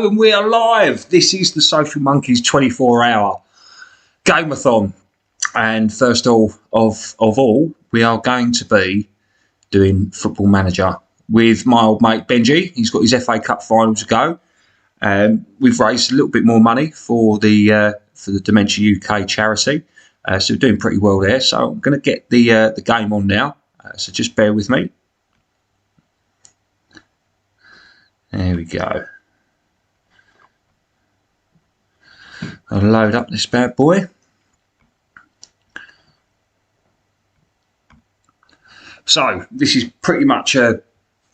go, and we are live. This is the Social Monkeys 24-hour Gameathon. And first of all, we are going to be doing Football Manager with my old mate Benji. He's got his FA Cup final to go. We've raised a little bit more money for the Dementia UK charity. So we're doing pretty well there. So I'm going to get the game on now. So just bear with me. There we go. I'll load up this bad boy. So this is pretty much a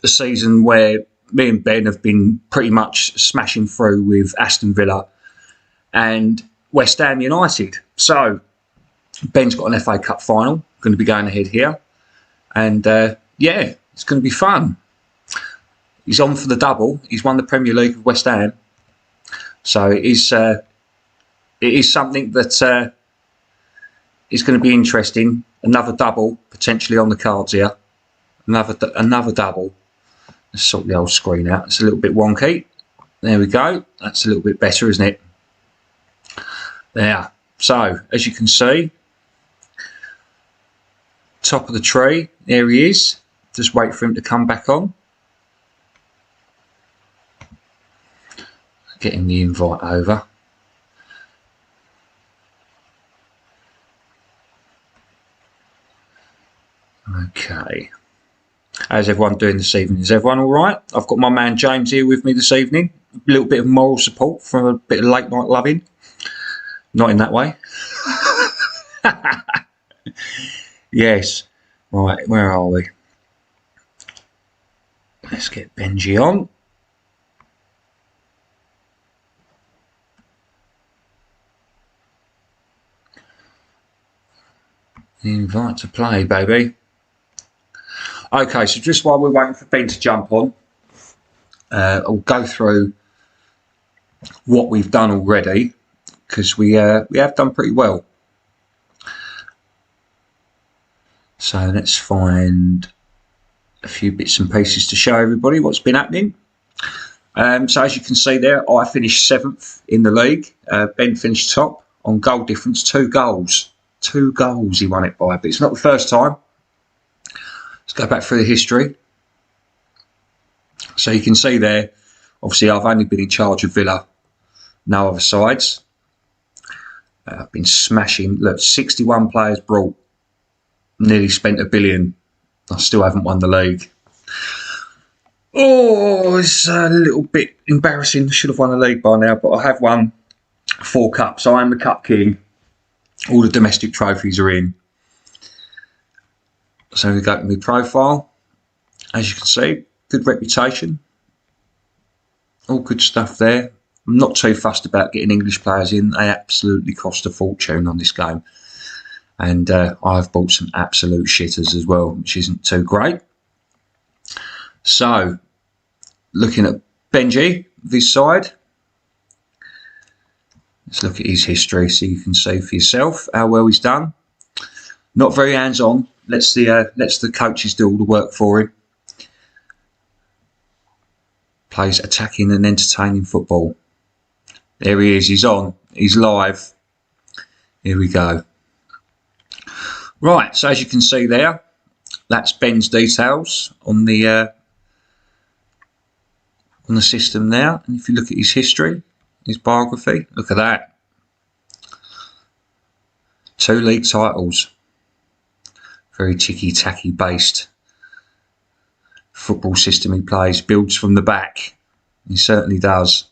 season where me and Ben have been pretty much smashing through with Aston Villa and West Ham United. So Ben's got an FA Cup final going to be going ahead here, and yeah, it's going to be fun. He's on for the double. He's won the Premier League with West Ham, so it is something that is going to be interesting. Another double potentially on the cards here. Another double. Let's sort the old screen out. It's a little bit wonky. There we go. That's a little bit better, isn't it? There. So as you can see, top of the tree. There he is. Just wait for him to come back on. Getting the invite over. Okay. How's everyone doing this evening? Is everyone all right? I've got my man James here with me this evening. A little bit of moral support from a bit of late night loving. Not in that way. Yes. Right, where are we? Let's get Benji on. Invite to play, baby. Okay, so just while we're waiting for Ben to jump on, I'll go through what we've done already, because we have done pretty well. So let's find a few bits and pieces to show everybody what's been happening. So as you can see there, I finished 7th in the league. Ben finished top on goal difference, 2 goals. 2 goals he won it by, but it's not the first time. Let's go back through the history. So you can see there, obviously I've only been in charge of Villa, no other sides. I've been smashing, look, 61 players brought, nearly spent £1 billion. I still haven't won the league. Oh, it's a little bit embarrassing. I should have won the league by now, but I have won 4 cups. I am the cup king. All the domestic trophies are in. So we go to my profile. As you can see, good reputation. All good stuff there. I'm not too fussed about getting English players in. They absolutely cost a fortune on this game. And I've bought some absolute shitters as well, which isn't too great. So, looking at Benji, this side. Let's look at his history so you can see for yourself how well he's done. Not very hands-on. Let's the coaches do all the work for him. Plays attacking and entertaining football. There he is. He's on. He's live. Here we go. Right. So as you can see there, that's Ben's details on the system now. And if you look at his history, his biography, look at that. 2 league titles. Very ticky-tacky based football system he plays. Builds from the back. He certainly does.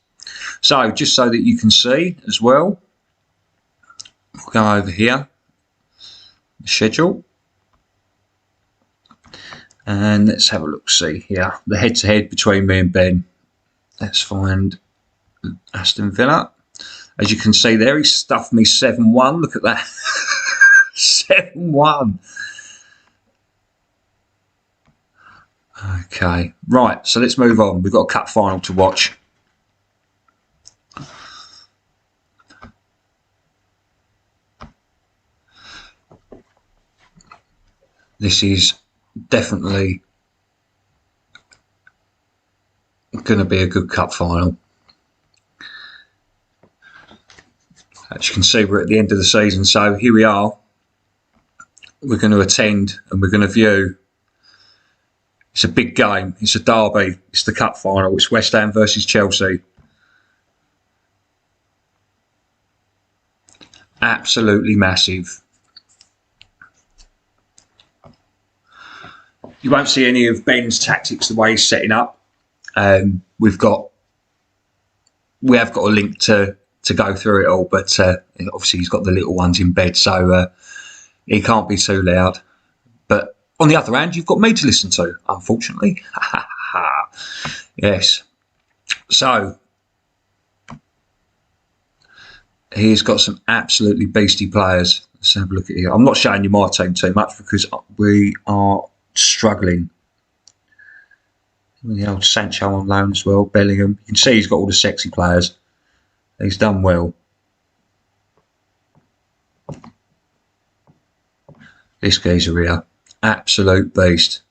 So, just so that you can see as well, we'll go over here. The schedule. And let's have a look, see here. The head-to-head between me and Ben. Let's find Aston Villa. As you can see there, he stuffed me 7-1. Look at that. 7-1. Okay, right, so let's move on. We've got a cup final to watch. This is definitely going to be a good cup final. As you can see, we're at the end of the season, so here we are. We're going to attend and we're going to view. It's a big game. It's a derby. It's the cup final. It's West Ham versus Chelsea. Absolutely massive. You won't see any of Ben's tactics the way he's setting up. We have got a link to go through it all, but obviously he's got the little ones in bed, so he can't be too loud. But on the other hand, you've got me to listen to, unfortunately. Yes. So he's got some absolutely beastly players. Let's have a look at here. I'm not showing you my team too much because we are struggling. The old Sancho on loan as well, Bellingham. You can see he's got all the sexy players. He's done well. This geezer here, absolute beast.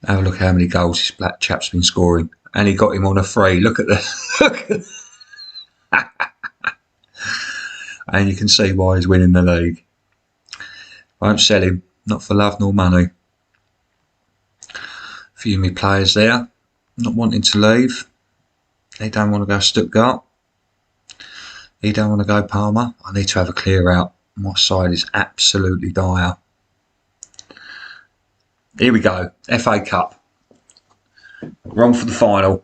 Have a look how many goals this black chap's been scoring. And he got him on a free. Look at the... And you can see why he's winning the league. Won't sell him, not for love nor money. A few of my players there, not wanting to leave. They don't want to go Stuttgart. He don't want to go Parma. I need to have a clear out. My side is absolutely dire. Here we go, FA Cup. We're on for the final.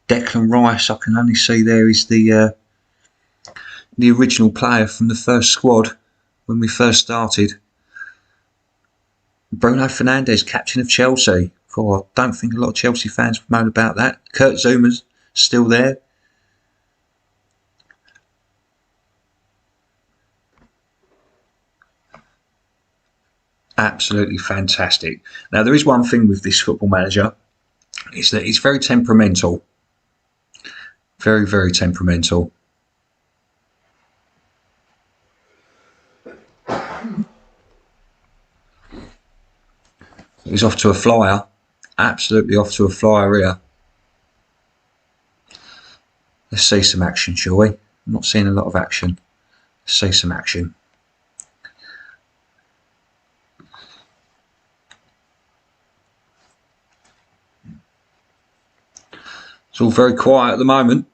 Declan Rice, I can only see there is the original player from the first squad when we first started. Bruno Fernandes, captain of Chelsea. Oh, I don't think a lot of Chelsea fans have moaned about that. Kurt Zouma's still there. Absolutely fantastic. Now, there is one thing with this Football Manager, is that it's very temperamental. Very, very temperamental. He's off to a flyer. Absolutely off to a flyer here. Let's see some action, shall we? I'm not seeing a lot of action. Let's see some action. It's all very quiet at the moment.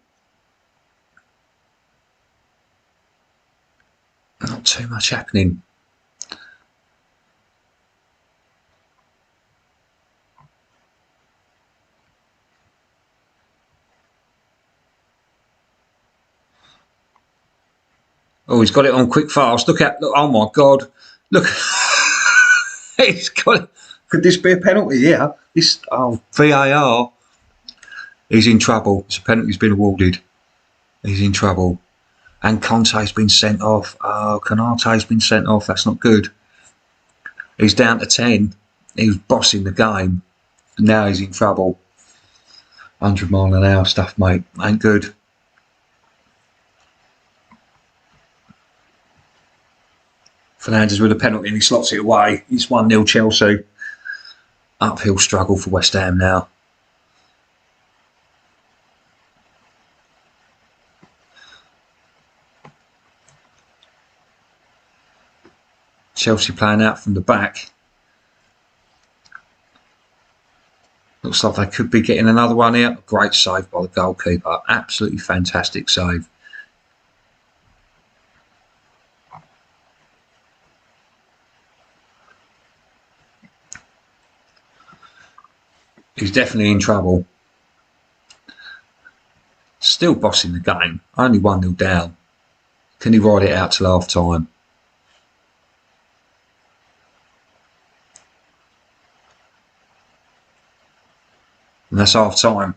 Not too much happening. Oh, he's got it on quick fast. Look, oh my God. Look. He's got it. Could this be a penalty? Yeah. This, oh, VAR. He's in trouble. It's a penalty's been awarded. He's in trouble. And Conte's been sent off. Oh, Konate's been sent off. That's not good. He's down to 10. He was bossing the game. And now he's in trouble. 100 mile an hour stuff, mate. Ain't good. Fernandes with a penalty and he slots it away. It's 1-0 Chelsea. Uphill struggle for West Ham now. Chelsea playing out from the back. Looks like they could be getting another one here. Great save by the goalkeeper. Absolutely fantastic save. He's definitely in trouble. Still bossing the game. Only 1-0 down. Can he ride it out till half time? And that's half time.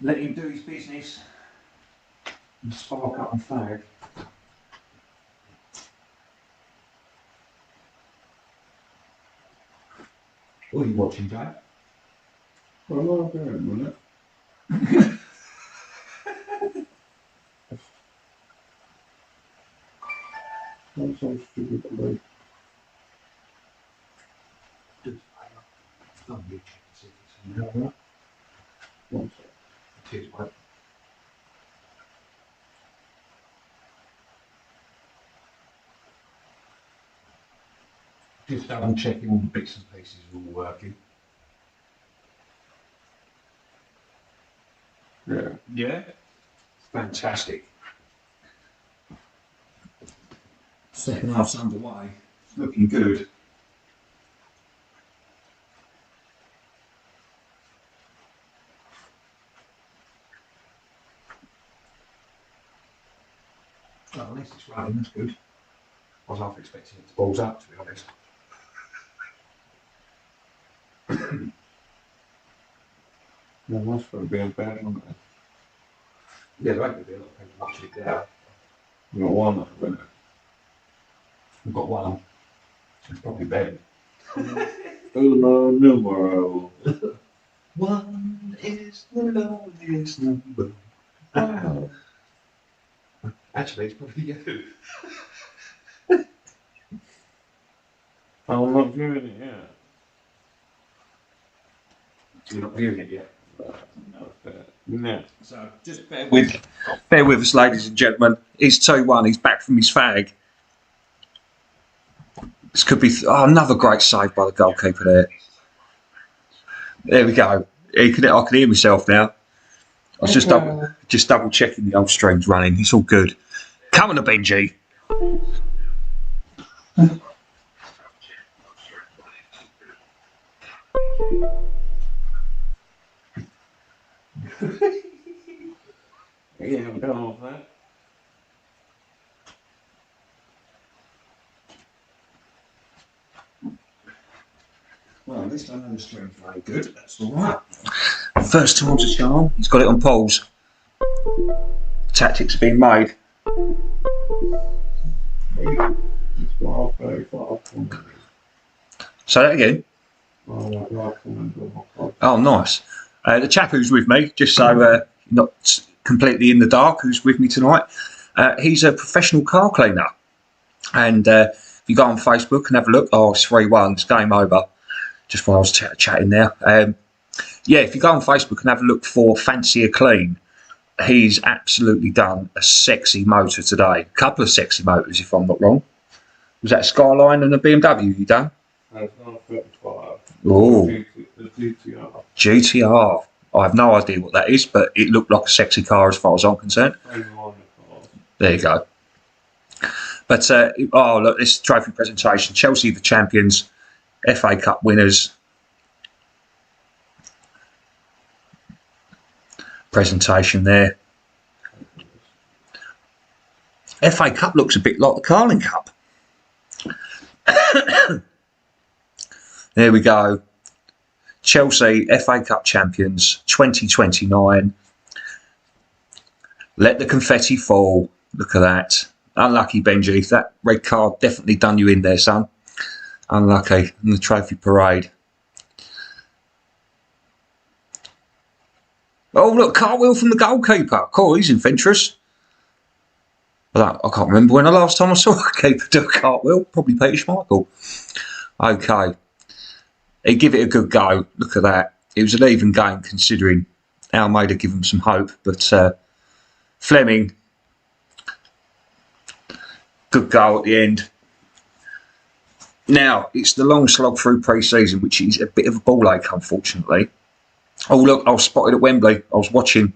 Let him do his business and spark up and flag. What are you watching, Jack? Well, I'll do it, won't it? That's so stupid, like. Oh, you check and see if it's on there, all right? One sec. Cheers, mate. Just double checking all the bits and pieces are all working. Yeah. Yeah? Fantastic. Second half's underway. It's looking good. Oh, at least it's running, that's good. I was half expecting it to balls up, to be honest. There must have been bad on there. Yeah, there ain't going to be a lot of people watching it now. You got one of them. We've got one. It's probably Ben. Uno numero. One is the loneliest number. Wow. Actually, it's probably you. I'm not doing it yet. You're not viewing it yet. No. So just bear with us, ladies and gentlemen. He's 2-1. He's back from his fag. This could be another great save by the goalkeeper there. There we go. I can hear myself now. I was just double checking the old stream's running. It's all good. Come on, Benji. Yeah, I'm done off that. Well, at least I know the stream's very good. That's all right. First time's a charm. He's got it on pause. Tactics are being made. It's well, very far from Say that again. oh, Oh, nice. The chap who's with me, just so you're not completely in the dark, who's with me tonight, he's a professional car cleaner. And if you go on Facebook and have a look, it's 3-1, it's game over. Just while I was chatting there. Yeah, if you go on Facebook and have a look for Fancy a Clean, he's absolutely done a sexy motor today. A couple of sexy motors, if I'm not wrong. Was that a Skyline and a BMW you done? that's not 35. Oh, The GTR. GTR. I have no idea what that is, but it looked like a sexy car as far as I'm concerned. There you go. But, look, this trophy presentation. Chelsea the champions, FA Cup winners. Presentation there. FA Cup looks a bit like the Carling Cup. There we go. Chelsea FA Cup champions 2029. Let the confetti fall. Look at that. Unlucky, Benji. That red card definitely done you in there, son. Unlucky in the trophy parade. Oh, look, cartwheel from the goalkeeper. Cool, he's adventurous. I can't remember when the last time I saw a keeper do a cartwheel. Probably Peter Schmeichel. Okay. He give it a good go. Look at that. It was an even game considering Almeida give him some hope. But Fleming, good goal at the end. Now, it's the long slog through pre-season, which is a bit of a ball ache, unfortunately. Oh, look, I was spotted at Wembley. I was watching.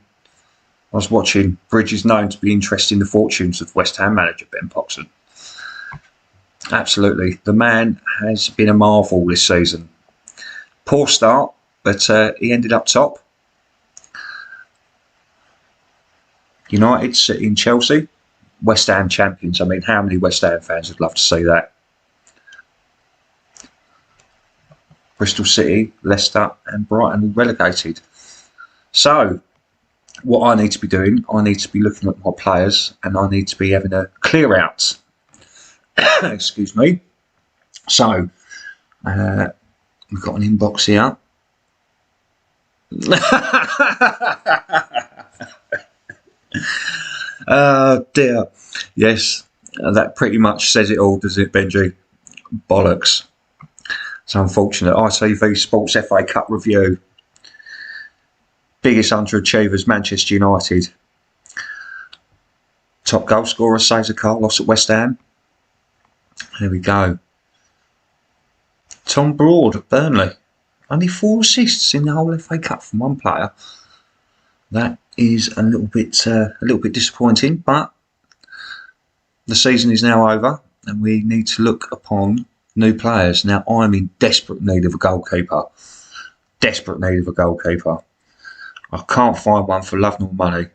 Bridge is known to be interested in the fortunes of West Ham manager Ben Poxon. Absolutely. The man has been a marvel this season. Poor start, but he ended up top. United City and Chelsea. West Ham champions. I mean, how many West Ham fans would love to see that? Bristol City, Leicester and Brighton relegated. So, what I need to be doing, I need to be looking at my players and I need to be having a clear out. Excuse me. So, we've got an inbox here. Dear. Yes, that pretty much says it all, does it, Benji? Bollocks. It's unfortunate. ITV Sports FA Cup review. Biggest underachievers, Manchester United. Top goal scorer, Cesar Carlos at West Ham. There we go. Tom Broad at Burnley. Only 4 assists in the whole FA Cup from one player. That is a little bit disappointing, but the season is now over and we need to look upon new players. Now, I'm in desperate need of a goalkeeper. Desperate need of a goalkeeper. I can't find one for love nor money.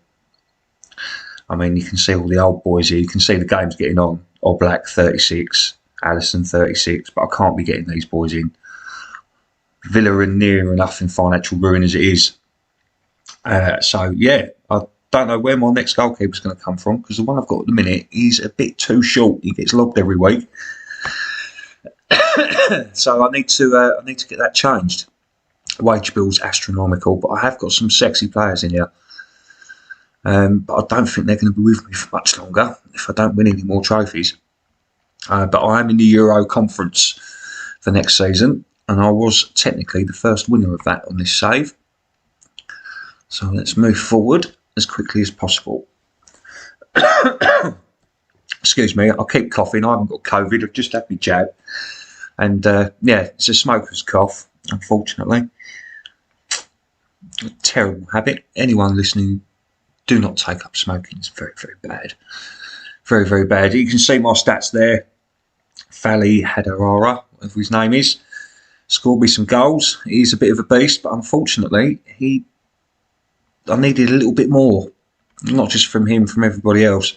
I mean, you can see all the old boys here. You can see the games getting on. Oblak 36, Alisson 36, but I can't be getting these boys in. Villa are near enough in financial ruin as it is. So, yeah, I don't know where my next goalkeeper is going to come from because the one I've got at the minute is a bit too short. He gets lobbed every week. So I need to get that changed. Wage bill's astronomical, but I have got some sexy players in here. But I don't think they're going to be with me for much longer if I don't win any more trophies. But I am in the Euro Conference for next season, and I was technically the first winner of that on this save. So let's move forward as quickly as possible. Excuse me, I'll keep coughing. I haven't got COVID, I've just had my jab. And yeah, it's a smoker's cough, unfortunately. A terrible habit. Anyone listening, do not take up smoking. It's very, very bad. Very, very bad. You can see my stats there. Fally Hadarara, whatever his name is, scored me some goals. He's a bit of a beast, but unfortunately, I needed a little bit more. Not just from him, from everybody else.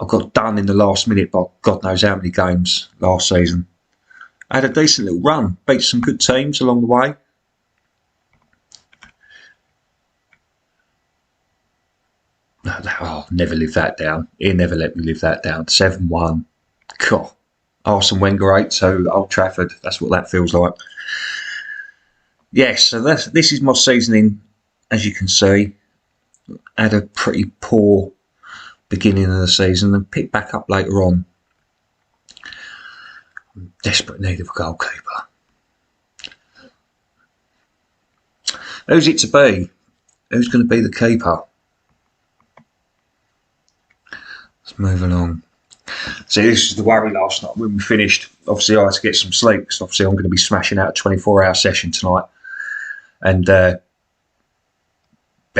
I got done in the last minute by God knows how many games last season. I had a decent little run. Beat some good teams along the way. Oh, never live that down. He never let me live that down. 7-1. God. Arsene Wenger 8-2, Old Trafford. That's what that feels like. Yes, so this is my seasoning, as you can see. I had a pretty poor beginning of the season and picked back up later on. I'm in desperate need of a goalkeeper. Who's it to be? Who's going to be the keeper? Let's move along. So this is the worry last night when we finished. Obviously I had to get some sleep because obviously I'm going to be smashing out a 24-hour session tonight. And Ben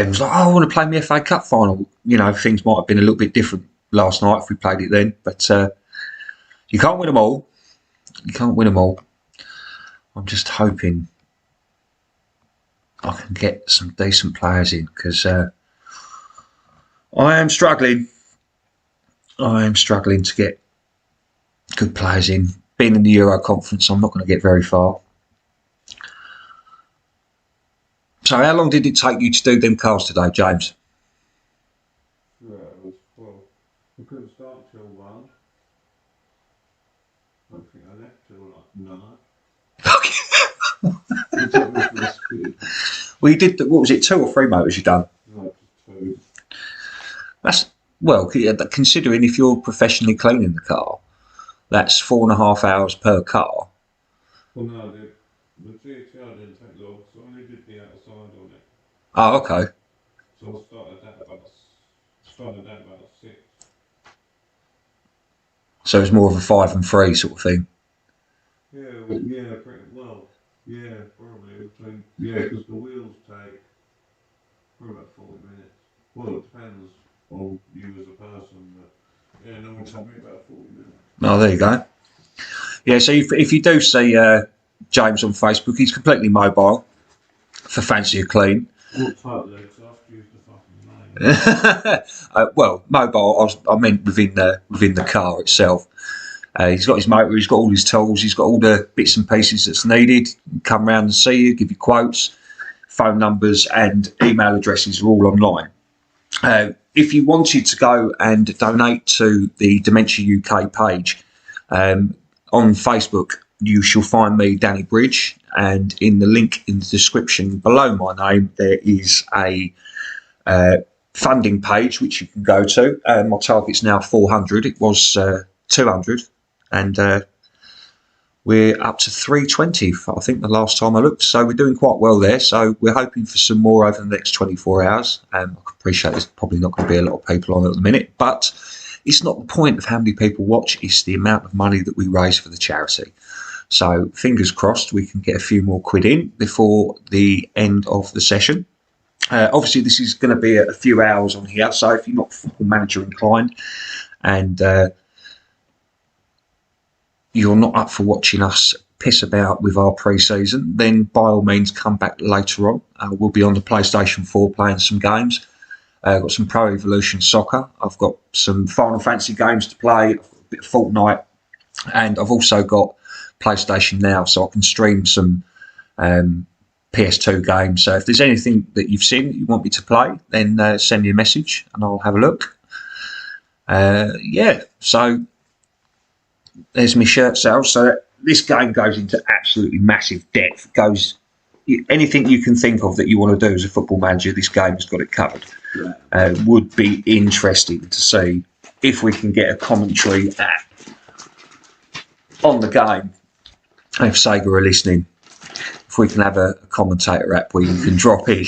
was like, oh, I want to play my FA Cup final. You know, things might have been a little bit different last night if we played it then. But you can't win them all. You can't win them all. I'm just hoping I can get some decent players in because I am struggling. I am struggling to get good players in. Being in the Euro Conference, I'm not going to get very far. So how long did it take you to do them cars today, James? Yeah, it was full. We couldn't start till 1. I don't think I left till like 9. It took me for the speed. Well, you did, what was it, 2 or 3 motors you done? No, just 2. That's, well, considering if you're professionally cleaning the car, that's 4.5 hours per car. Well, no, the GTR didn't take long, so I only did the outside on it. Oh, okay. So I started that about 6. So it's more of a 5 and 3 sort of thing. Yeah, well, yeah, pretty well. Yeah, probably. Yeah, because the wheels take probably about 40 minutes. Well, it depends on you as a person, but yeah, no one told me about 40 minutes. Oh, there you go. Yeah, so if you do see James on Facebook, he's completely mobile for Fancy a Clean. What type of legs? I have to use the fucking name. Well, mobile, I meant within the car itself. He's got his motor, he's got all his tools, he's got all the bits and pieces that's needed. Come round and see you, give you quotes, phone numbers and email addresses are all online. If you wanted to go and donate to the Dementia UK page on Facebook, you shall find me, Danny Bridge, and in the link in the description below my name there is a funding page which you can go to. My target's now 400. It was 200, and we're up to 320, I think, the last time I looked. So we're doing quite well there. So we're hoping for some more over the next 24 hours. I appreciate there's probably not going to be a lot of people on at the minute, but it's not the point of how many people watch, it's the amount of money that we raise for the charity. So fingers crossed we can get a few more quid in before the end of the session. Obviously, this is going to be a few hours on here. So if you're not Football Manager inclined and you're not up for watching us piss about with our pre-season, then by all means come back later on. We'll be on the PlayStation 4 playing some games. I've got some Pro Evolution Soccer. I've got some Final Fantasy games to play. I've got a bit of Fortnite. And I've also got PlayStation Now, so I can stream some PS2 games. So if there's anything that you've seen that you want me to play, then send me a message and I'll have a look. So there's my shirt sales. So this game goes into absolutely massive depth. Anything you can think of that you want to do as a Football Manager, this game has got it covered. Would be interesting to see if we can get a commentary on the game. If Sega are listening, if we can have a commentator app where you can drop in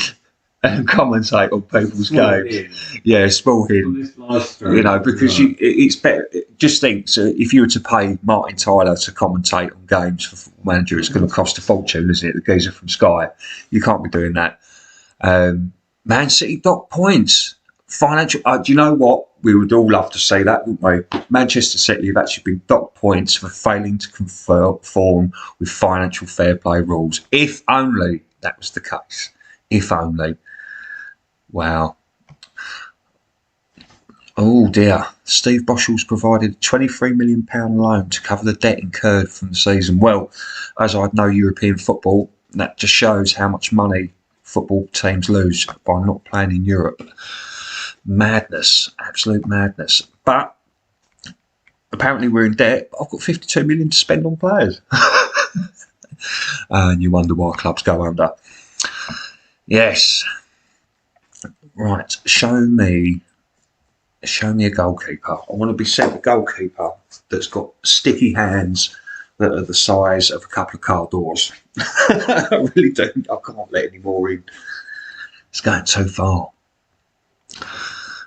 and commentate on people's games. Yeah, small hidden. Because it's better. Just think, so if you were to pay Martin Tyler to commentate on games for Football Manager, it's going to cost a fortune, isn't it? The geezer from Sky. You can't be doing that. Man City docked points. Financial. Do you know what? We would all love to see that, wouldn't we? Manchester City have actually been docked points for failing to conform with financial fair play rules. If only that was the case. If only. Wow. Oh dear. Steve Boschell's provided a £23 million loan to cover the debt incurred from the season. Well, as I know European football, that just shows how much money football teams lose by not playing in Europe. Madness, absolute madness. But apparently we're in debt. I've got 52 million to spend on players. And you wonder why clubs go under. Yes. Right, show me a goalkeeper. I want to be sent a goalkeeper that's got sticky hands that are the size of a couple of car doors. I really do. I can't let any more in. It's going too far.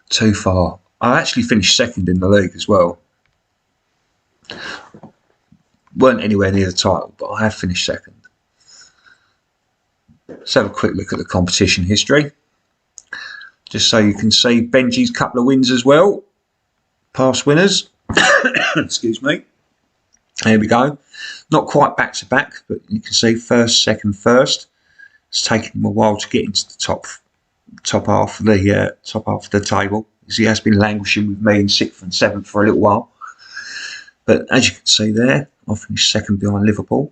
Too far. I actually finished second in the league as well. Weren't anywhere near the title, but I have finished second. Let's have a quick look at the competition history. Just so you can see Benji's couple of wins as well. Past winners. Excuse me. There we go. Not quite back to back, but you can see first, second, first. It's taken him a while to get into the top half of the table, as he has been languishing with me in 6th and 7th for a little while. But as you can see there, I finished second behind Liverpool,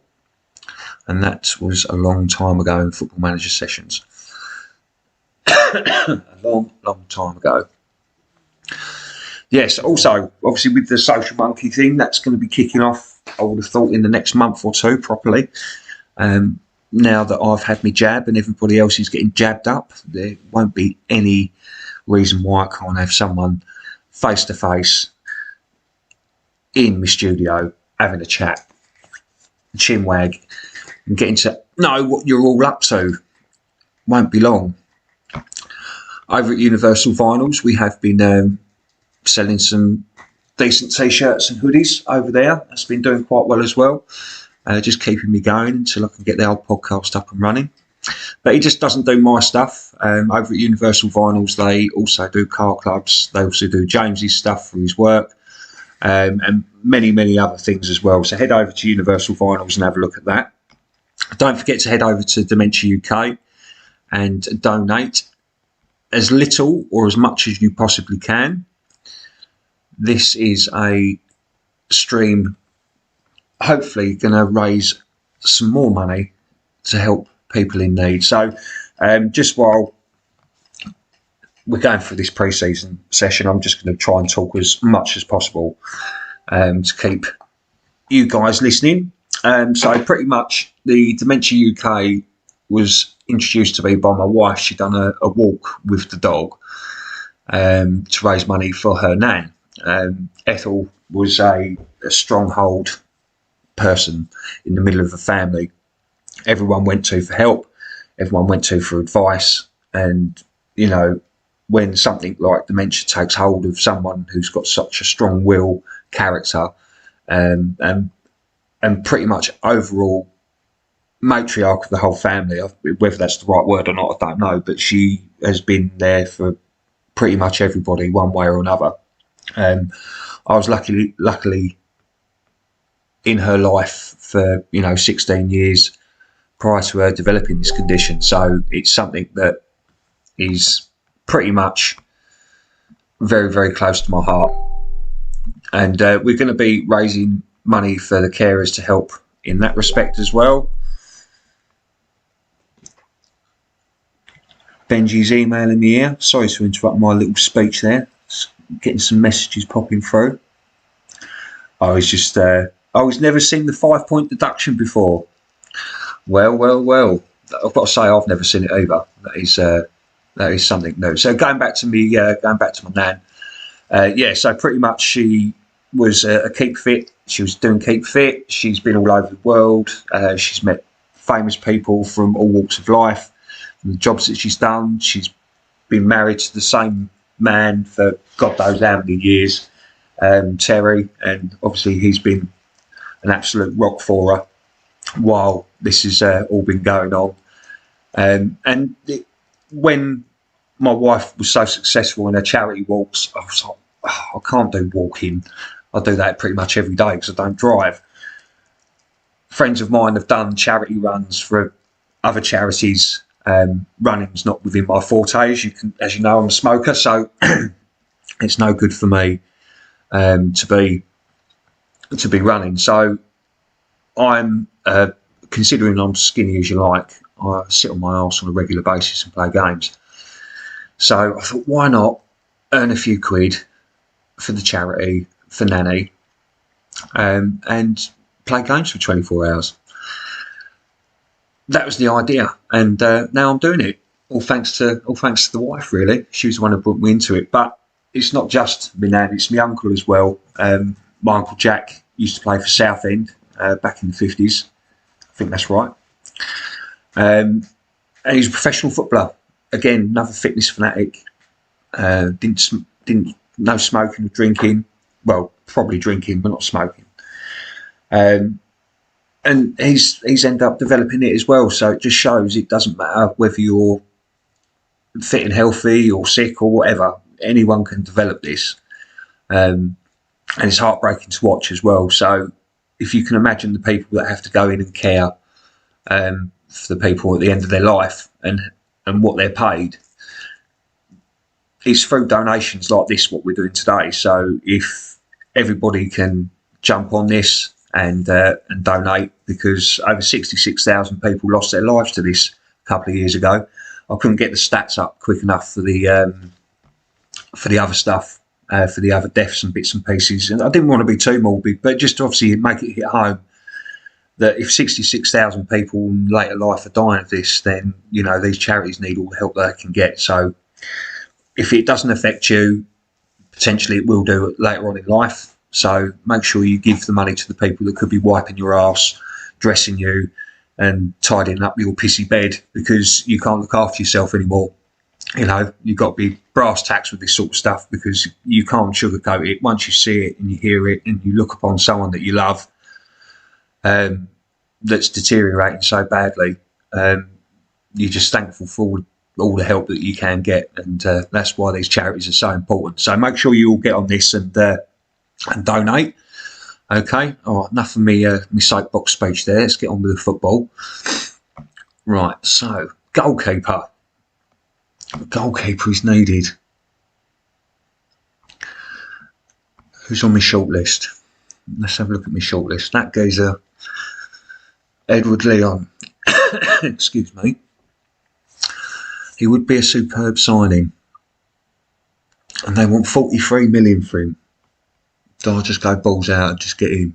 and that was a long time ago in Football Manager sessions. A long time ago. Yes, also, obviously with the Social Monkey thing, that's going to be kicking off, I would have thought, in the next month or two properly. Now that I've had my jab and everybody else is getting jabbed up, there won't be any reason why I can't have someone face to face in my studio having a chat, chin wag, and getting to know what you're all up to. Won't be long. Over at Universal Vinyls, we have been selling some decent t-shirts and hoodies over there. That's been doing quite well as well. Just keeping me going until I can get the old podcast up and running. But he just doesn't do my stuff. Over at Universal Vinyls, they also do car clubs. They also do James's stuff for his work, and many, many other things as well. So head over to Universal Vinyls and have a look at that. Don't forget to head over to Dementia UK and donate as little or as much as you possibly can. This is a stream hopefully going to raise some more money to help people in need. So just while we're going through this pre-season session, I'm just going to try and talk as much as possible to keep you guys listening. So pretty much the Dementia UK was introduced to me by my wife. She'd done a walk with the dog to raise money for her nan. Ethel was a stronghold person in the middle of the family. Everyone went to for help, everyone went to for advice, and you know, when something like dementia takes hold of someone who's got such a strong will, character, and pretty much overall matriarch of the whole family, whether that's the right word or not, I don't know, but she has been there for pretty much everybody one way or another. I was luckily in her life for 16 years prior to her developing this condition, so it's something that is pretty much very, very close to my heart. And we're going to be raising money for the carers to help in that respect as well. Benji's emailing me here. Sorry to interrupt my little speech there. Just getting some messages popping through. I was just, he's never seen the 5-point deduction before. Well. I've got to say, I've never seen it either. That is something new. So going back to my nan. So pretty much she was a Keep Fit. She was doing Keep Fit. She's been all over the world. She's met famous people from all walks of life. The jobs that she's done, she's been married to the same man for God knows how many years, Terry, and obviously he's been an absolute rock for her while this has all been going on. When my wife was so successful in her charity walks, I was like, I can't do walking. I do that pretty much every day because I don't drive. Friends of mine have done charity runs for other charities. Running's not within my forte, as you know, I'm a smoker, so it's no good for me to be running. So I'm considering I'm skinny as you like. I sit on my arse on a regular basis and play games. So I thought, why not earn a few quid for the charity for Nanny and play games for 24 hours. That was the idea, and now I'm doing it. All thanks to the wife, really. She was the one who brought me into it. But it's not just my nan; it's my uncle as well. My uncle Jack used to play for Southend back in the 50s. I think that's right. And he's a professional footballer. Again, another fitness fanatic. Didn't no smoking or drinking. Well, probably drinking, but not smoking. And he's ended up developing it as well. So it just shows it doesn't matter whether you're fit and healthy or sick or whatever. Anyone can develop this. And it's heartbreaking to watch as well. So if you can imagine the people that have to go in and care for the people at the end of their life and what they're paid, it's through donations like this what we're doing today. So if everybody can jump on this and donate, because over 66,000 people lost their lives to this a couple of years ago. I couldn't get the stats up quick enough for the other stuff, for the other deaths and bits and pieces. And I didn't want to be too morbid, but just to obviously make it hit home that if 66,000 people in later life are dying of this, then, these charities need all the help they can get. So if it doesn't affect you, potentially it will do later on in life. So make sure you give the money to the people that could be wiping your ass, dressing you and tidying up your pissy bed because you can't look after yourself anymore. You've got to be brass tacks with this sort of stuff because you can't sugarcoat it. Once you see it and you hear it and you look upon someone that you love that's deteriorating so badly, you're just thankful for all the help that you can get. And that's why these charities are so important. So make sure you all get on this and donate. Okay, all right, enough of me soapbox speech there. Let's get on with the football. Right, so goalkeeper is needed. Who's on my shortlist? Let's have a look at my shortlist. That geezer, Edward Leon. Excuse me. He would be a superb signing, and they want 43 million for him. Do I just go balls out and just get in?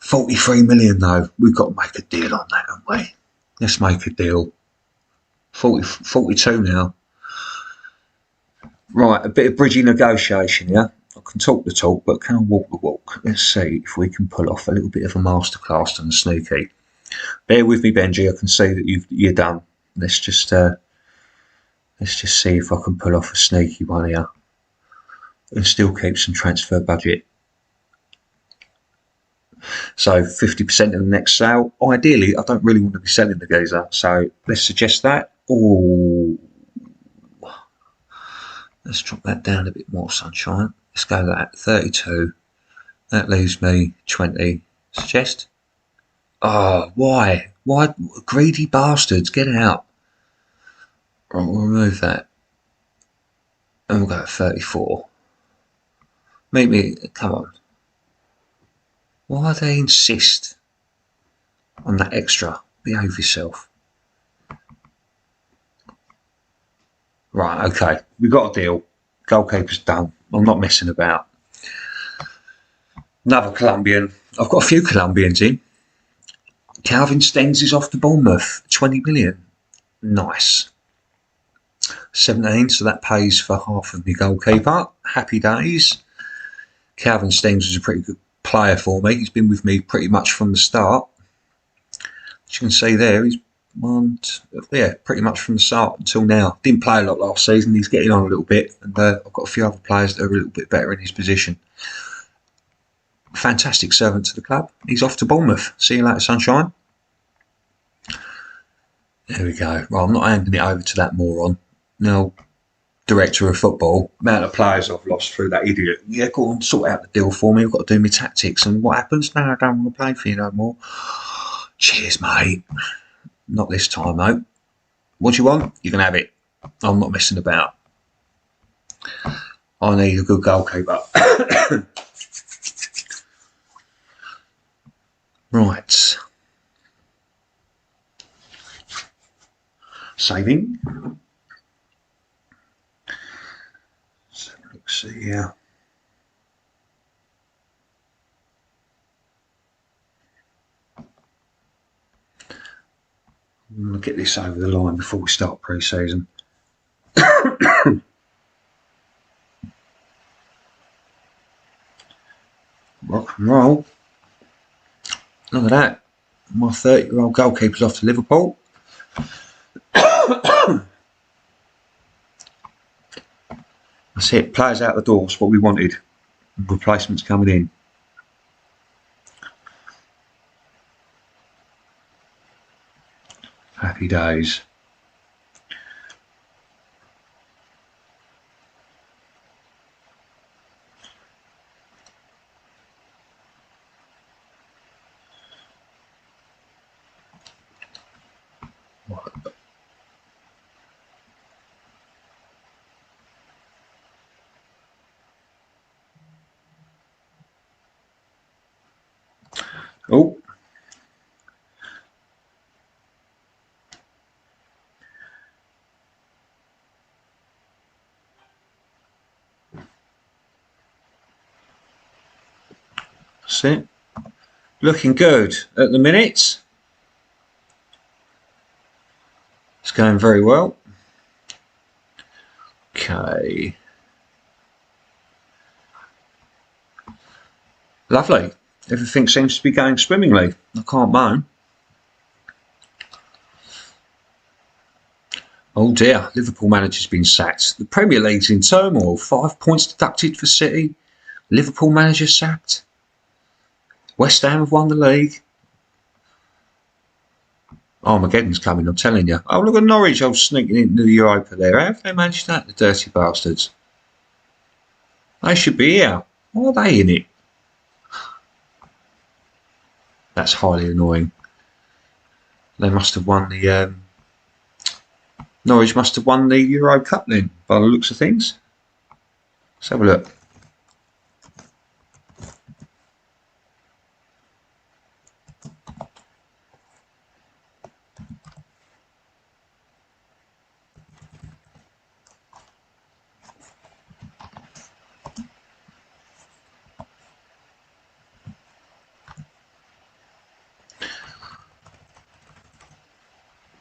43 million though. We've got to make a deal on that, haven't we? Let's make a deal. 42 now. Right, a bit of bridging negotiation, yeah? I can talk the talk, but can I walk the walk? Let's see if we can pull off a little bit of a masterclass on the sneaky. Bear with me, Benji. I can see that you're done. Let's just see if I can pull off a sneaky one here and still keep some transfer budget. So 50% of the next sale. Ideally, I don't really want to be selling the geezer, so let's suggest that. Oh, let's drop that down a bit more, sunshine. Let's go that 32. That leaves me 20. Suggest. Oh, why? Why? Greedy bastards, get out. Right, we'll remove that. And we'll go at 34. Make me, come on. Why do they insist on that extra? Behave yourself. Right, okay. We got a deal. Goalkeeper's done. I'm not messing about. Another Colombian. I've got a few Colombians in. Calvin Stengs is off to Bournemouth. 20 million. Nice. 17, so that pays for half of my goalkeeper. Happy days. Calvin Stengs was a pretty good player for me. He's been with me pretty much from the start. As you can see there, he's pretty much from the start until now. Didn't play a lot last season. He's getting on a little bit, and I've got a few other players that are a little bit better in his position. Fantastic servant to the club. He's off to Bournemouth. See you later, sunshine. There we go. Well, I'm not handing it over to that moron. Now, director of football, amount of players I've lost through that idiot. Yeah, go on, sort out the deal for me. I've got to do my tactics. And what happens? No, I don't want to play for you no more. Cheers, mate. Not this time, though. What do you want? You can have it. I'm not messing about. I need a good goalkeeper. Right. Saving. So let's see here. I'm going to get this over the line before we start pre-season. Rock and roll. Look at that. My 30-year-old goalkeeper's off to Liverpool. That's it. Players out the door. That's what we wanted. Replacements coming in. Happy days. Oh. That's it. Looking good at the minute. It's going very well. Okay. Lovely. Everything seems to be going swimmingly. I can't moan. Oh dear, Liverpool manager's been sacked. The Premier League's in turmoil. 5 points deducted for City. Liverpool manager sacked. West Ham have won the league. Armageddon's coming, I'm telling you. Oh, look at Norwich, I was sneaking into the Europa there. How have they managed that, the dirty bastards? They should be here. Why are they in it? That's highly annoying. They must have won the... Norwich must have won the Euro Cup then, by the looks of things. Let's have a look.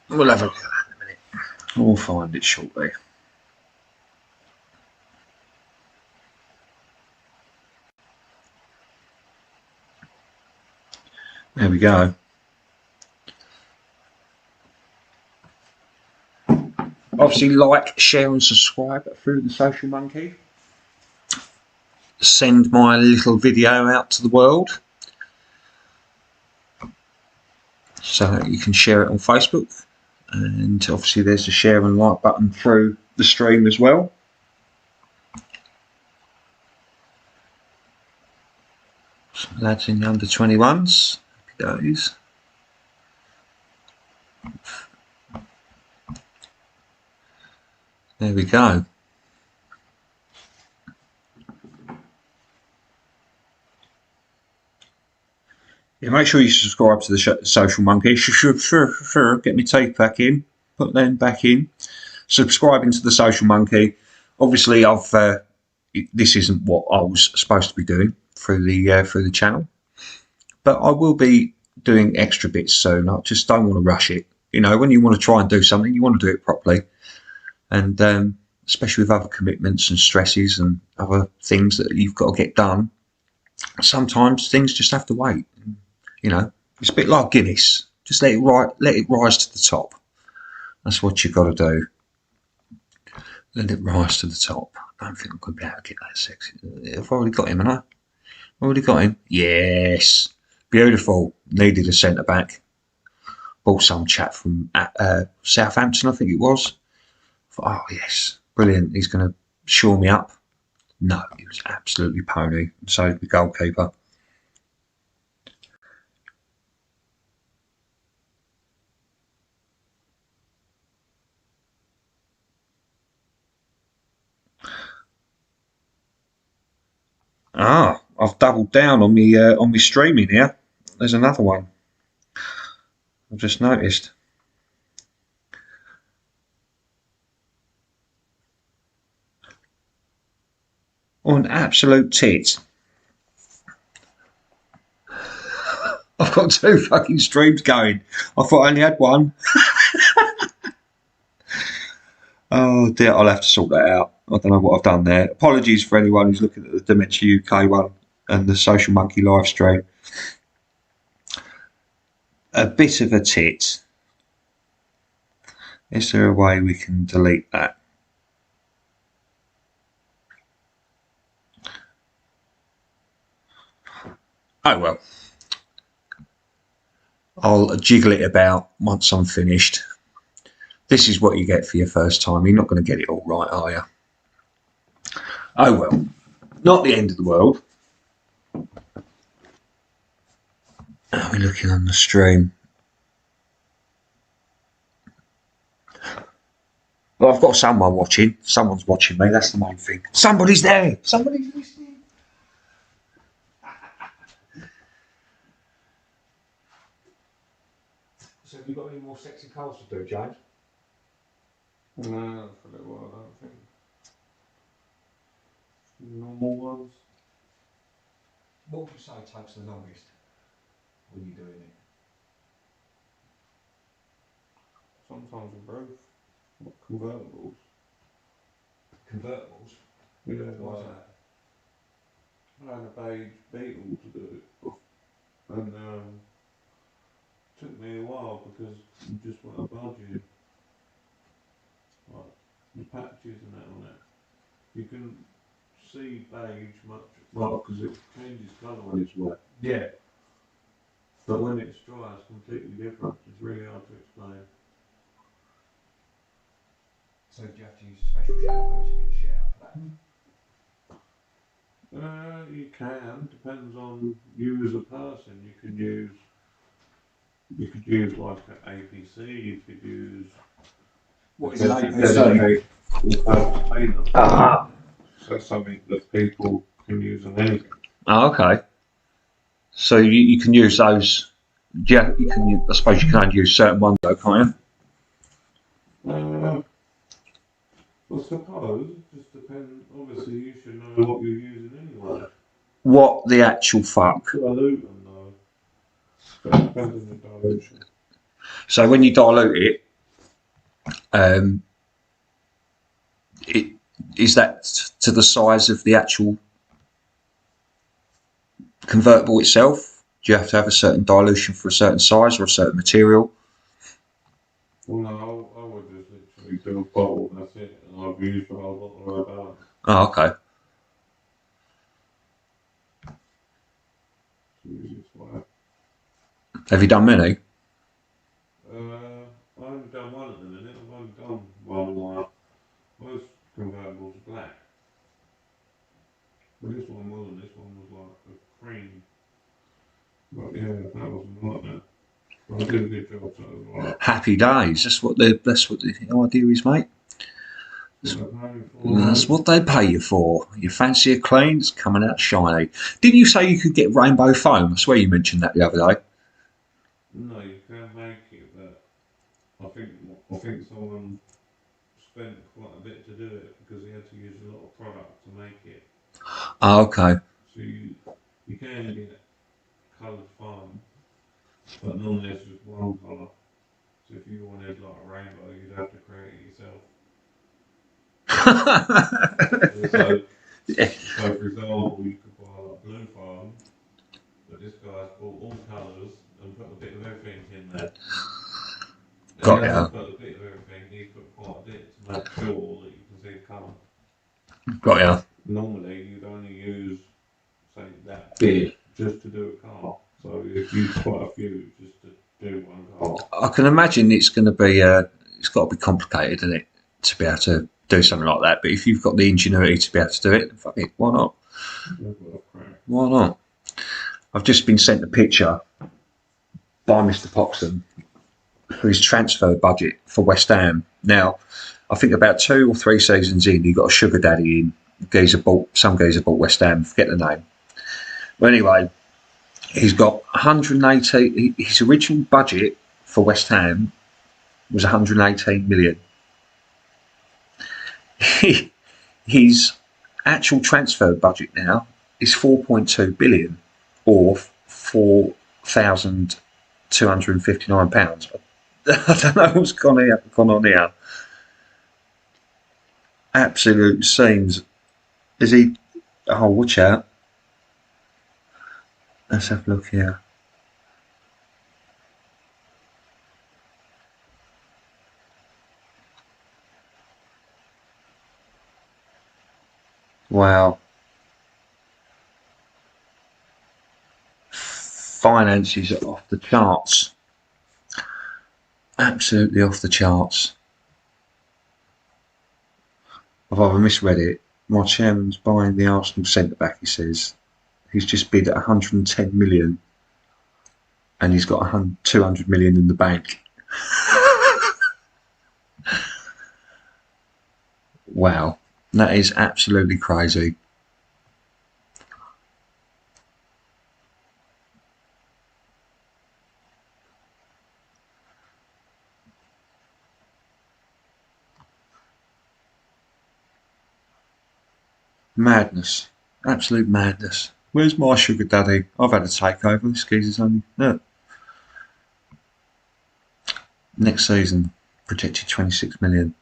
We'll have a look at that in a minute. We'll find it shortly. There we go. Obviously, like, share and subscribe through the Social Monkey. Send my little video out to the world so that you can share it on Facebook. And obviously there's the share and like button through the stream as well. Some lads in the under 21s. Happy days. There we go. Yeah, make sure you subscribe to the Social Monkey. Sure. Get my teeth back in. Put them back in. Subscribing to the Social Monkey. Obviously, this isn't what I was supposed to be doing through the channel, but I will be doing extra bits soon. I just don't want to rush it. You know, when you want to try and do something, you want to do it properly, and especially with other commitments and stresses and other things that you've got to get done. Sometimes things just have to wait. You know, it's a bit like Guinness. Just let it rise to the top. That's what you've got to do. Let it rise to the top. I don't think I'm going to be able to get that sexy. I've already got him, haven't I? Already got him. Yes, beautiful. Needed a centre back. Bought some chap from Southampton, I think it was. Oh yes, brilliant. He's going to shore me up. No, he was absolutely pony. So the goalkeeper. Ah, I've doubled down on me streaming here. There's another one. I've just noticed. Oh, an absolute tit. I've got 2 fucking streams going. I thought I only had one. Oh dear, I'll have to sort that out. I don't know what I've done there. Apologies for anyone who's looking at the Dementia UK one and the Social Monkey live stream. A bit of a tit. Is there a way we can delete that? Oh well. I'll jiggle it about once I'm finished. This is what you get for your first time. You're not going to get it all right, are you? Oh well. Not the end of the world. Are we looking on the stream? Well, I've got someone watching. Someone's watching me. That's the main thing. Somebody's there. Somebody's listening. So have you got any more sexy calls to do, James? No, for a little while, I don't think. Normal ones. What would you say takes the longest when you're doing it? Sometimes with both. What, convertibles? Convertibles? Yeah, What's like that? I had a beige Beetle to do it. And took me a while because you just want to budget. Like the patches and that on it. You can see beige much well because it changes colour when it's wet. Yeah. But when it's dry it's completely different. It's really hard to explain. So do you have to use a special shampoo to get the shit out of that? You can, depends on you as a person. You could use like an APC, you could use... What is an APC? So something that people can use on anything. Oh, okay. So you can use those. Yeah, you can. I suppose you can't use certain ones though, can't I suppose it just depends. Obviously, you should know what you're using anyway. What the actual fuck? Dilute them though. So it depends on the dilution. So when you dilute it is that to the size of the actual convertible itself? Do you have to have a certain dilution for a certain size or a certain material? Well, no, I would just literally do a bottle and that's it, and I've used the whole bottle of balance. Oh, okay. Easiest way. Have you done many? I haven't done one at the minute. I've only done one like most convertibles are black. But this one wasn't. This one was like a cream. But yeah, that wasn't like that. But I did a good job, so it was like. Happy days. That's what the idea is, mate. That's what they pay you for. You fancy a clean, it's coming out shiny. Didn't you say you could get rainbow foam? I swear you mentioned that the other day. No, you can make it, but I think someone spent quite a bit to do it because he had to use a lot of product to make it. Oh, okay. So you can get coloured foam, but normally it's just one colour. So if you wanted like a rainbow, you'd have to create it yourself. Yeah. So for example, you could buy like blue foam, but this guy's bought all colours and put a bit of everything in there. Got ya. Put a bit of everything. He's put quite a bit to make sure that you can see the colour. Got ya. Normally, you'd only use say that bit just to do a car. So you'd use quite a few just to do one car. I can imagine it's going to be. It's got to be complicated, isn't it, to be able to do something like that. But if you've got the ingenuity to be able to do it, fuck it, why not? Why not? I've just been sent a picture by Mr. Poxon for his transfer budget for West Ham. Now, I think about 2 or 3 seasons in, he got a sugar daddy in. Some geezer bought West Ham, forget the name. But anyway, he's got 180. His original budget for West Ham was 118 million. His actual transfer budget now is 4.2 billion, or £4,259. I don't know what's gone on here. Absolute scenes. Is he? Oh, watch out. Let's have a look here. Wow. Finances are off the charts. Absolutely off the charts. I've either misread it. My chairman's buying the Arsenal centre-back, he says. He's just bid at 110 million and he's got 200 million in the bank. Wow, that is absolutely crazy. Madness. Absolute madness. Where's my sugar daddy? I've had a takeover. This geezer's only... No. Next season, projected 26 million.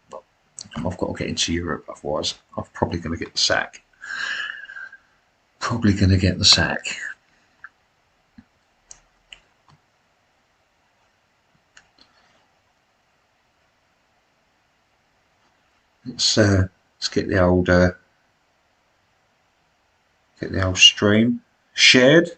I've got to get into Europe, otherwise I'm probably going to get the sack. Probably going to get the sack. Let's get the old stream shared.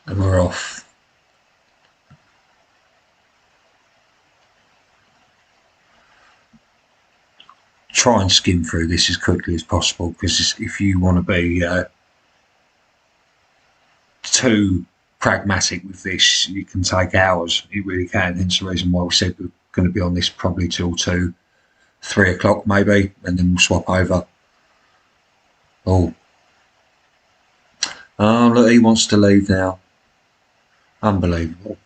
And we're off. Try and skim through this as quickly as possible, because if you want to be too pragmatic with this, you can take hours. You really can. Hence the reason why we said we're going to be on this probably till 2, 3 o'clock maybe, and then we'll swap over. Oh, Oh, look, he wants to leave now. Unbelievable.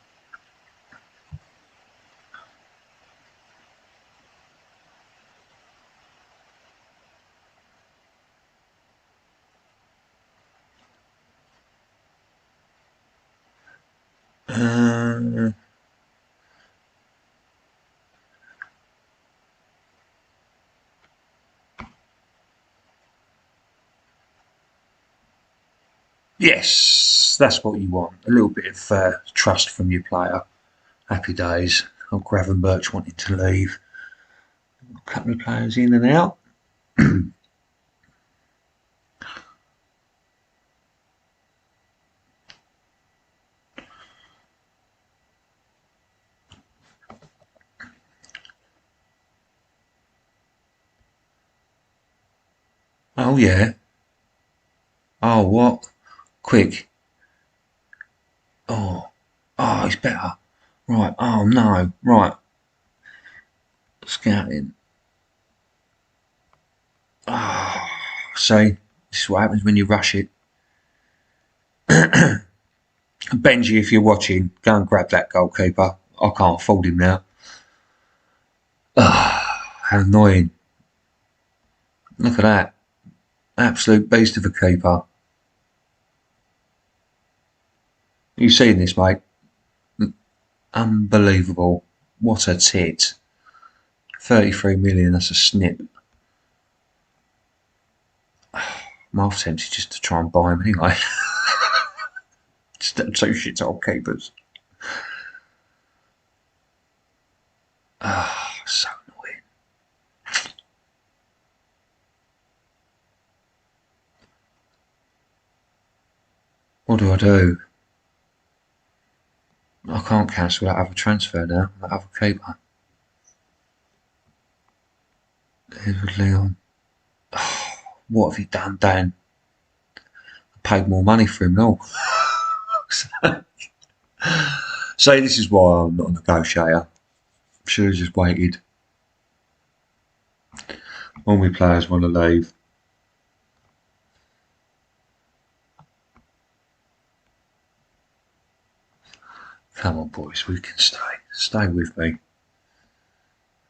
Yes, that's what you want. A little bit of trust from your player. Happy days. Old Gravenberch wanting to leave. A couple of players in and out. Oh, yeah. Oh, what? Quick. Oh. Oh, he's better. Right. Oh, no. Right. Scouting. Oh. See, this is what happens when you rush it. Benji, if you're watching, go and grab that goalkeeper. I can't afford him now. How annoying. Look at that. Absolute beast of a keeper. You seen this, mate? Unbelievable. What a tit. 33 million, that's a snip. I'm half tempted just to try and buy him anyway. Just them two shit old keepers. So annoying. What do I do? I can't cancel that other transfer now, that other keeper. Edward Leon. Oh, what have you done, Dan? I paid more money for him, no. So this is why I'm not a negotiator. Should have just waited. All my players want to leave. Come on, boys, we can stay. Stay with me.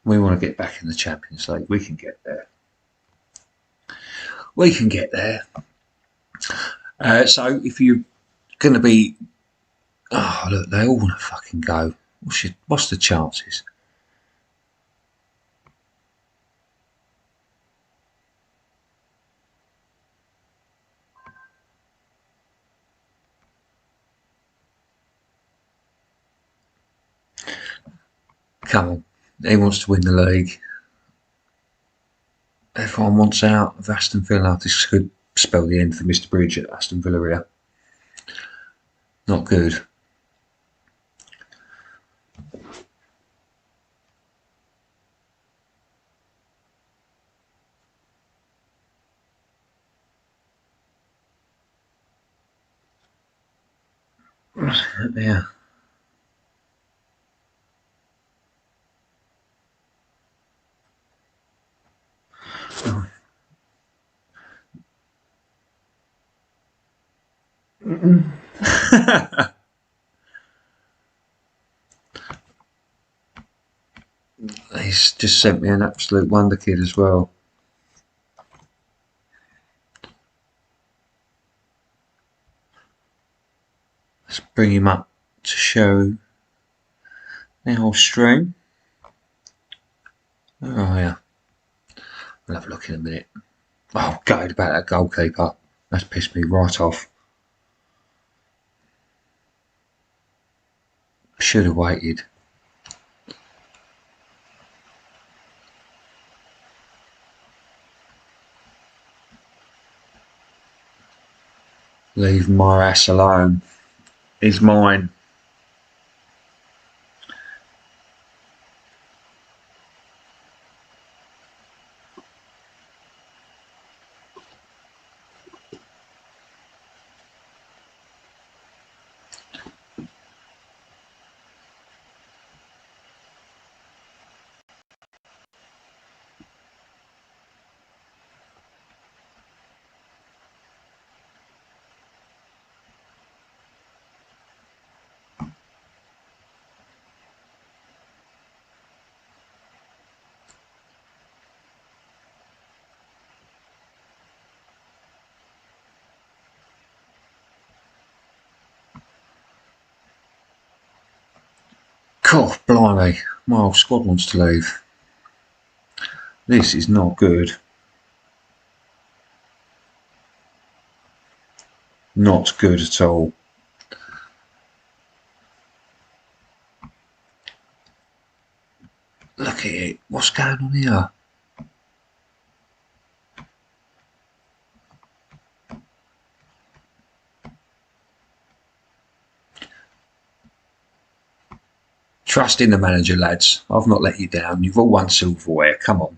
We want to get back in the Champions League. We can get there. We can get there. So if you're going to be... Oh, look, they all want to fucking go. What's the chances? Come on. He wants to win the league. Everyone wants out of Aston Villa. This could spell the end for Mr. Bridge at Aston Villa here. Not good. Yeah. He's just sent me an absolute wonder kid as well. Let's bring him up to show the whole stream. Where are you? We'll have a look in a minute. Oh, gutted about that goalkeeper. That's pissed me right off. Should have waited. Leave my ass alone. He's mine. God, blimey. My whole squad wants to leave. This is not good. Not good at all. Look at it. What's going on here? Trust in the manager, lads. I've not let you down. You've all won silverware. Come on.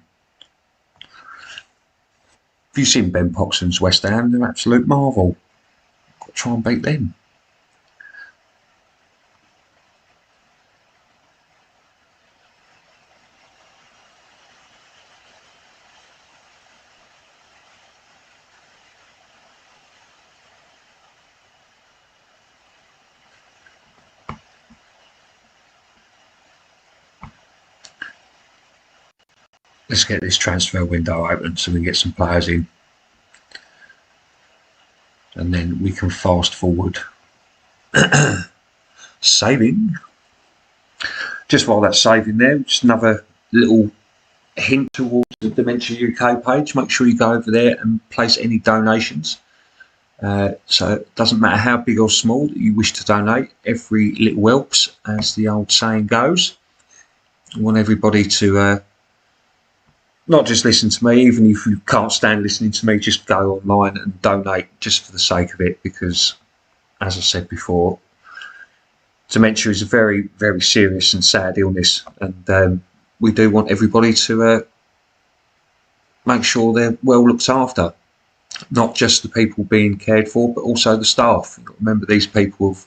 Have you seen Ben Poxon's West Ham? They're an absolute marvel. Got to try and beat them. Let's get this transfer window open so we can get some players in. And then we can fast forward. Saving. Just while that's saving there, just another little hint towards the Dementia UK page. Make sure you go over there and place any donations. So it doesn't matter how big or small that you wish to donate. Every little helps, as the old saying goes. I want everybody to not just listen to me, even if you can't stand listening to me, just go online and donate just for the sake of it, because, as I said before, dementia is a very, very serious and sad illness, and we do want everybody to make sure they're well looked after, not just the people being cared for, but also the staff. Remember, these people have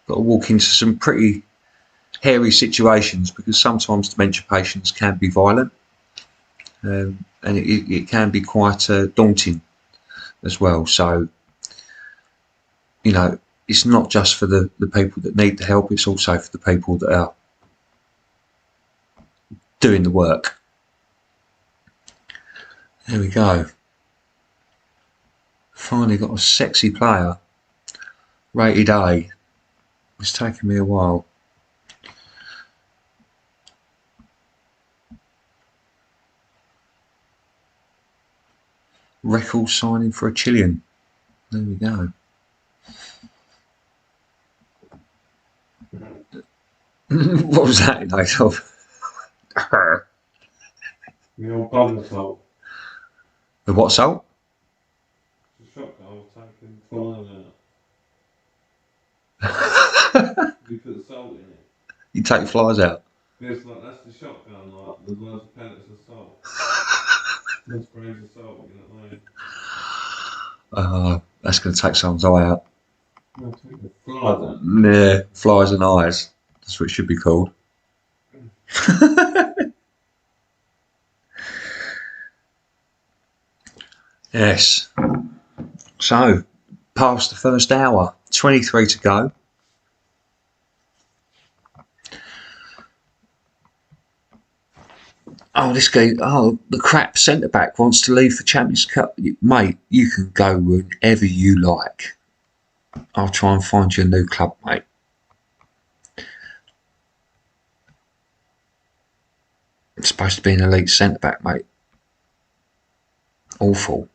got to walk into some pretty hairy situations, because sometimes dementia patients can be violent. And it can be quite daunting as well. So, you know, it's not just for the people that need the help, it's also for the people that are doing the work. There we go. Finally got a sexy player, rated A. It's taken me a while. Record signing for a Chilean. There we go. What was that, Nathan? The old bun salt. The what salt? The shotgun I was taking flying out. You put the salt in it. You take flies out? It's like, that's the shotgun, like, there's loads of pellets of salt. There's grains of salt, you know what I mean? That's going to take someone's eye out. I'll take the flies out. Yeah, flies and eyes. That's what it should be called. Yes. So, past the first hour, 23 to go. Oh, this guy, the crap centre-back wants to leave for Champions Cup. Mate, you can go whenever you like. I'll try and find you a new club, mate. It's supposed to be an elite centre-back, mate. Awful.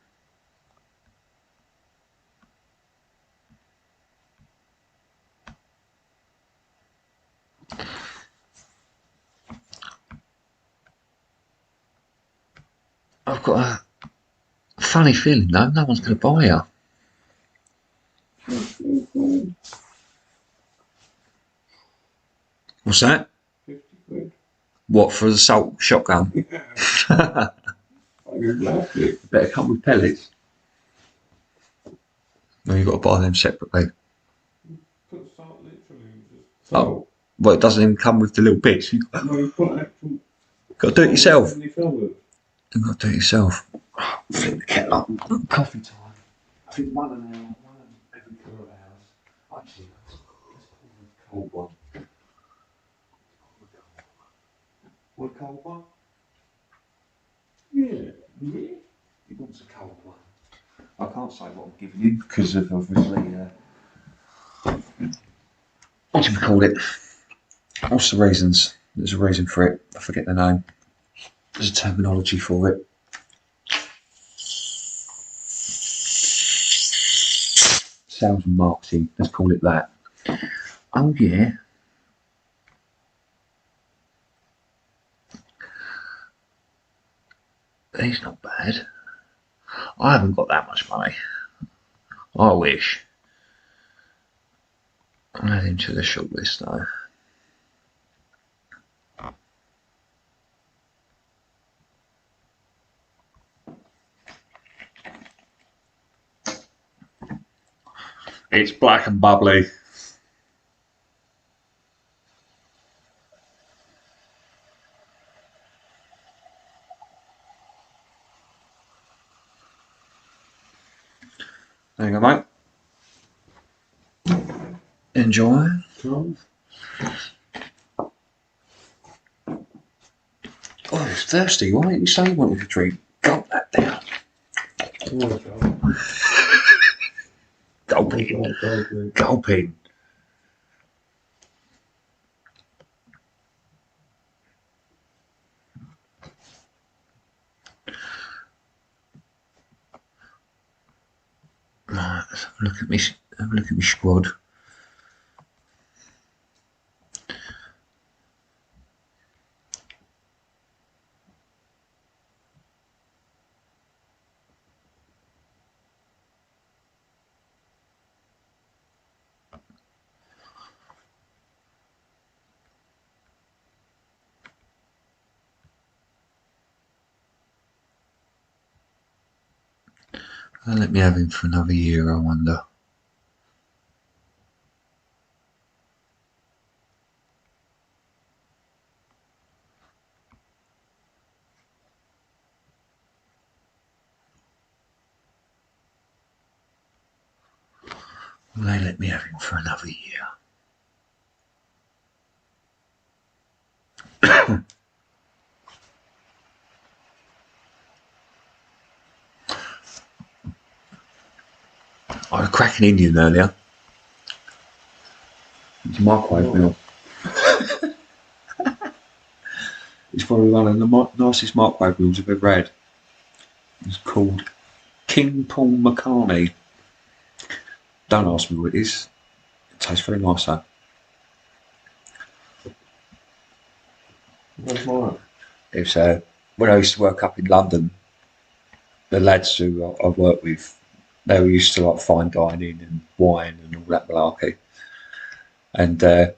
I've got a funny feeling, though, no one's going to buy her. What's that? 50 quid. What, for the salt shotgun? Yeah. Better come with pellets. No, you've got to buy them separately. Put salt literally, just salt. Oh, well, it doesn't even come with the little bits. No, you put actual. Got to do it yourself. You've got to do it yourself. Flip the kettle up. Coffee time. I think 1 an hour, 1 every 4 hours. Actually, let's pour a cold one. Want a cold one? Yeah. Yeah. He wants a cold one. I can't say what I'm giving you because of obviously what do we call it? What's the reasons? There's a reason for it. I forget the name. There's a terminology for it. Sales and marketing. Let's call it that. Oh yeah. He's not bad. I haven't got that much money. I wish. I'll add him to the short list though. It's black and bubbly. There you go, mate. Enjoy. Tom? Oh, he's thirsty. Why didn't you say you wanted a drink? Gulp that down. Oh, Tom. Gulping. Gulping. Right, let's have a look at me squad. Let me have him for another year, I wonder. Will they let me have him for another year? I was cracking Indian earlier. It's a microwave meal. It's probably one of the nicest microwave meals I've ever had. It's called King Paul McCartney. Don't ask me what it is. It tastes very nice though. Where's mine? It's when I used to work up in London, the lads who I worked with, they were used to like fine dining and wine and all that malarkey. And the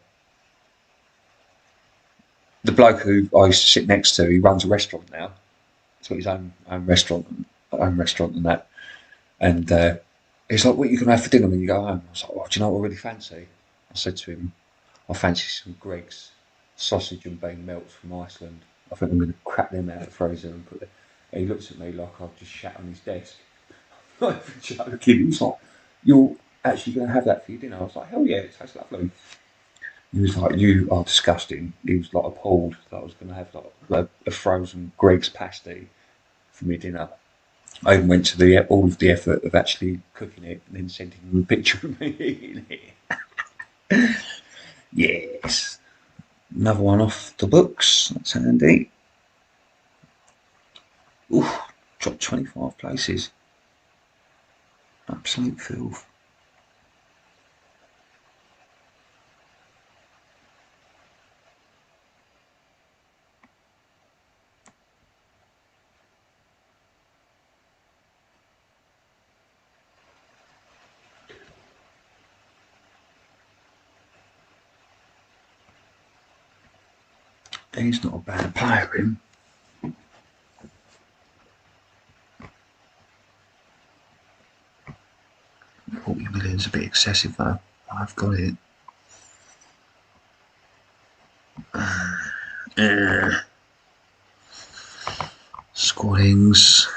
bloke who I used to sit next to, he runs a restaurant now. He's got his own restaurant and that. And he's like, "What are you going to have for dinner when you go home?" I was like, "Oh, do you know what I really fancy?" I said to him, "I fancy some Greggs sausage and bean melts from Iceland. I think I'm going to crack them out of the freezer and put them." And he looked at me like I'd just shat on his desk. Not even joking. He was like, "You're actually going to have that for your dinner?" I was like, "Hell yeah, it tastes lovely." He was like, "You are disgusting." He was like appalled that I was going to have like a frozen Greggs pasty for my dinner. I even went to all of the effort of actually cooking it and then sending him a picture of me eating it. Yes. Another one off the books. That's handy. Oof, dropped 25 places. Absolute filth. He's not a bad player, him. 40 million's a bit excessive though. I've got it. Squattings.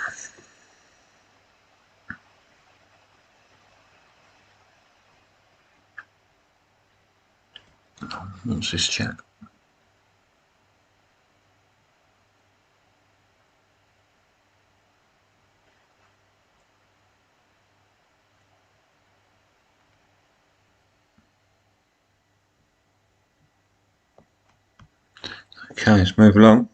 Oh, what's this chap? Okay, let's move along.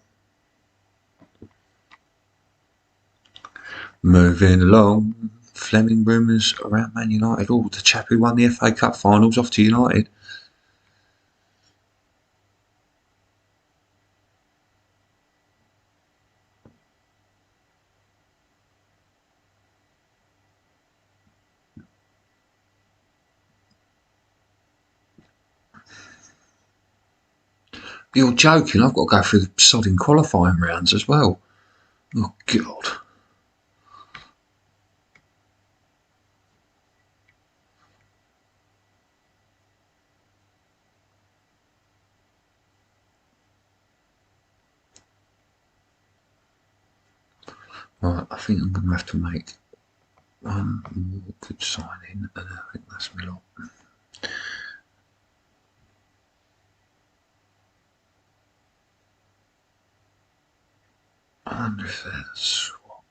Moving along. Fleming rumours around Man United. Oh, the chap who won the FA Cup finals off to United. You're joking, I've got to go through the sodding qualifying rounds as well. Oh, God. Right, I think I'm going to have to make one more good signing, and I think that's my lot. I wonder if there's a swap.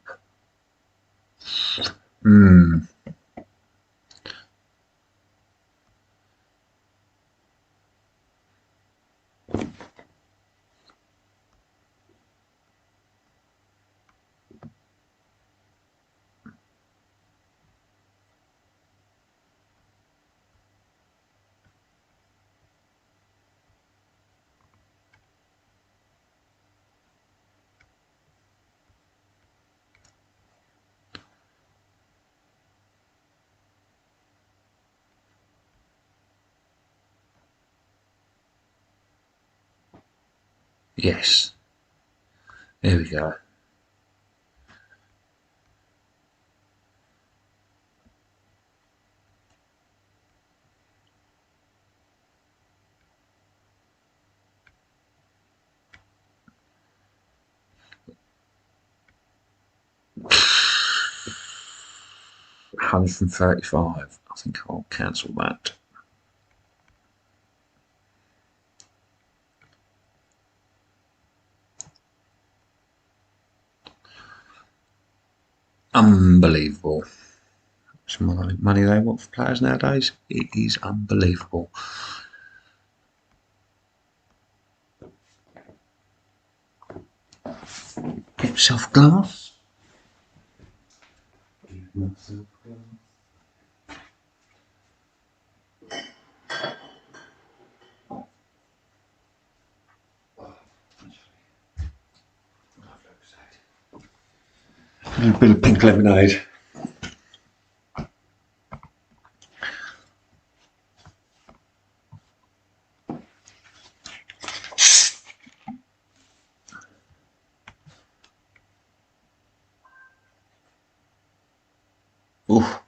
'Yes. There we go. £135. I think I'll cancel that. Unbelievable. Some money they want for players nowadays. It is unbelievable. Get yourself a glass. Give myself a glass. A bit of pink lemonade. Oof.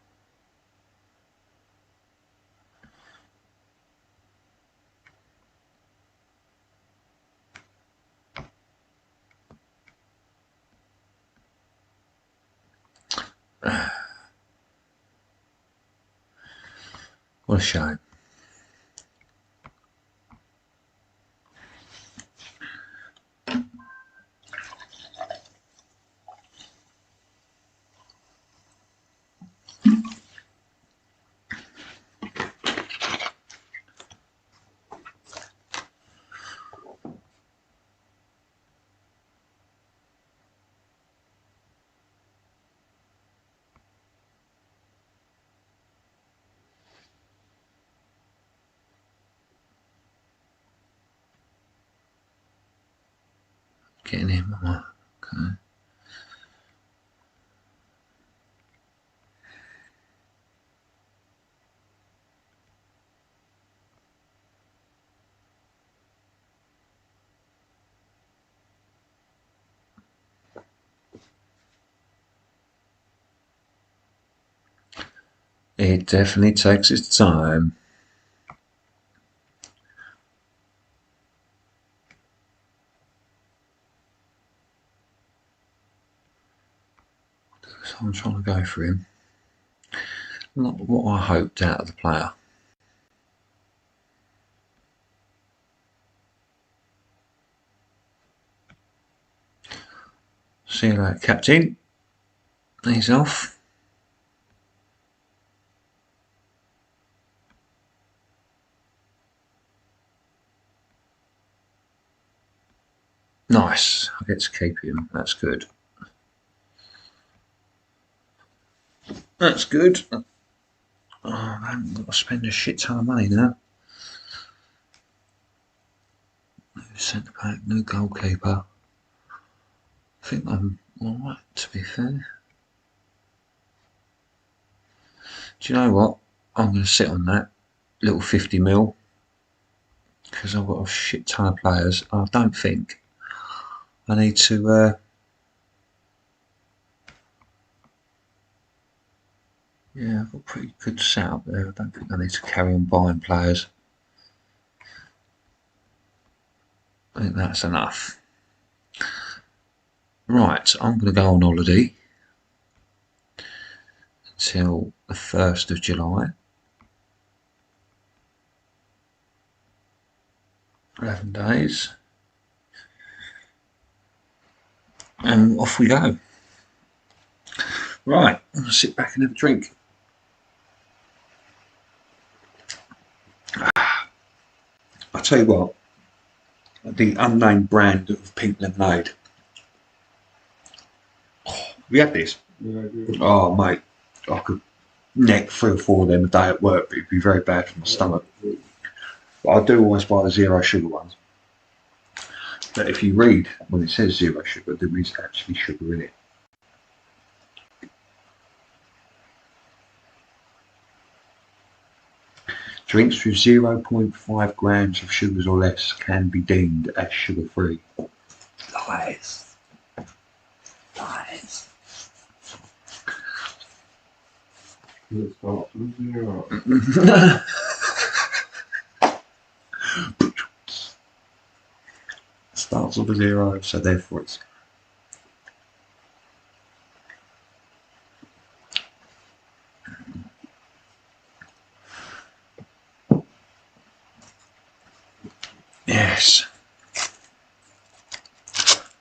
What a shame. Getting in, mama. Okay. It definitely takes its time. So I'm trying to go for him. Not what I hoped out of the player. See you later, Captain. He's off. get to keep him. That's good. That's good. Oh, I haven't got to spend a shit ton of money now. New centre back, new goalkeeper. I think I'm alright, to be fair. Do you know what? I'm going to sit on that little 50 mil because I've got a shit ton of players. I don't think I need to. Yeah, I've got a pretty good setup there. I don't think I need to carry on buying players. I think that's enough. Right, I'm going to go on holiday until the 1st of July. 11 days. And off we go. Right, I'm going to sit back and have a drink. I'll tell you what, the unnamed brand of pink lemonade. Oh, we had this. Yeah, Oh, mate, I could neck 3 or 4 of them a day at work, but it'd be very bad for my stomach. But I do always buy the 0 sugar ones. But if you read when it says 0 sugar, there is actually sugar in it. Drinks with 0.5 grams of sugars or less can be deemed as sugar-free. Lies. Lies. It starts with 0. Starts with a 0, so therefore it's. Yes.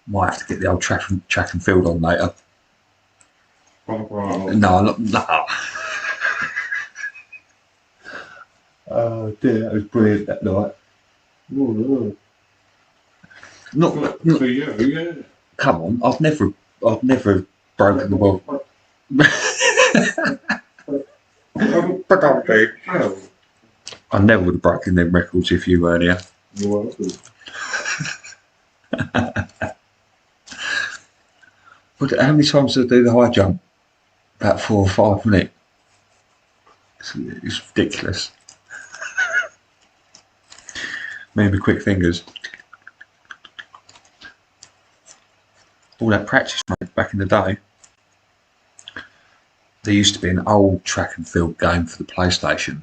Might have to get the old track and field on later. No. Oh dear, that was brilliant that night. Oh, no. Not For you, yeah. come on, I've never broken the world. I never would have broken them records if you weren't here. You're welcome. How many times did I do the high jump? About 4 or 5, wasn't it? It's ridiculous. Me and my quick fingers. All that practice, mate, back in the day. There used to be an old track and field game for the PlayStation.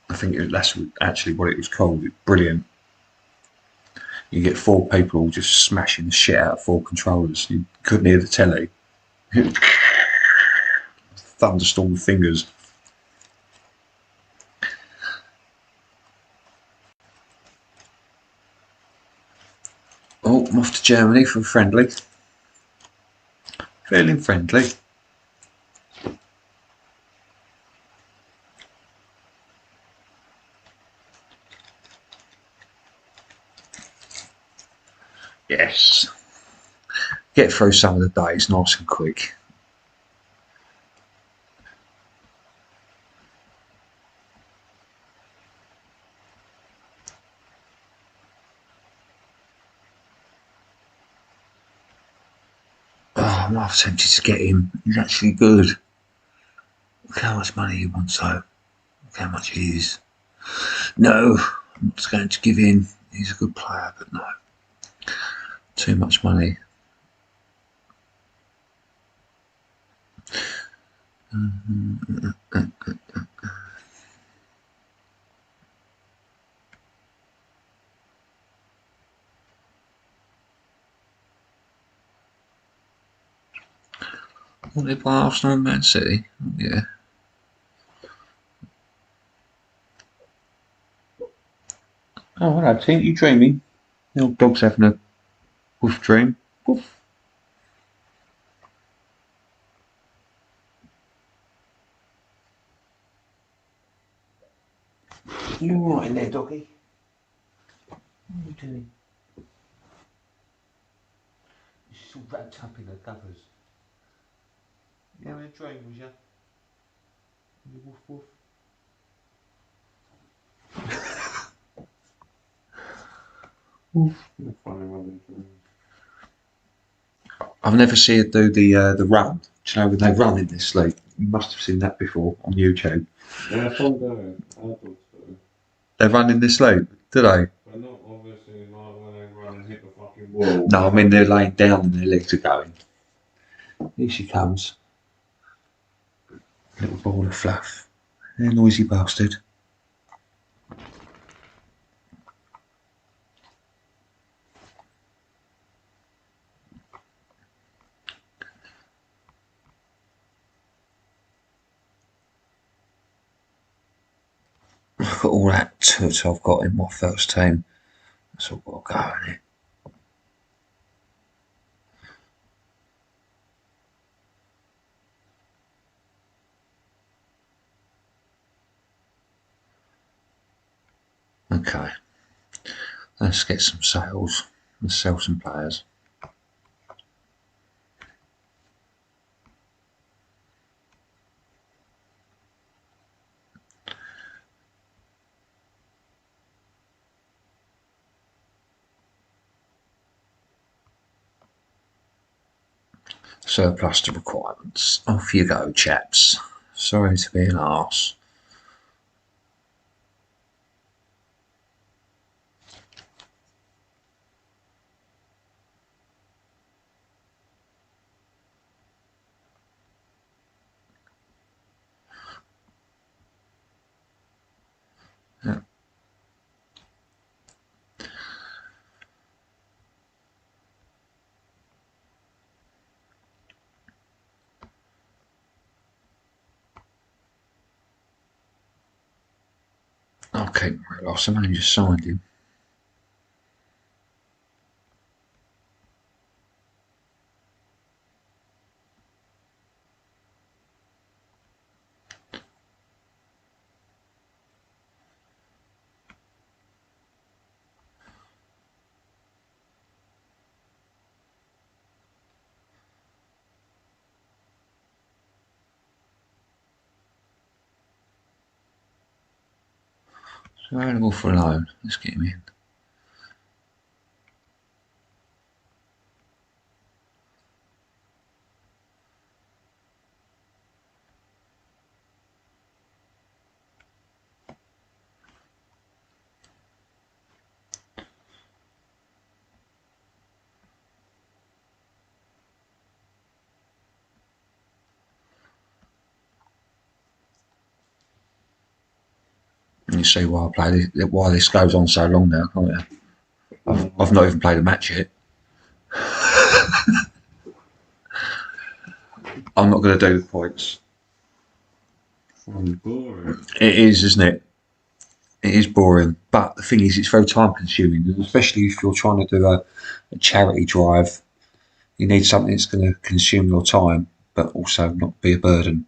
I think that's actually what it was called. It's brilliant. You get 4 people all just smashing the shit out of 4 controllers. You couldn't hear the telly. Thunderstorm of fingers. Oh, I'm off to Germany for a friendly. Feeling friendly. Yes. Get through some of the days nice and quick. Oh, I'm half tempted to get him. He's actually good. Look how much money he wants though. Look how much he is. No, I'm not going to give in. He's a good player, but no. Too much money. What did they buy Arsenal and Man City? Oh, yeah. Oh, hello, team. You dreaming? The old dog's having a woof dream. Woof. You all right in there, doggy? What are you doing? Still wrapped up in the covers. You having a dream, was you? Woof woof. Funny one. I've never seen it do the run. Do you know when they run in this sleep? You must have seen that before on YouTube. Yeah, some do. Adults do. They run in this sleep, do they? But not obviously like when they run and hit the fucking wall. No, I mean they're laying down and their legs are going. Here she comes. Little ball of fluff. They're a noisy bastard. Look at all that toot I've got in my first team. That's all got to go in it. Okay, let's get some sales. Let's sell some players. Surplus to requirements. Off you go, chaps. Sorry to be an arse. Yeah. Okay, Ross, I've only just signed him. So available for a loan. Let's get him in. And you see why why this goes on so long now, can't you? I've not even played a match yet. I'm not going to do the points. Boring. It is, isn't it? It is boring. But the thing is, it's very time consuming, and especially if you're trying to do a charity drive. You need something that's going to consume your time, but also not be a burden.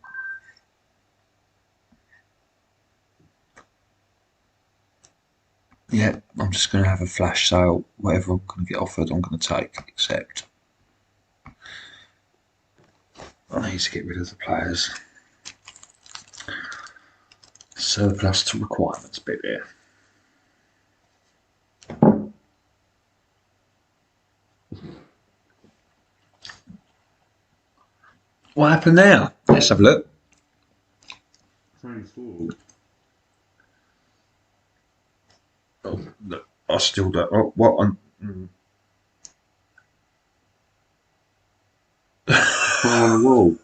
Yeah, I'm just going to have a flash sale. Whatever I'm going to get offered, I'm going to take, except I need to get rid of the players. Surplus to requirements bit there. What happened there? Let's have a look. Transformed. Oh, look, I still don't. Oh, what on? On the wall.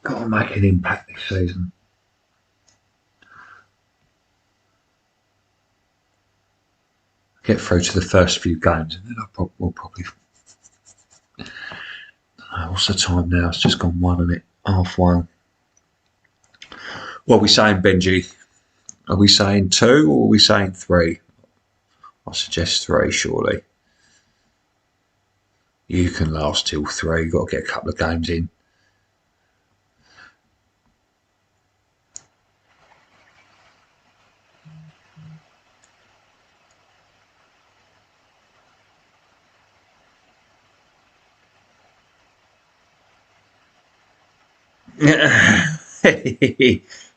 Got to make an impact this season. Get through to the first few games, and then we'll probably. What's the time now? It's just gone 1 and it half 1. What are we saying, Benji? Are we saying 2 or are we saying 3? I suggest 3, surely. You can last till 3. You've got to get a couple of games in.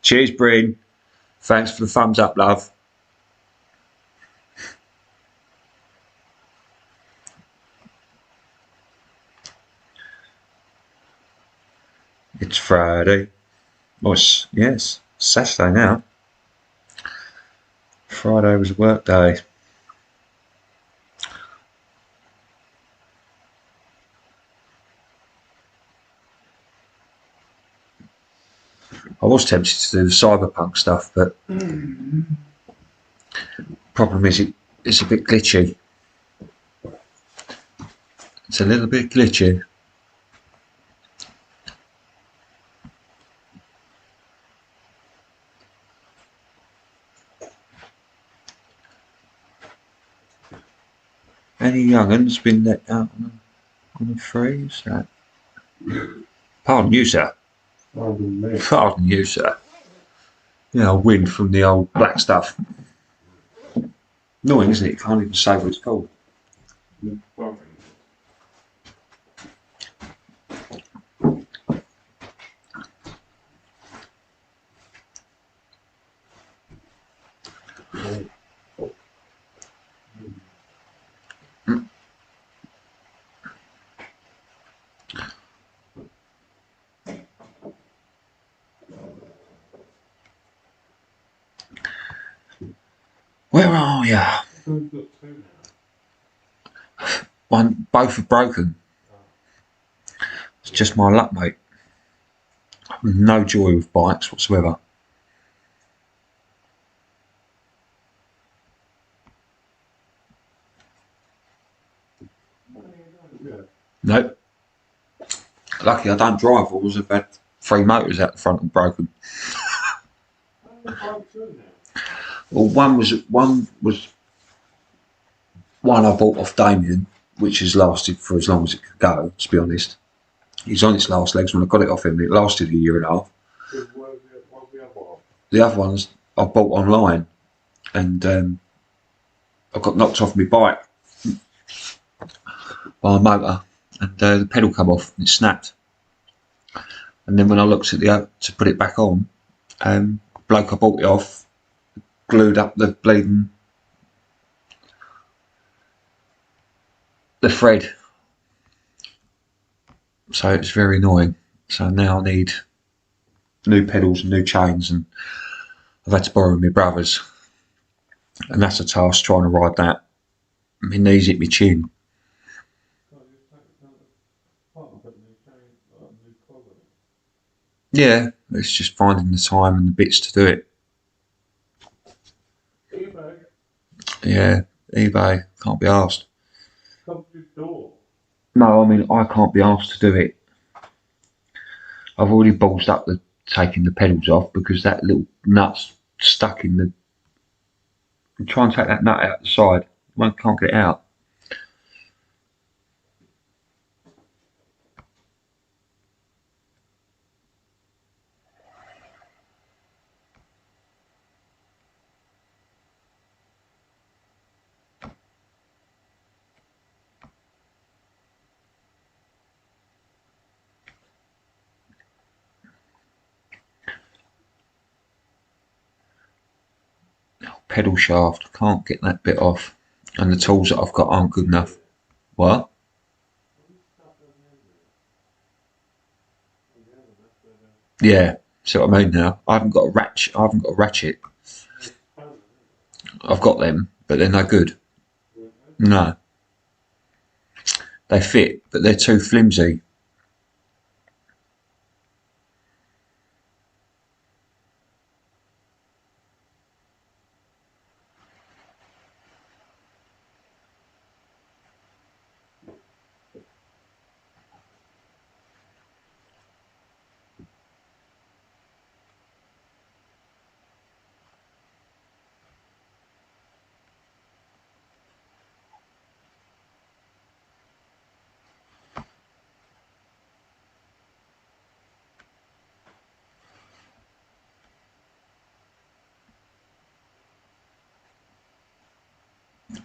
Cheers, Bryn. Thanks for the thumbs up, love. It's Friday. Oh, yes, Saturday now. Friday was a work day. I was tempted to do the cyberpunk stuff, but problem is it's a bit glitchy. It's a little bit glitchy. Any young'uns been let out on a freeze? Pardon you, sir. Pardon you, sir. Yeah, wind from the old black stuff. Annoying, isn't it? You can't even say what it's called. Where are you? Both are broken. It's just my luck, mate. No joy with bikes whatsoever. Nope. Lucky I don't drive, or was I've had 3 motors out the front and broken. Well, one I bought off Damien, which has lasted for as long as it could go, to be honest. He's on its last legs. When I got it off him, it lasted a year and a half. The other ones I bought online, and I got knocked off my bike by a motor, and the pedal come off and it snapped. And then when I looked at to put it back on, bloke I bought it off glued up the bleeding the thread, so it's very annoying. So now I need new pedals and new chains, and I've had to borrow my brother's, and that's a task trying to ride that. My knees hit my chin. Yeah, it's just finding the time and the bits to do it. eBay. Yeah, eBay, can't be asked. Come to the door. No, I mean I can't be asked to do it. I've already ballsed up taking the pedals off because that little nut's stuck in the. Try and take that nut out the side. Can't get it out. Pedal shaft, can't get that bit off, and the tools that I've got aren't good enough. What? Yeah, see what I mean now. I haven't got a ratchet. I've got them, but they're no good. No. They fit, but they're too flimsy.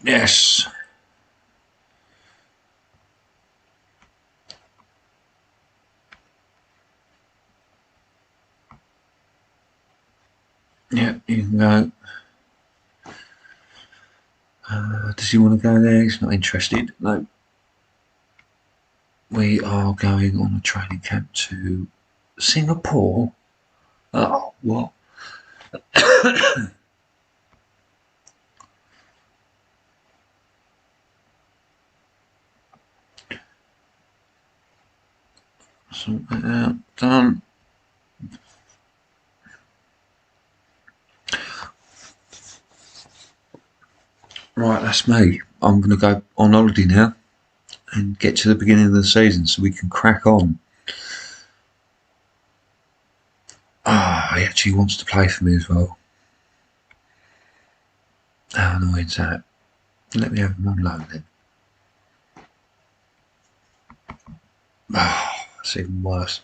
Yes. Yeah, you can go. Does he want to go there? He's not interested. No. We are going on a training camp to Singapore. Oh, what? Sort that out. Done. Right, that's me. I'm going to go on holiday now and get to the beginning of the season so we can crack on. He actually wants to play for me as well. How annoying is that? Let me have him on loan then. That's even worse.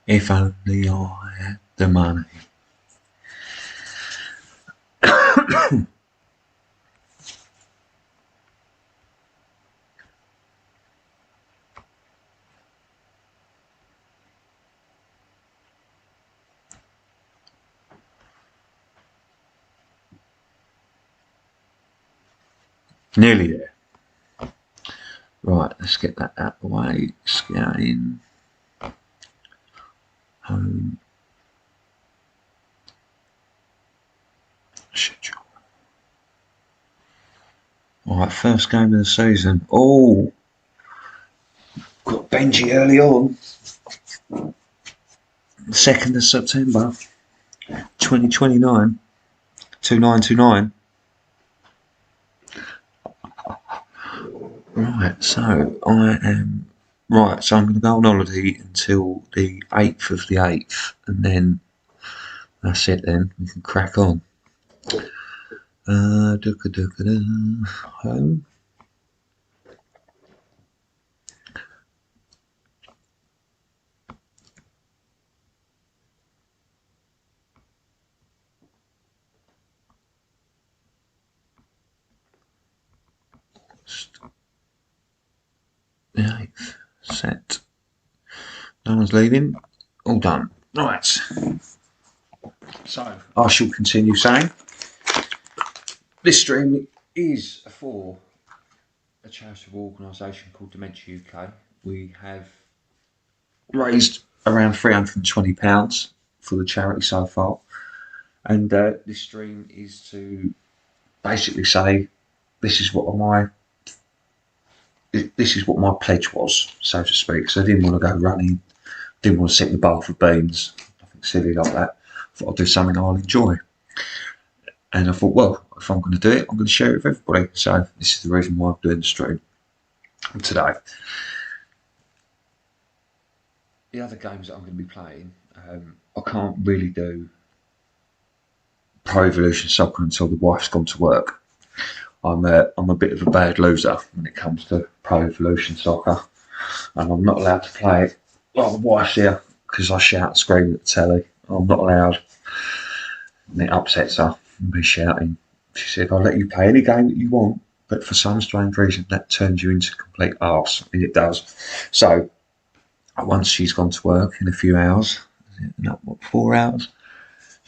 If only I had the money. Nearly there. Right, let's get that out of the way. Scouting. Home. Schedule. Alright, first game of the season. Oh, got Benji early on. 2nd of September 2029. 2929. Right, so I'm going to go on holiday until the 8th of the 8th, and then that's it. Then we can crack on. Home. The 8th. Set. No one's leaving. All done. Right. So I shall continue saying this stream is for a charitable organisation called Dementia UK. We have raised around £320 for the charity so far, and this stream is to basically say this is what my pledge was, so to speak. So I didn't want to go running, didn't want to sit in the bath of beans, nothing silly like that. I thought I'd do something I'll enjoy. And I thought, well, if I'm going to do it, I'm going to share it with everybody. So this is the reason why I'm doing the stream today. The other games that I'm going to be playing, I can't really do Pro Evolution Soccer until the wife's gone to work. I'm a bit of a bad loser when it comes to Pro Evolution Soccer, and I'm not allowed to play it while the wife's here because I shout and scream at the telly. I'm not allowed, and it upsets her. Me shouting. She said, I'll let you play any game that you want, but for some strange reason that turns you into a complete arse, and it does. So once she's gone to work in a few hours, 4 hours,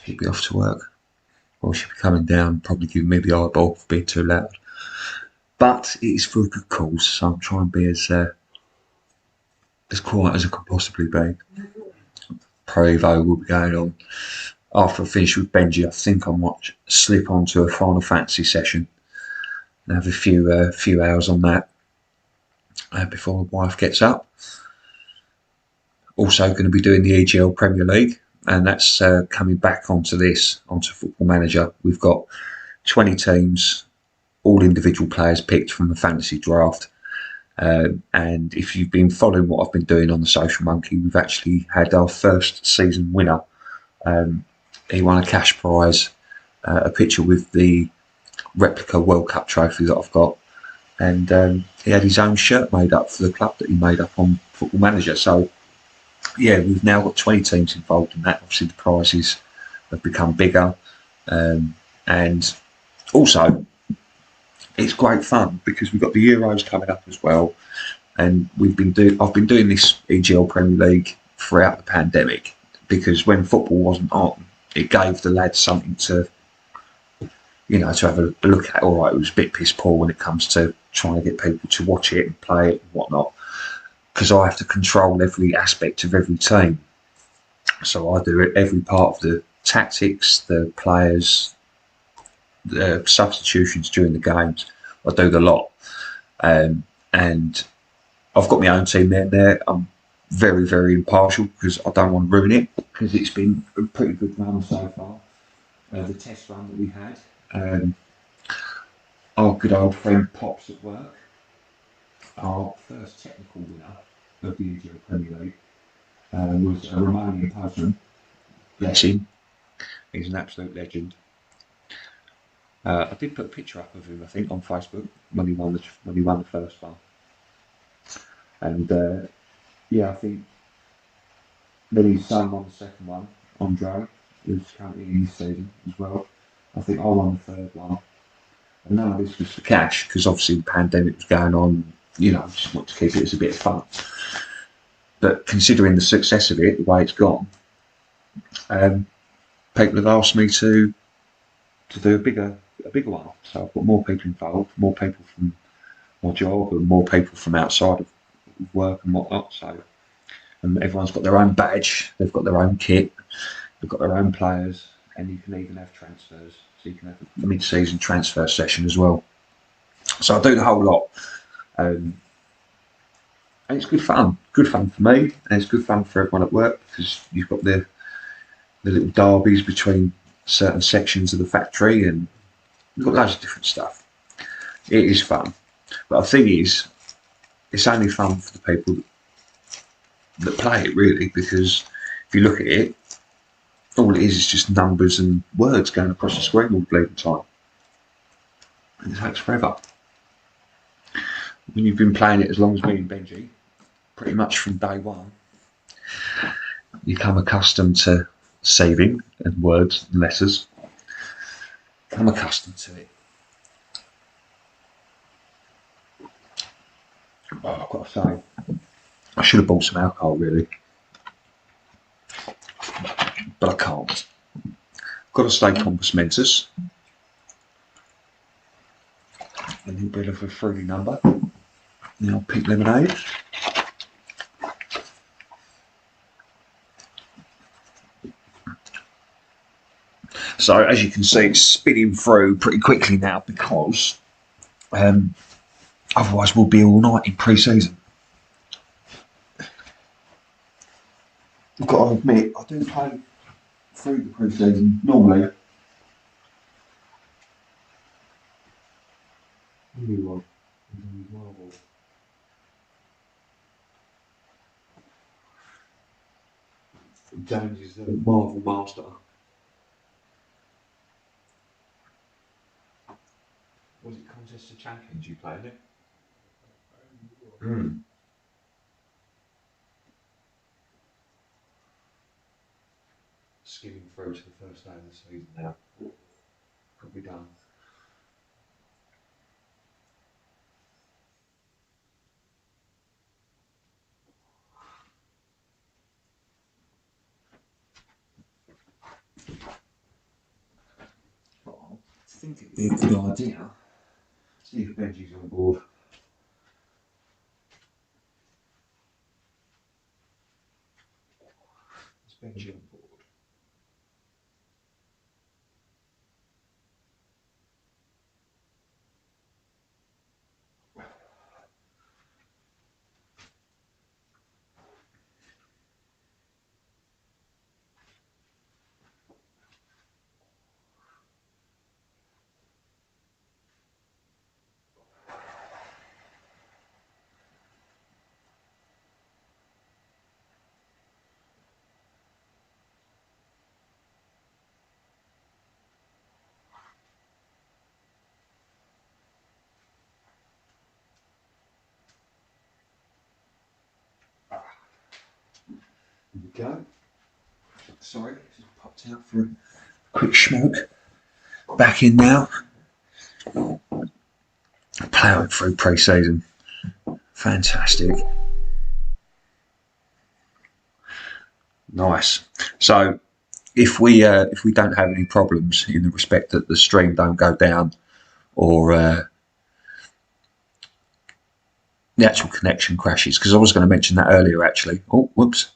she'll be off to work. Well, she'll be coming down, probably giving me the eyeball for being too loud. But it is for a good cause, so I'm trying to be as quiet as I can possibly be. Pro Evo will be going on. After I finish with Benji, I think I might slip onto a Final Fantasy session and have a few hours on that before the wife gets up. Also going to be doing the EGL Premier League, and that's coming back onto Football Manager. We've got 20 teams, all individual players picked from the fantasy draft. And if you've been following what I've been doing on the Social Monkey, we've actually had our first season winner. He won a cash prize, a picture with the replica World Cup trophy that I've got, and he had his own shirt made up for the club that he made up on Football Manager. So yeah, we've now got 20 teams involved in that. Obviously, the prizes have become bigger, and also it's great fun because we've got the Euros coming up as well, and I've been doing this EGL Premier League throughout the pandemic because when football wasn't on, it gave the lads something to to have a look at. All right, it was a bit piss poor when it comes to trying to get people to watch it and play it and whatnot, because I have to control every aspect of every team. So I do it every part of the tactics, the players, the substitutions during the games. I do the lot, and I've got my own team there. I'm very, very impartial because I don't want to ruin it because it's been a pretty good run so far. The test run that we had, our good old friend Pops at work, our first technical winner of the EGL Premier League, was a Romanian person. Bless him, he's an absolute legend. I did put a picture up of him, I think, on Facebook when he won the first one, and yeah, I think then his son won the second one, Andre, who's currently in this season as well. I think I won the third one, and none of this was for cash because obviously the pandemic was going on. Just want to keep it as a bit of fun. But considering the success of it, the way it's gone, people have asked me to do a bigger one. So I've got more people involved, more people from my job, and more people from outside of work and whatnot. So, and everyone's got their own badge, they've got their own kit, they've got their own players, and you can even have transfers. So you can have a mid-season transfer session as well. So I do the whole lot, and it's good fun. Good fun for me, and it's good fun for everyone at work because you've got the little derbies between certain sections of the factory, and you've got loads of different stuff. It is fun, but the thing is, it's only fun for the people that play it, really, because if you look at it, all it is just numbers and words going across the screen all the bleeding time. And it takes forever. When you've been playing it as long as me and Benji, pretty much from day one, you become accustomed to saving and words and letters. I'm accustomed to it. Oh, I've got to say, I should have bought some alcohol, really, but I can't. Got to stay compos mentis. A little bit of a fruity number. Now pink lemonade. So as you can see, it's spinning through pretty quickly now because otherwise we'll be all night in pre-season. I've got to admit, I do play through the pre-season normally. James is the Marvel master. Was it Contest of Champions you played it? Skimming through to the first day of the season now. Could be done. I think it'd be a good idea. See if Benji's on board. Is Benji on board? go. Sorry, just popped out for a quick smoke. Back in now. Ploughing through pre-season. Fantastic. Nice. So if we don't have any problems in the respect that the stream don't go down or the actual connection crashes, because I was going to mention that earlier actually. Oh, whoops.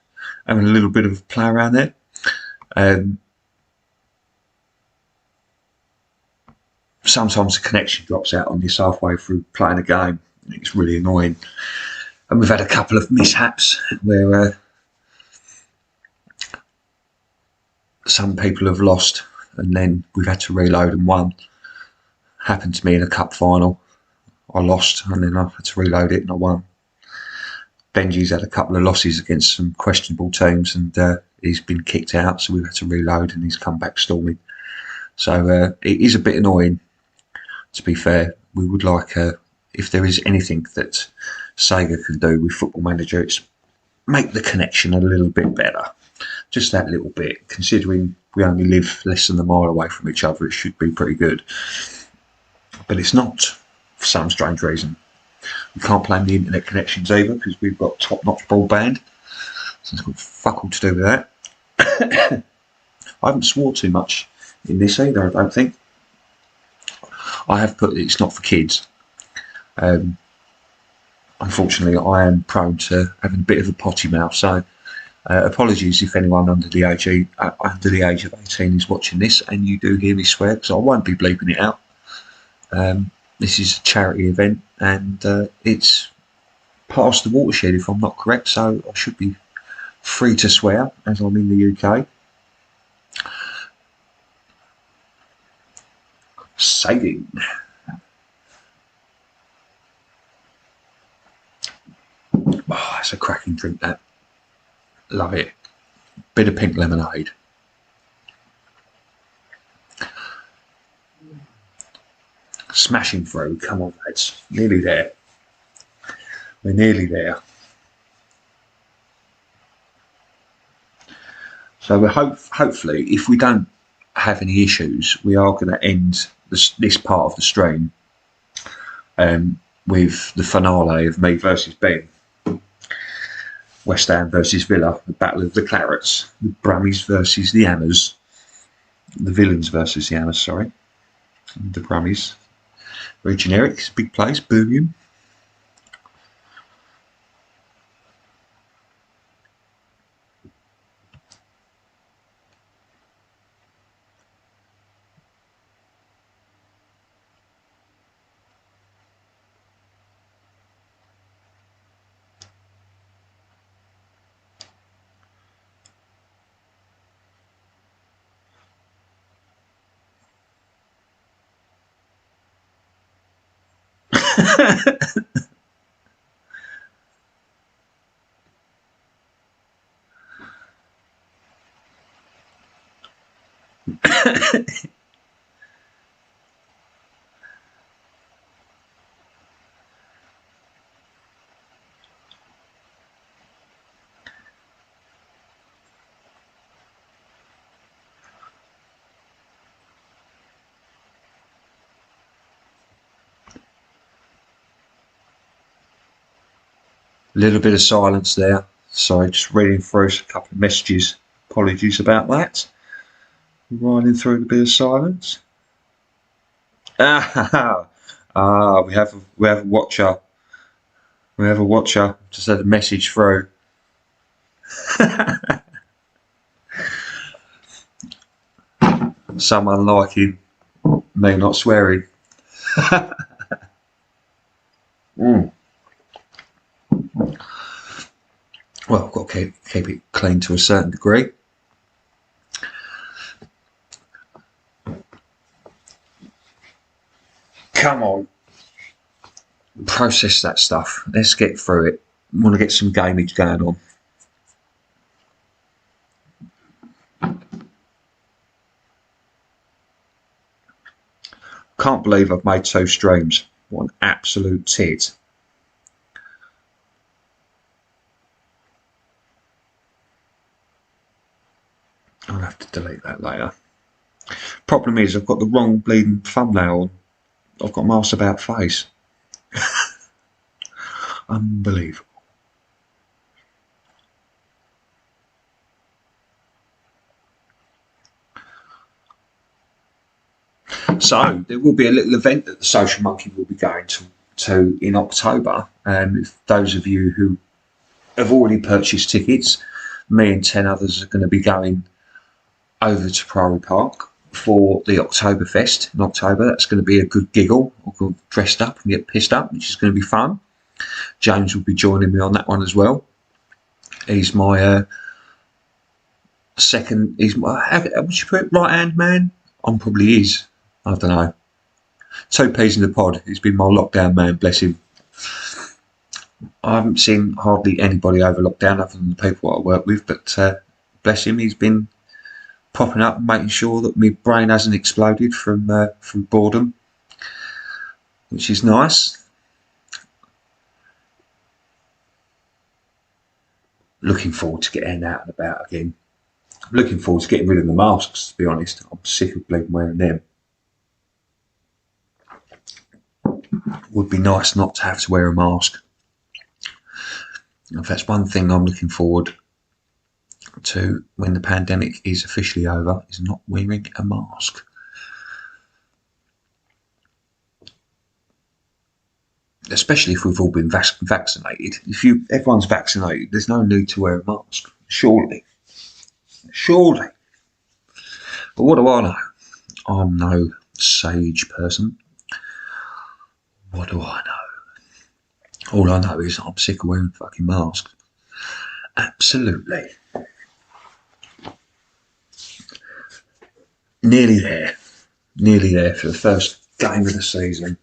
Having a little bit of play around there. Sometimes the connection drops out on you halfway through playing a game. It's really annoying. And we've had a couple of mishaps where some people have lost and then we've had to reload and won. Happened to me in a cup final. I lost and then I had to reload it and I won. Benji's had a couple of losses against some questionable teams and he's been kicked out, so we've had to reload and he's come back storming. So it is a bit annoying, to be fair. We would like, if there is anything that Sega can do with Football Manager, it's make the connection a little bit better. Just that little bit. Considering we only live less than a mile away from each other, it should be pretty good. But it's not, for some strange reason. We can't play on the internet connections either because we've got top-notch broadband. So it's got fuck all to do with that. I haven't swore too much in this either, I don't think. I have put it's not for kids. Unfortunately, I am prone to having a bit of a potty mouth, so apologies if anyone under the age of 18 is watching this and you do hear me swear, because I won't be bleeping it out. This is a charity event and it's past the watershed if I'm not correct, so I should be free to swear as I'm in the UK. Saving. Oh, it's a cracking drink, that. Love it. Bit of pink lemonade. Smashing through. Come on, lads. Nearly there. We're nearly there. So we hopefully, if we don't have any issues, we are going to end this part of the stream with the finale of me versus Ben. West Ham versus Villa, the battle of the Clarets, the Brummies versus the Hammers, the Villains versus the Hammers, sorry, and the Brummies. Very generic, it's a big place, Birmingham. A little bit of silence there. Sorry, just reading through a couple of messages. Apologies about that. Riding through a bit of silence. We have a watcher. We have a watcher. Just had a message through. Someone liking me not swearing. Well, I've got to keep it clean to a certain degree. Come on. Process that stuff. Let's get through it. I want to get some gamage going on. Can't believe I've made 2 streams. What an absolute tit. have to delete that later. Problem is, I've got the wrong bleeding thumbnail on. I've got Masked About Face. Unbelievable. So there will be a little event that the Social Monkey will be going to in October. If those of you who have already purchased tickets, me and 10 others are going to be going over to Priory Park for the Oktoberfest in October. That's going to be a good giggle. We'll go dressed up and get pissed up, which is going to be fun. James will be joining me on that one as well. He's my second. He's my, would you put it, right hand man? I'm probably his. I don't know. 2 peas in the pod. He's been my lockdown man. Bless him. I haven't seen hardly anybody over lockdown other than the people I work with, but bless him, he's been popping up and making sure that my brain hasn't exploded from boredom, which is nice. Looking forward to getting out and about again. Looking forward to getting rid of the masks, to be honest. I'm sick of bleeding wearing them. Would be nice not to have to wear a mask. If that's one thing I'm looking forward to when the pandemic is officially over, is not wearing a mask. Especially if we've all been vaccinated. If everyone's vaccinated, there's no need to wear a mask. Surely. But what do I know? I'm no sage person. What do I know? All I know is I'm sick of wearing fucking masks. Absolutely. Nearly there for the first game of the season.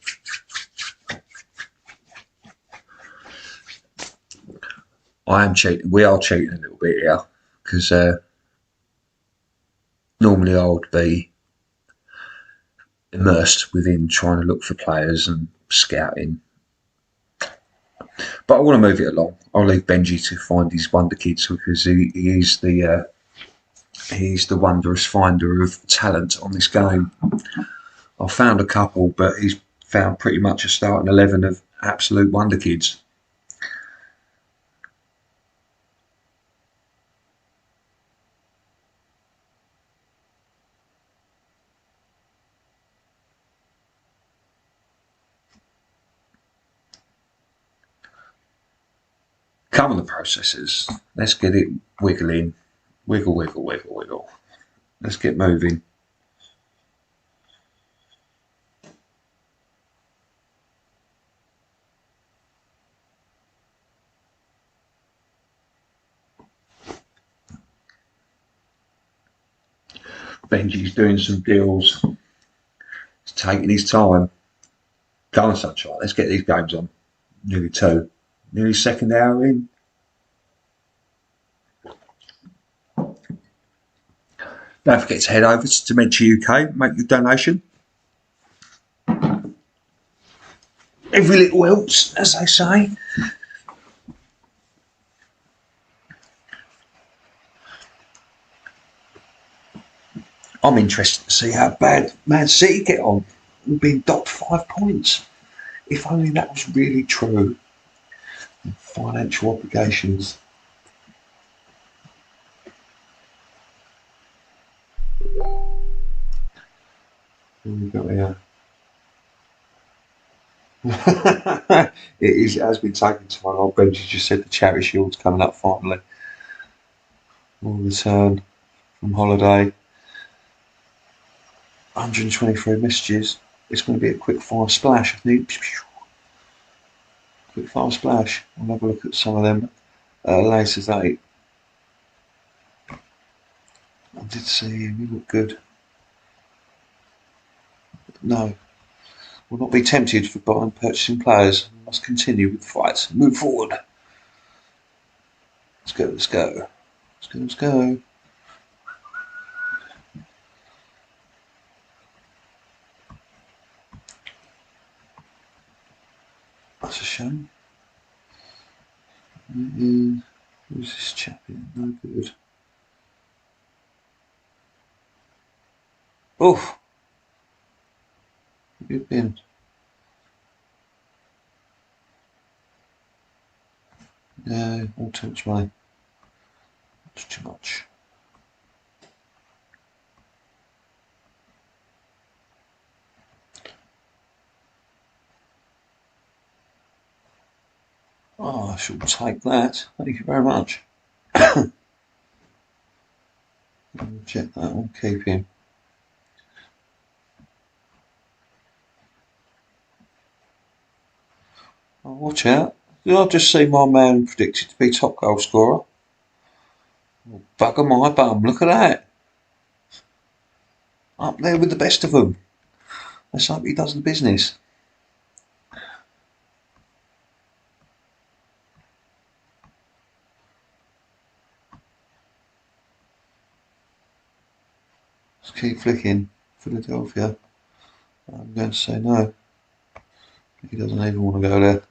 I am cheating. We are cheating a little bit here because normally I would be immersed within trying to look for players and scouting. But I want to move it along. I'll leave Benji to find his wonder kids because he's the wondrous finder of talent on this game. I've found a couple, but he's found pretty much a starting 11 of absolute wonder kids. Come on the processors. Let's get it wiggling. Wiggle, wiggle, wiggle, wiggle. Let's get moving. Benji's doing some deals. He's taking his time. Go on, sunshine. Let's get these games on. Nearly 2. Nearly second hour in. Don't forget to head over to Dementia UK, make your donation. Every little helps, as they say. I'm interested to see how bad Man City get on. We've been docked 5 points. If only that was really true. Financial obligations. What have we got here? It has been taken to my old Benji just said the Charity Shield's coming up finally. We'll return from holiday. 123 messages. It's going to be a quick fire splash, I think. Quick fire splash. I'll have a look at some of them at a later date. I did see him, he looked good. No. Will not be tempted for buying and purchasing players. We must continue with the fight. Move forward. Let's go, let's go. Let's go, let's go. That's a shame. Who's this chap here? No good. Oh, you've been. Yeah, all too much money. It's too much. Oh, I shall take that. Thank you very much. Check that. I'll keep him. Oh, watch out. Did I just see my man predicted to be top goal scorer? Oh, bugger my bum. Look at that. Up there with the best of them. Let's hope he does the business. Let's keep flicking. Philadelphia. I'm going to say no. He doesn't even want to go there.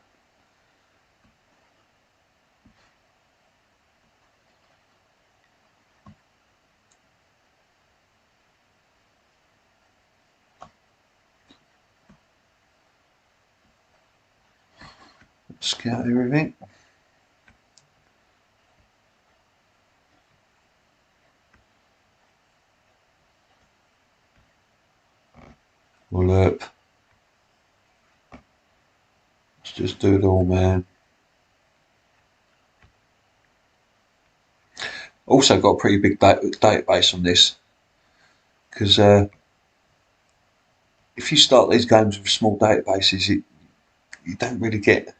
Scout everything. Let's just do it all, man. Also got a pretty big database on this, because if you start these games with small databases, you don't really get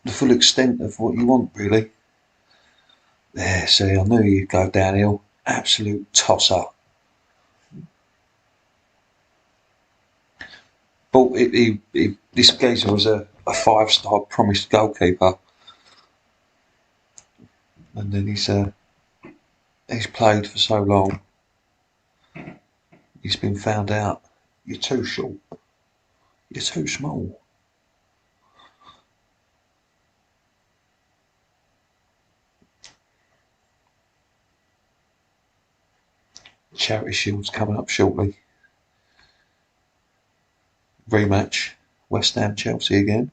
the full extent of what you want, really. There, see, I knew you'd go downhill. Absolute tosser. But this geezer was a 5-star promised goalkeeper, and then he's played for so long. He's been found out. You're too short. You're too small. Charity Shield's coming up shortly. Rematch. West Ham Chelsea again.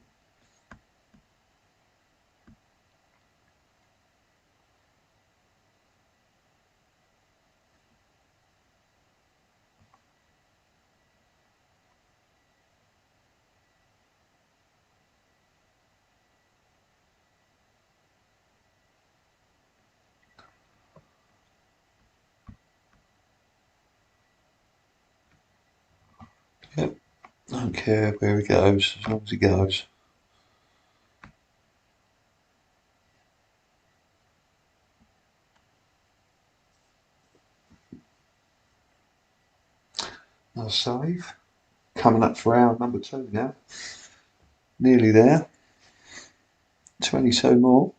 Yep. Don't care where he goes, as long as he goes. Another save. Coming up for round number 2 now. Nearly there. 22 more.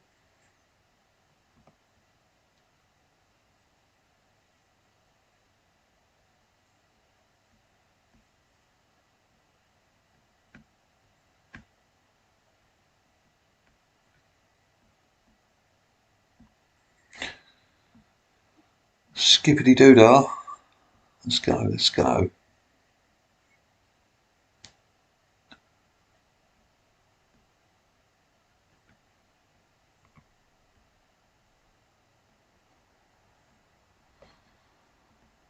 Skippity doodah. Let's go, let's go.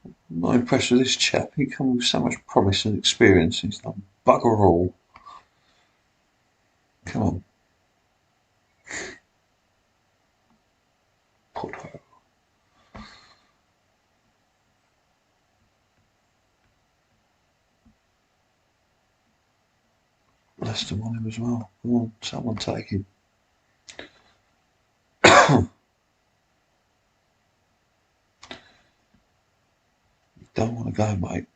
I'm not impressed with this chap. He comes with so much promise and experience. He's done bugger all. Come on. Porto. Leicester want him as well. Come on, someone take him. You don't want to go, mate.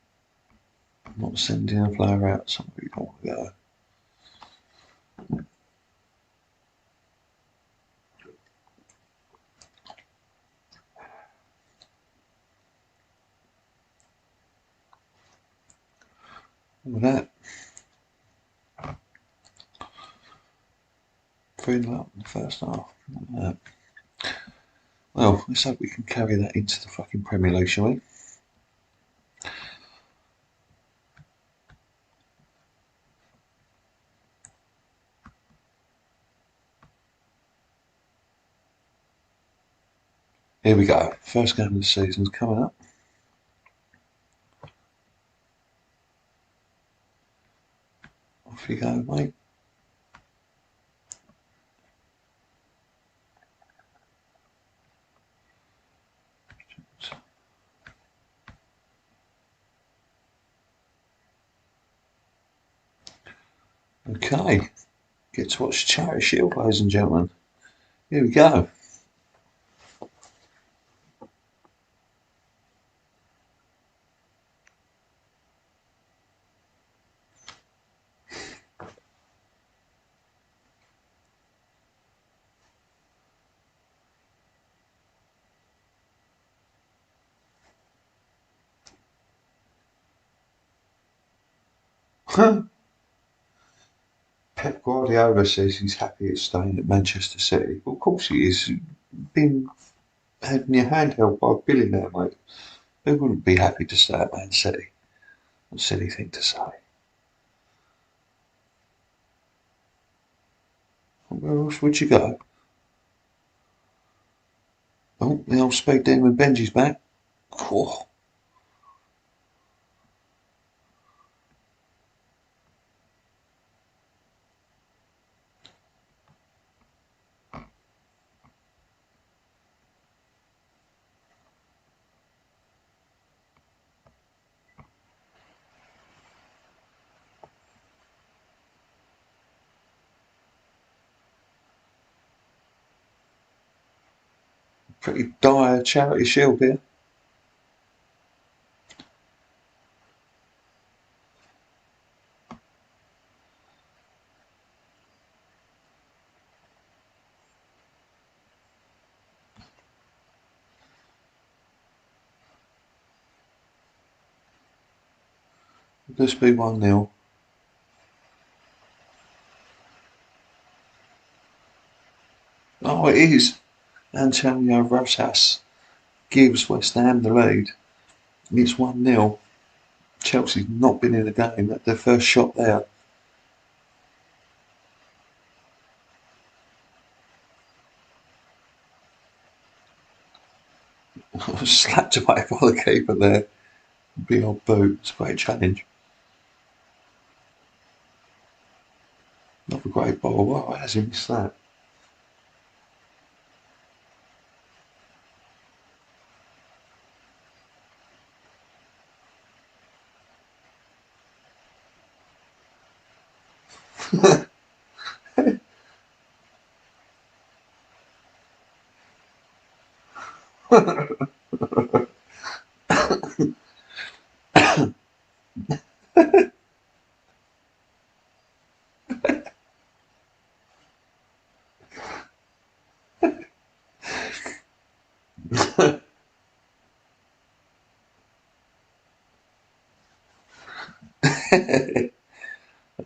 I'm not sending a player out. Somebody don't want to go. Look at that. 3-0 up in the first half. Look at that. Well, let's hope we can carry that into the fucking Premier League, shall we? Here we go. First game of the season's coming up. Off you go, mate. Okay, get to watch Charity Shield, ladies and gentlemen. Here we go. Pep Guardiola says he's happy at staying at Manchester City. Well, of course he is. Being had your hand held by a billionaire, mate. Who wouldn't be happy to stay at Man City? What a silly thing to say. Where else would you go? Oh, the old speed demon Benji's back. Oh. Pretty dire Charity Shield here. This be 1-0. Oh, it is. Antonio Rosas gives West Ham the lead. It's 1-0. Chelsea's not been in the game. That's their first shot there. Slapped away by the keeper there. Big old boot. It's a great challenge. Not a great ball. Wow, how has he missed that?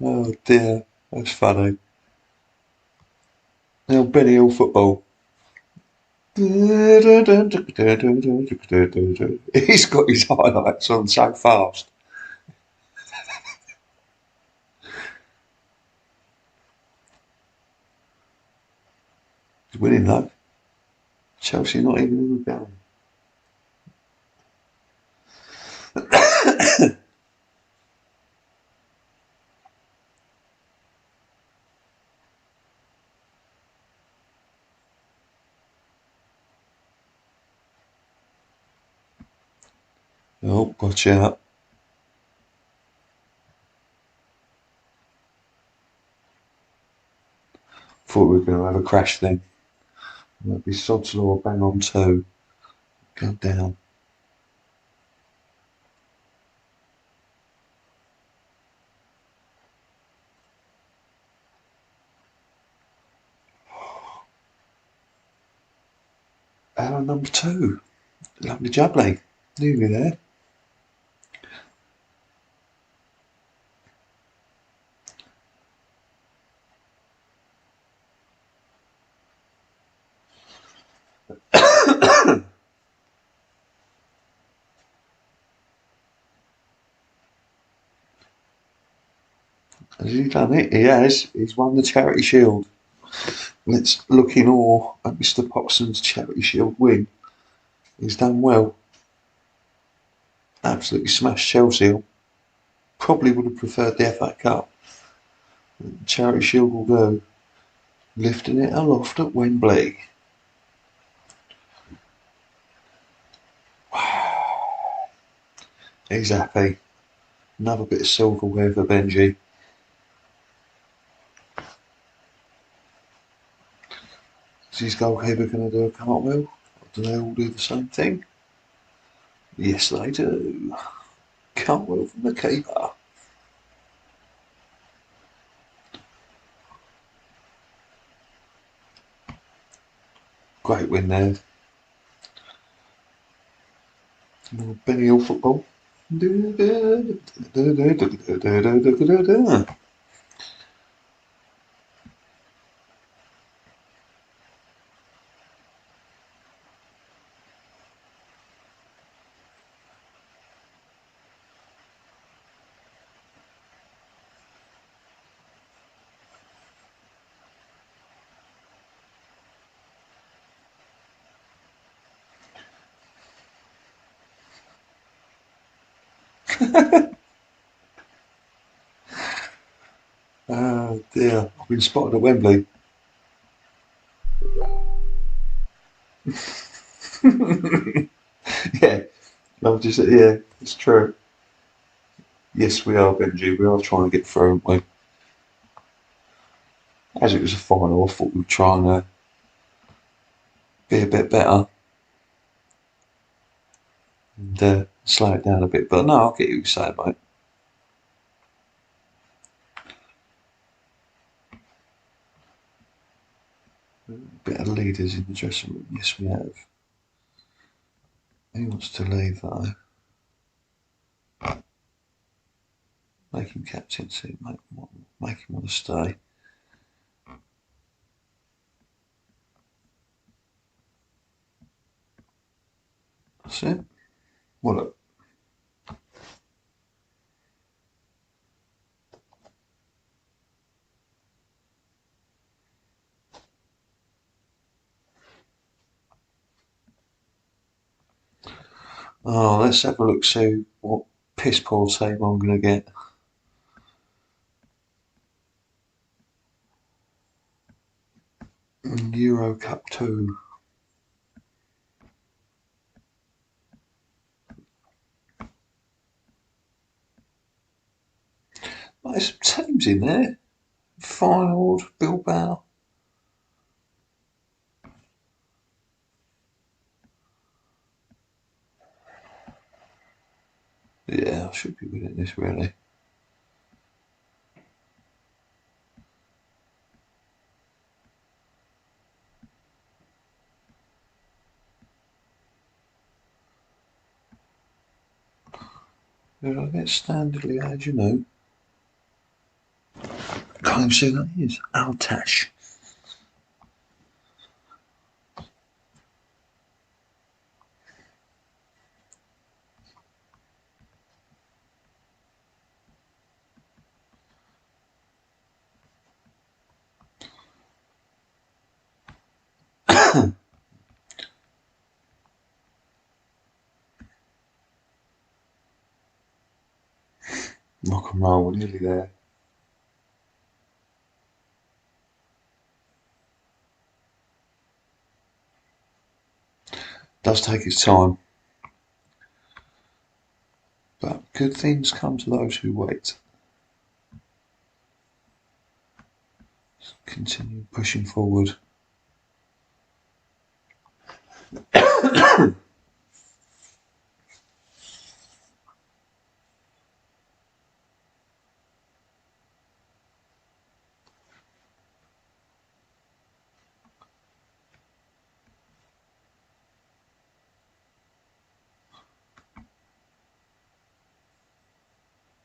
Oh dear, that's funny. Now Benny Hill football. He's got his highlights on so fast. He's winning though. Chelsea not even in the game. Oh, gotcha. Thought we were going to have a crash then. That'd be sod's law, bang on 2. Go down. Arrow number 2. Lovely jubbly. Nearly there. Has he done it? He has. He's won the Charity Shield. Let's look in awe at Mr. Poxon's Charity Shield win. He's done well. Absolutely smashed Chelsea. Probably would have preferred the FA Cup. Charity Shield will go. Lifting it aloft at Wembley. He's happy. Another bit of silverware for Benji. Is his goalkeeper going to do a cartwheel? Or do they all do the same thing? Yes, they do. Cartwheel from the keeper. Great win there. More Benny Hill football. Oh dear, I've been spotted at Wembley. Yeah, yeah, it's true. Yes, we are, Benji. We are trying to get through, aren't we? As it was a final, I thought we'd try and be a bit better and slow it down a bit. But no, I'll get you saying, mate. Bit of leaders in the dressing room. Yes, we have. He wants to leave though. Make him captaincy. Make him want to stay. That's it. Well, look. Oh, let's have a look, see what piss poor team I'm going to get. Euro Cup 2. Oh, there's some teams in there. Feyenoord, Bilbao. Yeah, I should be winning this really. Did I get Standard Liège, you know? Can't even see who that is. Altash. Rock and roll, we're nearly there. Does take its time. But good things come to those who wait. Continue pushing forward.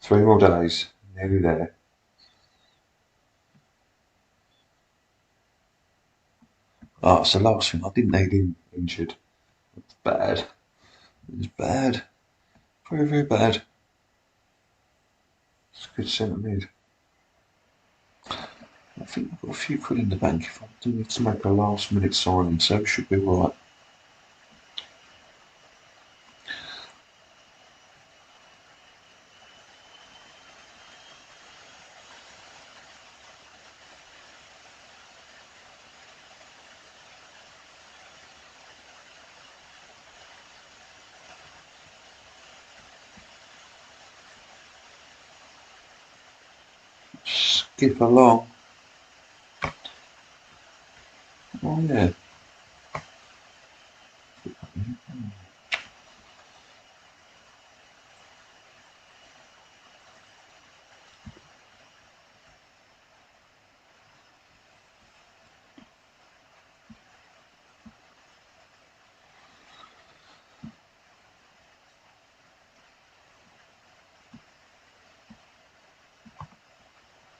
Three more days, nearly there. Oh, it's the last thing. I didn't need him injured. It's bad. It's bad. Very, very bad. It's a good centre mid. I think I've got a few quid in the bank if I do need to make a last minute signing, so it should be right. skip along. Oh yeah.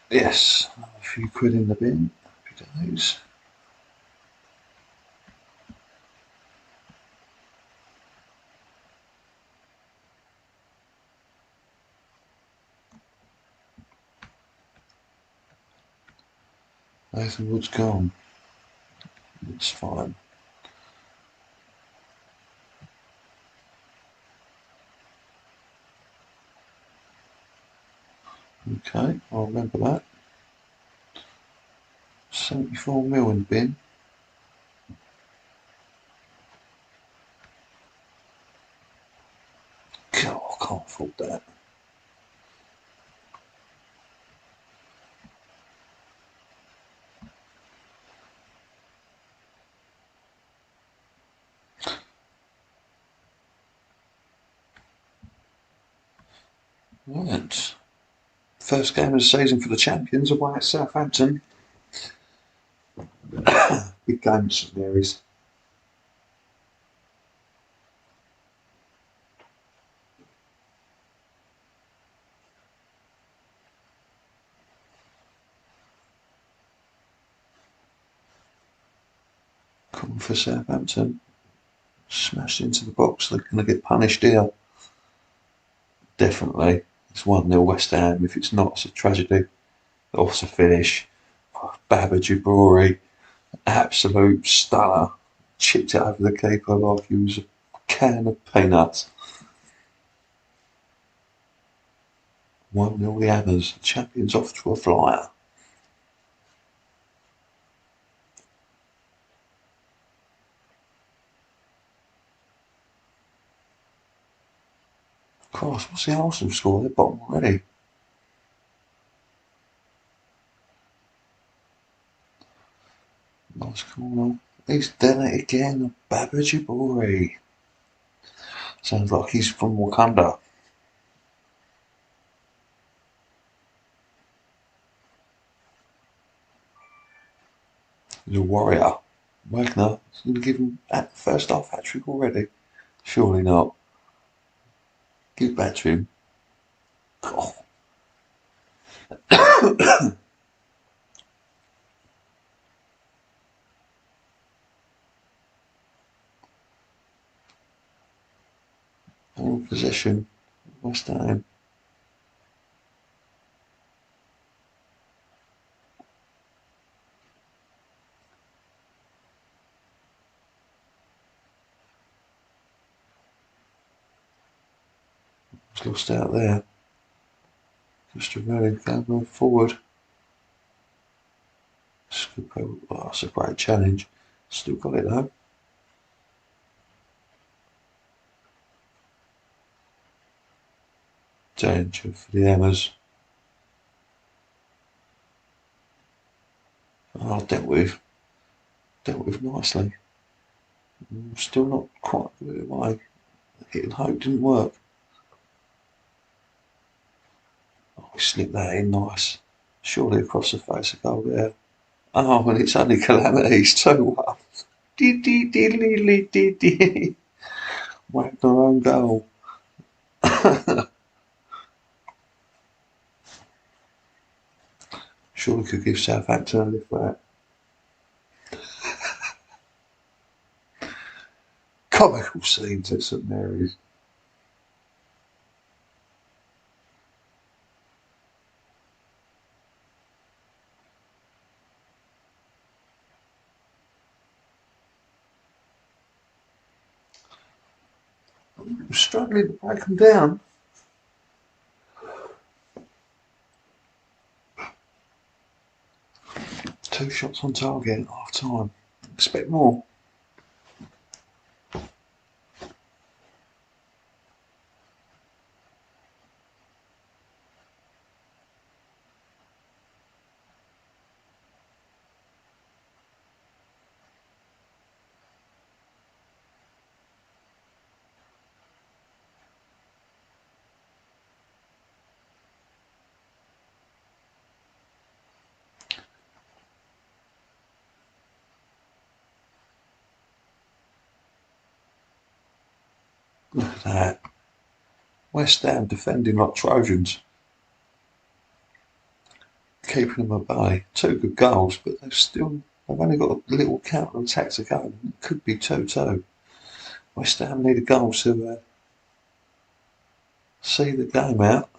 Yes, a few quid in the bin. Happy days. Nathan Wood's gone. It's fine. Okay, I'll remember that. 74 mil in the bin. God, I can't afford that. Right. First game of the season for the champions away at Southampton. Big game, St Mary's. Coming for Southampton. Smashed into the box. They're going to get punished here. Definitely. It's 1-0 West Ham. If it's not, it's a tragedy. Off the finish. Baba Jabori. Absolute stunner. Chipped it over the keeper like he was a can of peanuts. 1-0 the Hammers. Champions off to a flyer. Christ, what's the Arsenal score? They're bottom already. Nice corner. He's done it again. Baba Jabori. Sounds like he's from Wakanda. He's a warrior. Wagner is going to give him at first half hat trick already. Surely not. Give back to him. Oh. All possession. West Ham. He's lost out there. Just a really going forward. Oh, that's a great challenge. Still got it though. Danger for the Hammers. Oh, dealt with nicely. Still not quite put it away. Hit and hope didn't work. Oh, he slipped that in nice. Surely across the face of goal there. Oh, and it's only calamities 2-1. Whacked their own goal. Surely could give Southampton a lift back. Comical scenes at St Mary's. Struggling to break them down. Two shots on target at half time. Expect more. Look at that. West Ham defending like Trojans. Keeping them at bay. 2 good goals, but they've only got a little counter attack to go. It could be 2-2. West Ham need a goal to see the game out.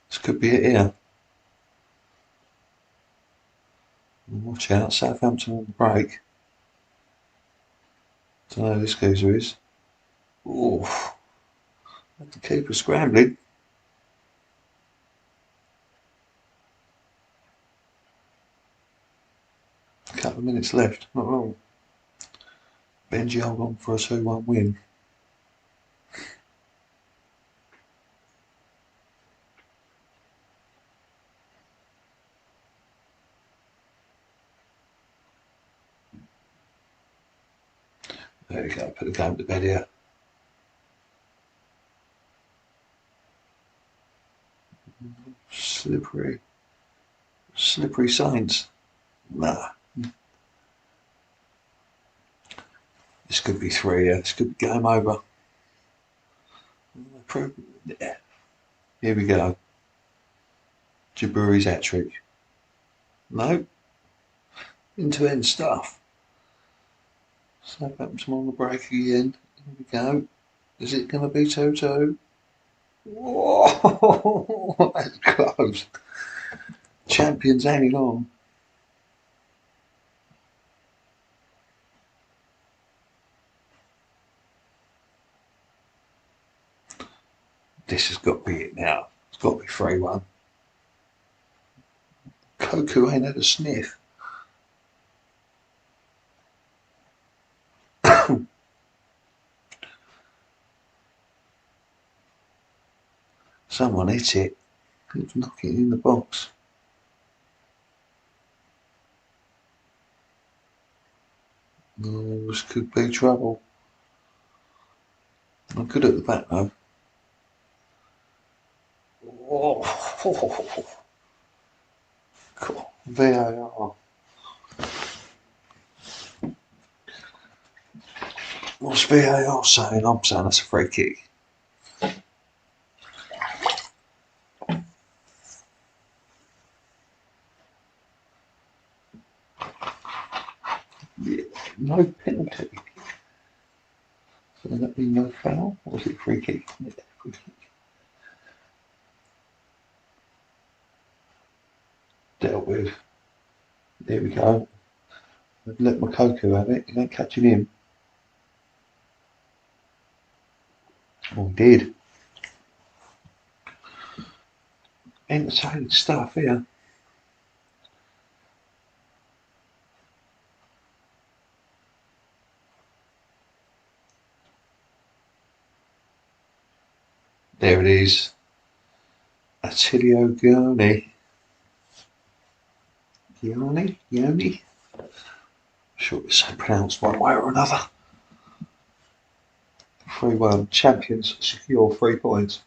This could be it here. Watch out, Southampton on the break. Don't know who this geezer is. Oof. The keeper scrambling. A couple of minutes left, not long. Benji hold on for a 2-1 win. There you go, put the game to bed here. Slippery Saints. Nah. This could be 3 here. This could be game over. Yeah. Here we go. Jaburi's hat-trick. No. End-to-end stuff. Southampton on the break again. Here we go. Is it going to be 2-2? Whoa, that's close. Champions hanging on. This has got to be it now. It's got to be 3-1. Koku ain't had a sniff. Someone hit it. Let's knock it in the box. Oh, this could be trouble. I'm good at the back though. Oh, cool. VAR. What's VAR saying? I'm saying that's a free kick. Yeah, no penalty. So that be no foul? Or was it free kick? Yeah, free kick. Dealt with. There we go. I've let my Koku have it. He ain't catching him. Oh, he did. Entertaining stuff here. There it is. Attilio Gioni. Gioni? Sure it's so pronounced one way or another. 3-1. Champions secure 3 points.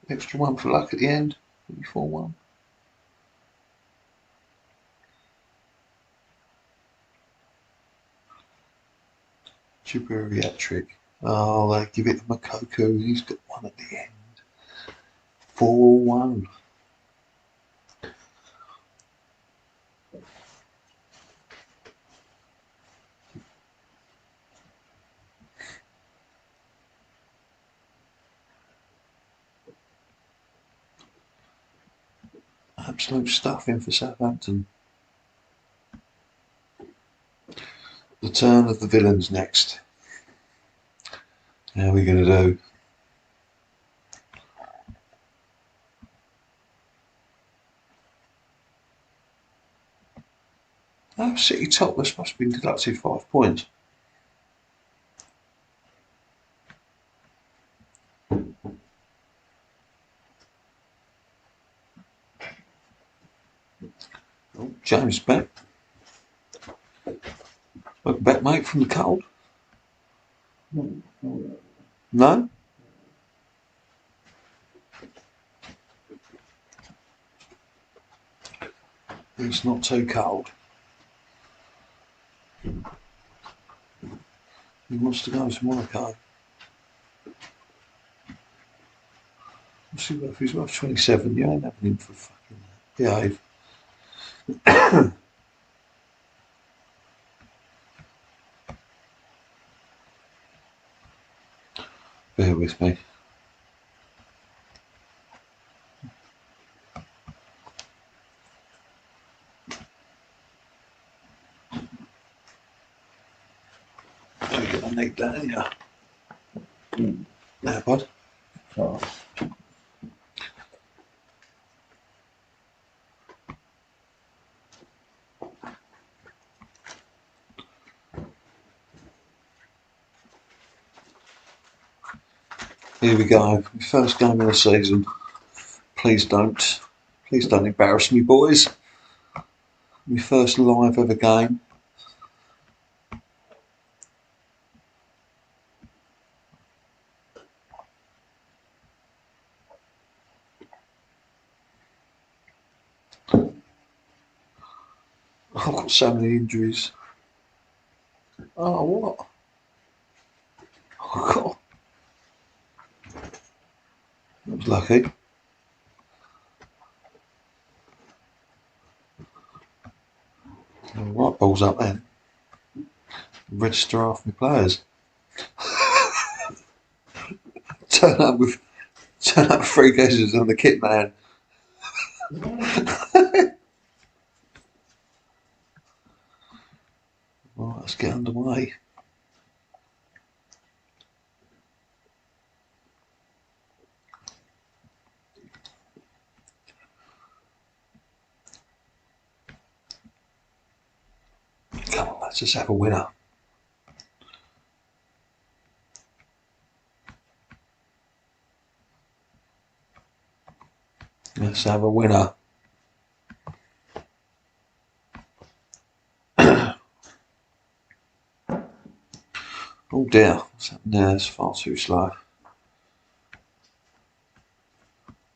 Extra 1 for luck at the end. 4-1. Jaburi hat-trick. Oh, they give it to Makoko. He's got 1 at the end. 4-1. Absolute stuffing for Southampton. The turn of the villains next. How are we going to do? Oh, City topless must have been deducted 5 points. Oh, James back. Welcome back, mate, from the cold. No? It's not too cold. He wants to go to Monaco. What's he worth? He's worth 27. You ain't having him for fucking behave. Bear with me. You're gonna need that, ain't you? Now, bud. Oh. Here we go. My first game of the season. Please don't embarrass me, boys. My first live ever game. I've got so many injuries. Oh, what? Oh, God. That was lucky. Right, balls up then. Register half my players. Turn up with 3 guesses on the kit man. Right, let's get underway. Come on, let's just have a winner. Let's have a winner. Oh dear, what's happened there? It's far too slow.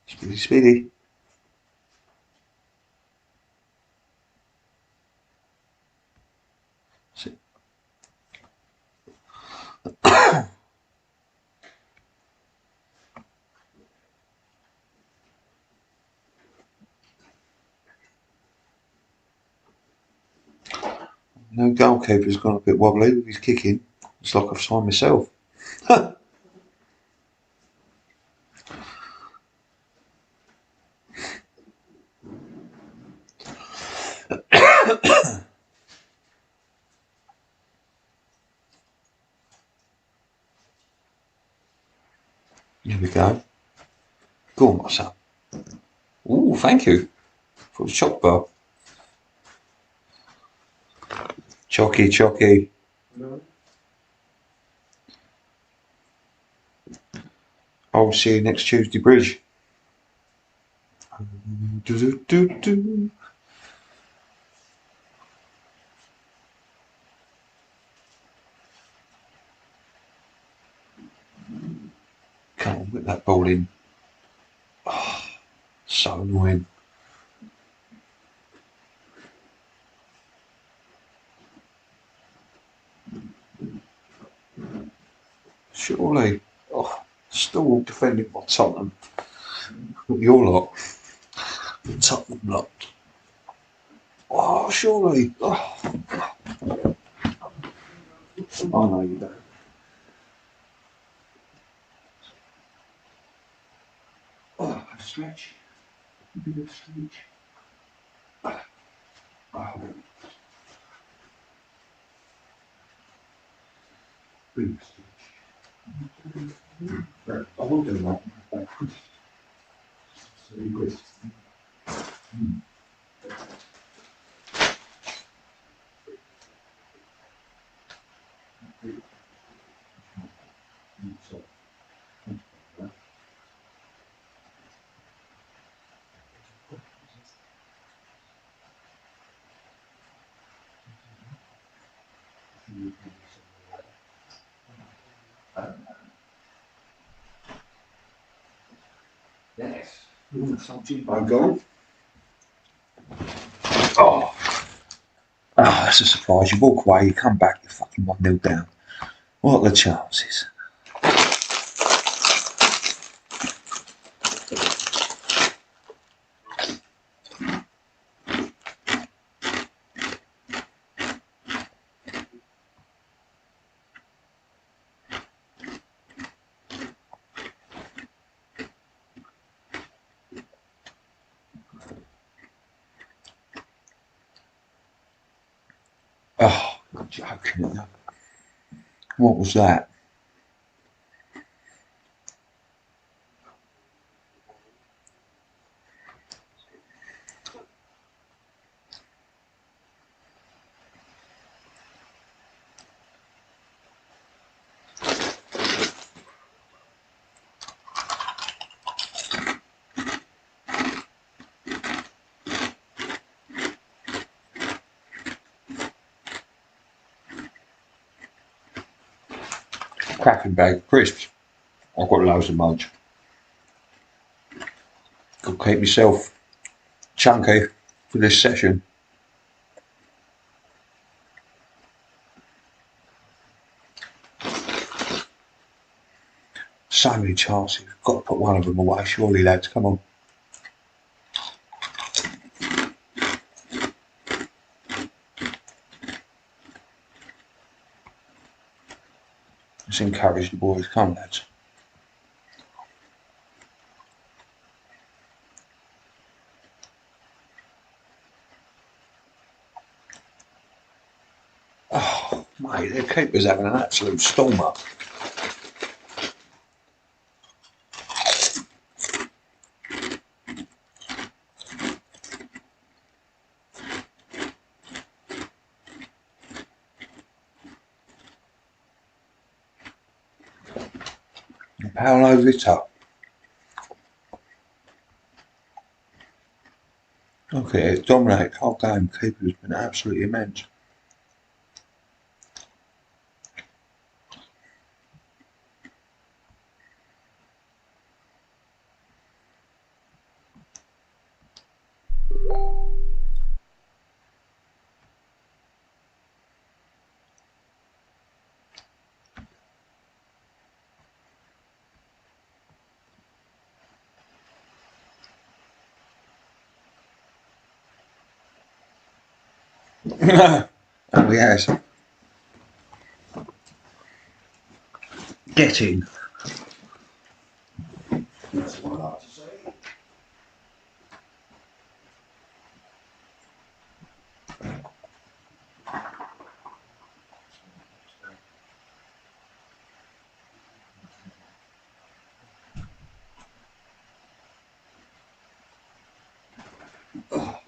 Speedy, speedy. No, goalkeeper's gone a bit wobbly with his kicking. It's like I've signed myself. Here we go. Go on, my son. Ooh, thank you for the choc bar. Chocky, chocky. No. I'll see you next Tuesday, Bridge. Do, do, do, do. Come on, whip that ball in. Oh, so annoying. Surely. Oh, still defending by Tottenham. Your lot. Tottenham lot. Oh, surely. Oh. I know you don't. Oh, a stretch. A bit of stretch. Oh. Big stretch. Right, I will do that. So you good. Yes. I'm going. Oh, That's a surprise. You walk away, you come back, you're fucking 1-0 down. What are the chances? Oh, I'm joking. What was that? Cracking bag of crisps. I've got loads of munch. Could keep myself chunky for this session. So many chances. Got to put one of them away, surely, lads. Come on. Let's encourage the boys. Come, lads. Oh, mate, the keeper's having an absolute stormer. Paolo Vita. Look at it, dominate the whole game. Keeper's been absolutely immense. Oh, yes. Get in. That's what I like to say. Oh,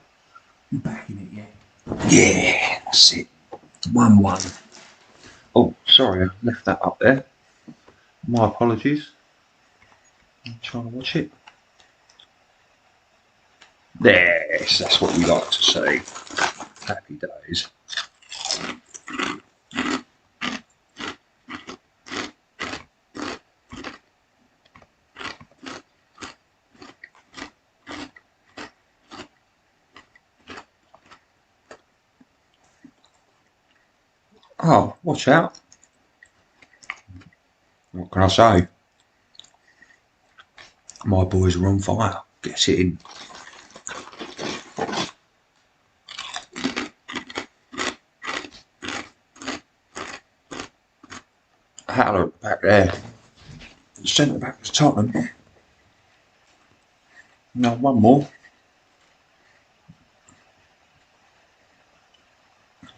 you back in it yet? Yeah, that's it. 1-1. Oh, sorry, I left that up there. My apologies. I'm trying to watch it. Yes, that's what we like to see. Happy days. Oh, watch out. What can I say? My boys are on fire. Gets it in. Haller back there. The centre back was Tottenham. No, one more.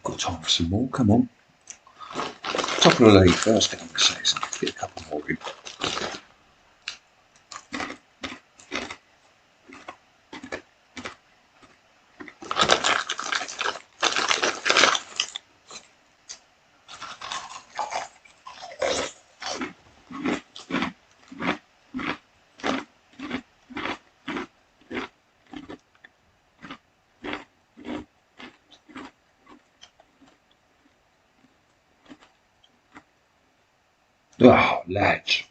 Got time for some more. Come on. Top of the league, first game of the season. Get a couple more in. Oh, lads.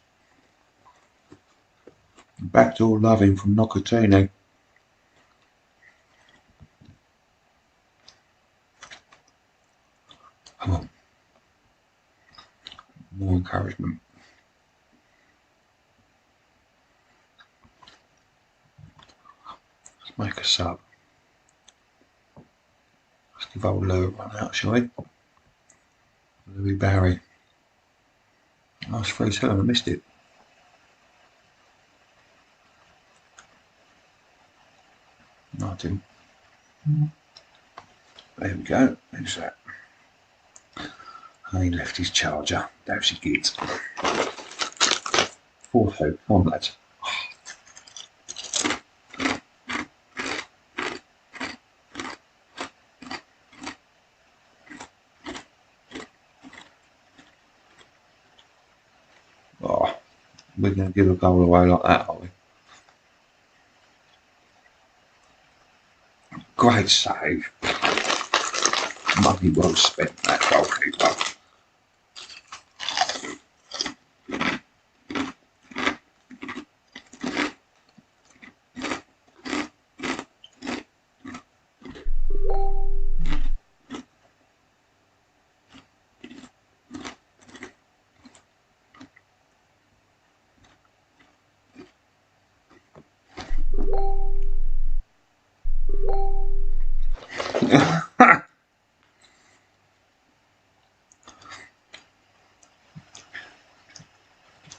Backdoor loving from Nocatini. more encouragement. Let's make a sub. Let's give old Lou a run out, shall we? Louis Barry. Nice free turn, I missed it. No, I didn't. There we go. Who's that? And he left his charger. There's he gets. 4-2. Come on, lads. Oh, we're going to give a goal away like that, are we? Great save. Money well spent, that goalkeeper.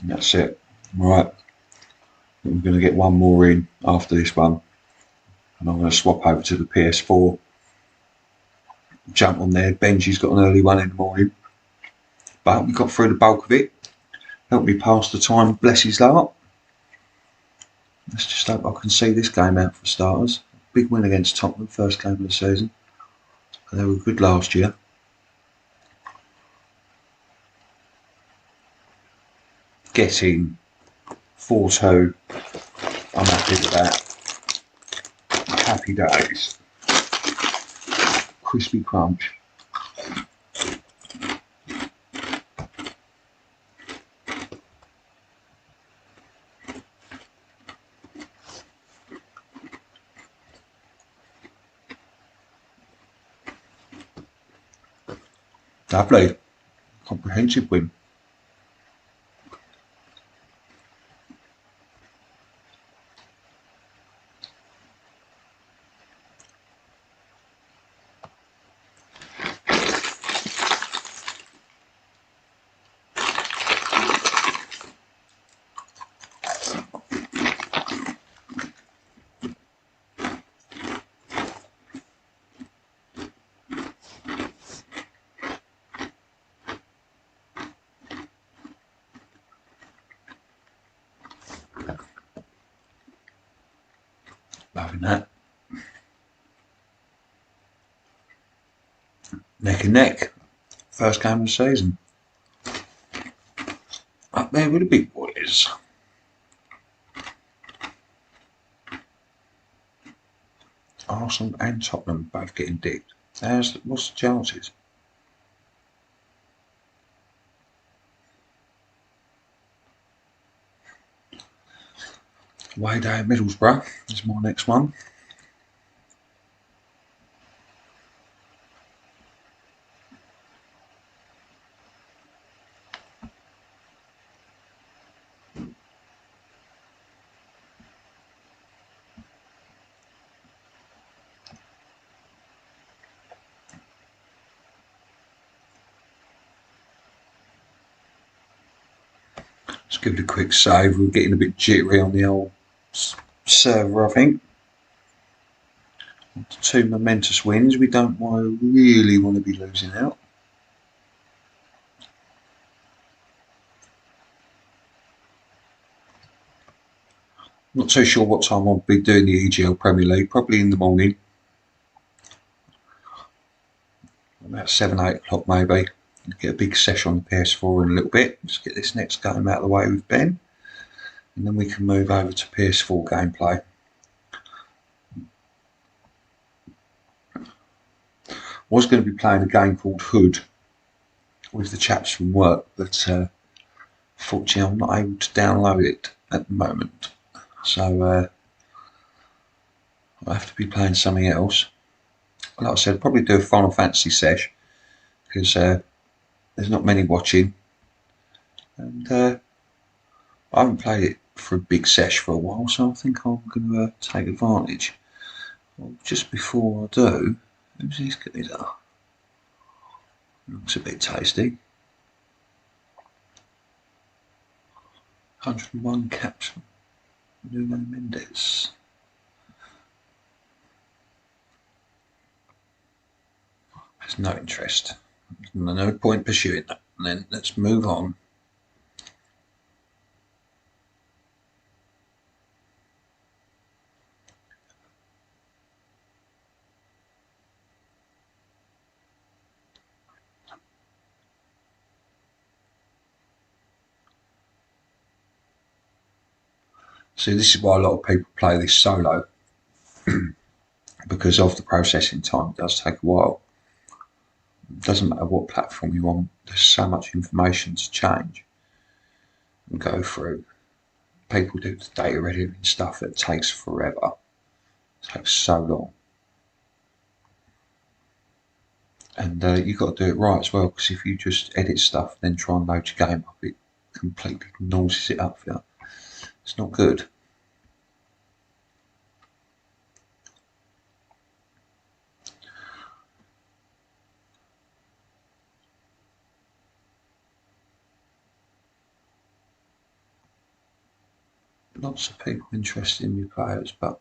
That's it. Right. We're going to get one more in after this one. And I'm going to swap over to the PS4. Jump on there. Benji's got an early one in the morning. But we got through the bulk of it. Helped me pass the time. Bless his heart. Let's just hope I can see this game out for starters. Big win against Tottenham, first game of the season. They were good last year. Getting 4-2. I'm happy with that. Happy days. Crispy crunch. Lovely. Comprehensive win. Loving that. Neck and neck. First game of the season. Up there with the big boys. Arsenal and Tottenham both getting dipped. What's the chances? Away day at Middlesbrough is my next one. Let's give it a quick save. We're getting a bit jittery on the old server, I think. 2 momentous wins. We don't really want to be losing out. Not too sure what time I'll be doing the EGL Premier League. Probably in the morning. About 7-8 o'clock maybe. Get a big session on the PS4 in a little bit. Just get this next game out of the way with Ben. And then we can move over to PS4 gameplay. Was going to be playing a game called Hood with the chaps from work, but fortunately I'm not able to download it at the moment. So I'll have to be playing something else. Like I said, I'll probably do a Final Fantasy sesh because there's not many watching. and I haven't played it for a big sesh for a while, so I think I'm going to take advantage. Well, just before I do, who's this geezer? Looks a bit tasty. 101 caps. Nuno Mendes. There's no interest. There's no point pursuing that. And then let's move on. See, this is why a lot of people play this solo, because of the processing time. It does take a while. It doesn't matter what platform you're on, there's so much information to change and go through. People do the data editing stuff that takes forever. It takes so long. And you've got to do it right as well, because if you just edit stuff and then try and load your game up, it completely noises it up for you. It's not good. Lots of people interested in new players, but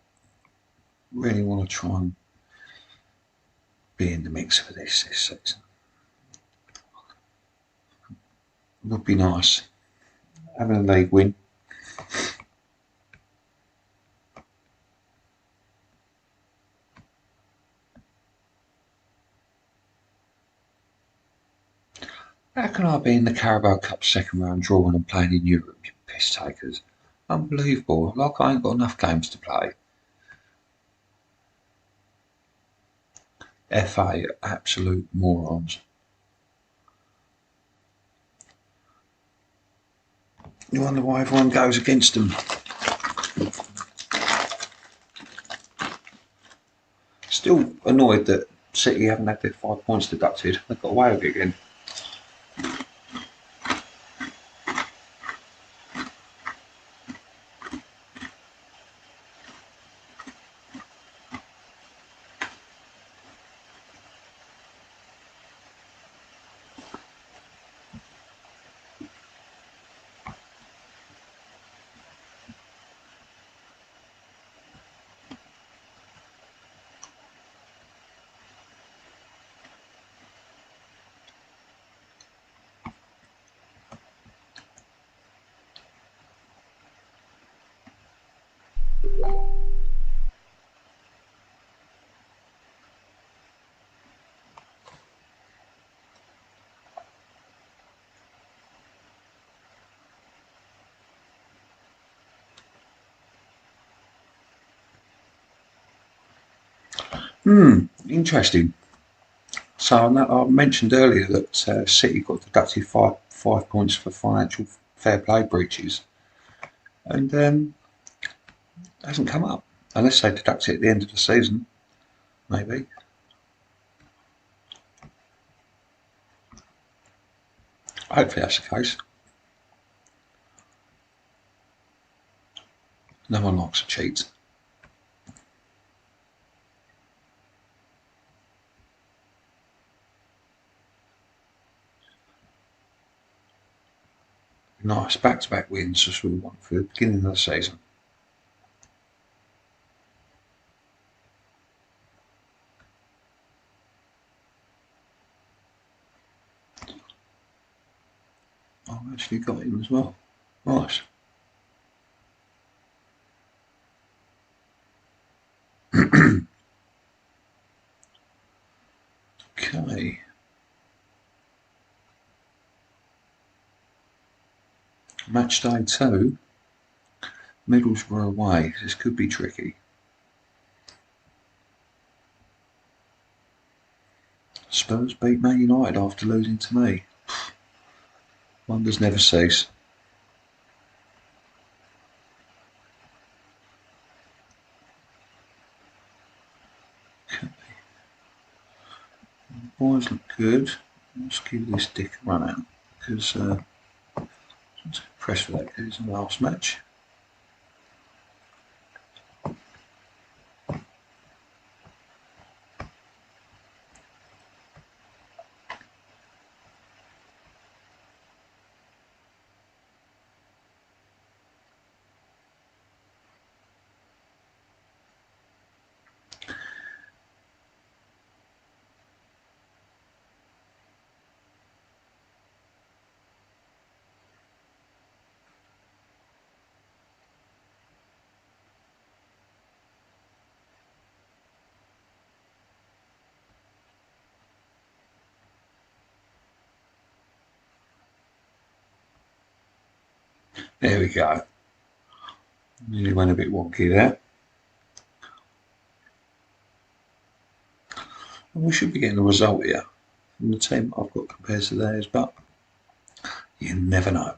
really want to try and be in the mix for this season. It would be nice having a league win. How can I be in the Carabao Cup second round drawing and playing in Europe, you piss takers? Unbelievable, like I ain't got enough games to play. FA, absolute morons. You wonder why everyone goes against them. Still annoyed that City haven't had their 5 points deducted. They've got away with it again. Interesting. So I mentioned earlier that City got deducted five points for financial fair play breaches, and it hasn't come up unless they deduct it at the end of the season, maybe. Hopefully that's the case. No one likes a cheat. Nice back-to-back wins as we want for the beginning of the season. I've actually got him as well. Nice. Okay. Match day 2. Middlesbrough away. This could be tricky. Spurs beat Man United after losing to me. Wonders never cease. Okay. The boys look good. Let's give this dick a run out because Press for that, it was the last match. There we go. Nearly went a bit wonky there. And we should be getting a result here from the team I've got compared to theirs, but you never know.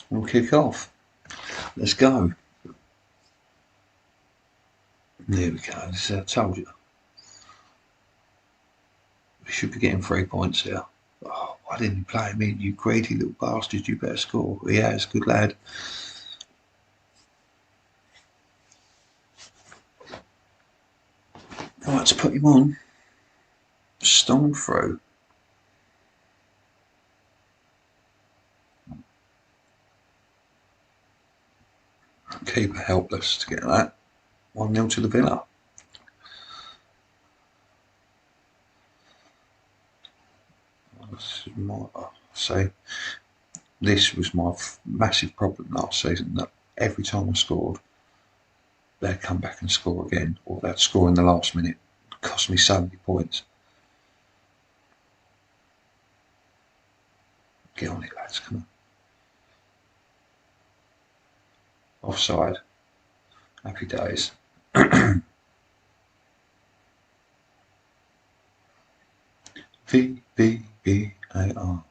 We'll kick off. Let's go. There we go. This, I told you. We should be getting 3 points here. Oh, why didn't you play me? You greedy little bastard. You better score. He has. Good lad. Right, let's put him on. Storm through. Keeper helpless to get that. 1-0 to the Villa. This was my massive problem last season, that every time I scored, they'd come back and score again, or they'd score in the last minute. It cost me so many points. Get on it, lads, come on. Offside. Happy days. VVVAR.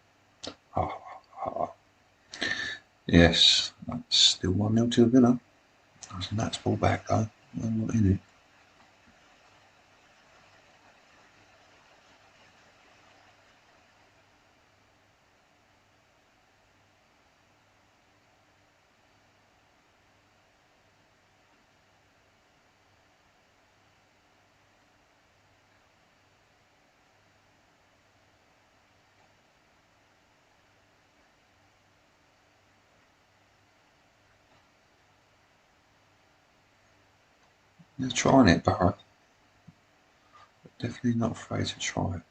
Yes, that's still 1-0 to the Villa. That's a nuts ball back though. What in it? They're trying it, Barra. Definitely not afraid to try it.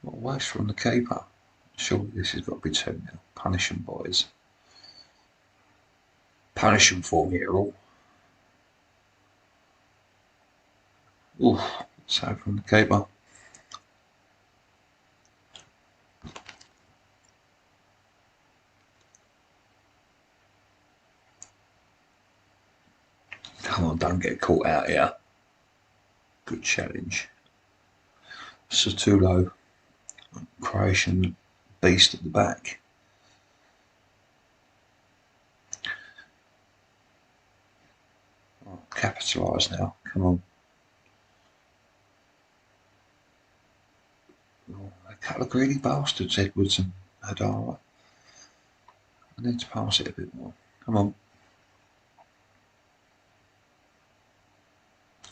What a waste from the keeper. Surely this has got to be 2-0. Punish them, boys. Punish them for me, all. Oof, so from the keeper. Come on, don't get caught out here. Good challenge. Satulo, Croatian beast at the back. Oh, capitalise now, come on. Oh, a couple of greedy bastards, Edwards and Hadara. I need to pass it a bit more. Come on.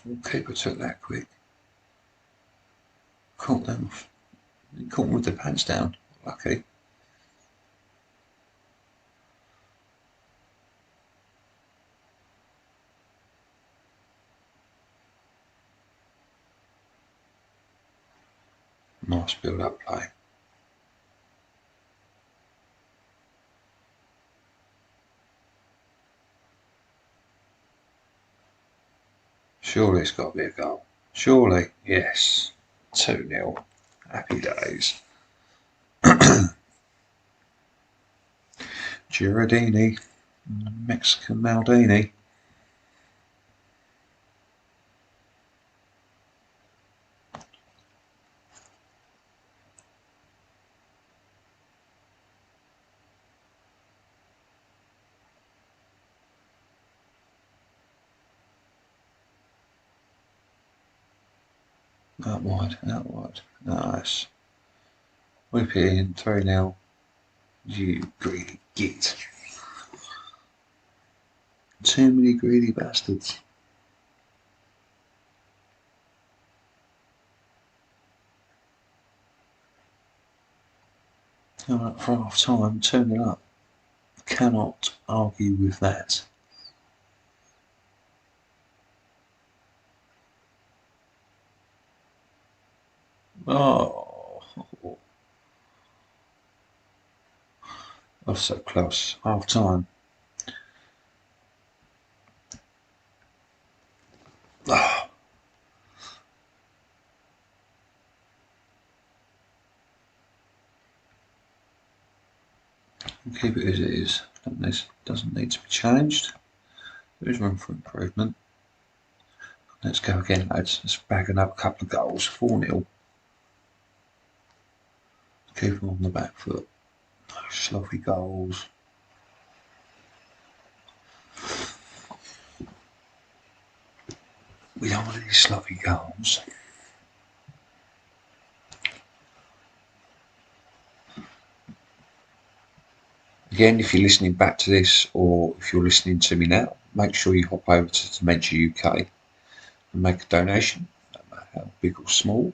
The keeper took that quick. Caught them. He caught them with their pants down. Lucky. Nice build-up play. Surely it's got to be a goal. Surely, yes. 2-0. Happy days. Giardini, Mexican Maldini. Out wide, out wide. Nice. Whip it in, 3-0. You greedy git. Too many greedy bastards. Coming up for half time, 2-0 up. Cannot argue with that. Oh, that's so close. Half time. Oh. Keep it as it is. This doesn't need to be changed. There is room for improvement. Let's go again, lads. Let's bag another couple of goals. 4-0. Keep them on the back foot. No sloppy goals. We don't want any sloppy goals. Again, if you're listening back to this or if you're listening to me now, make sure you hop over to Dementia UK and make a donation, no matter how big or small.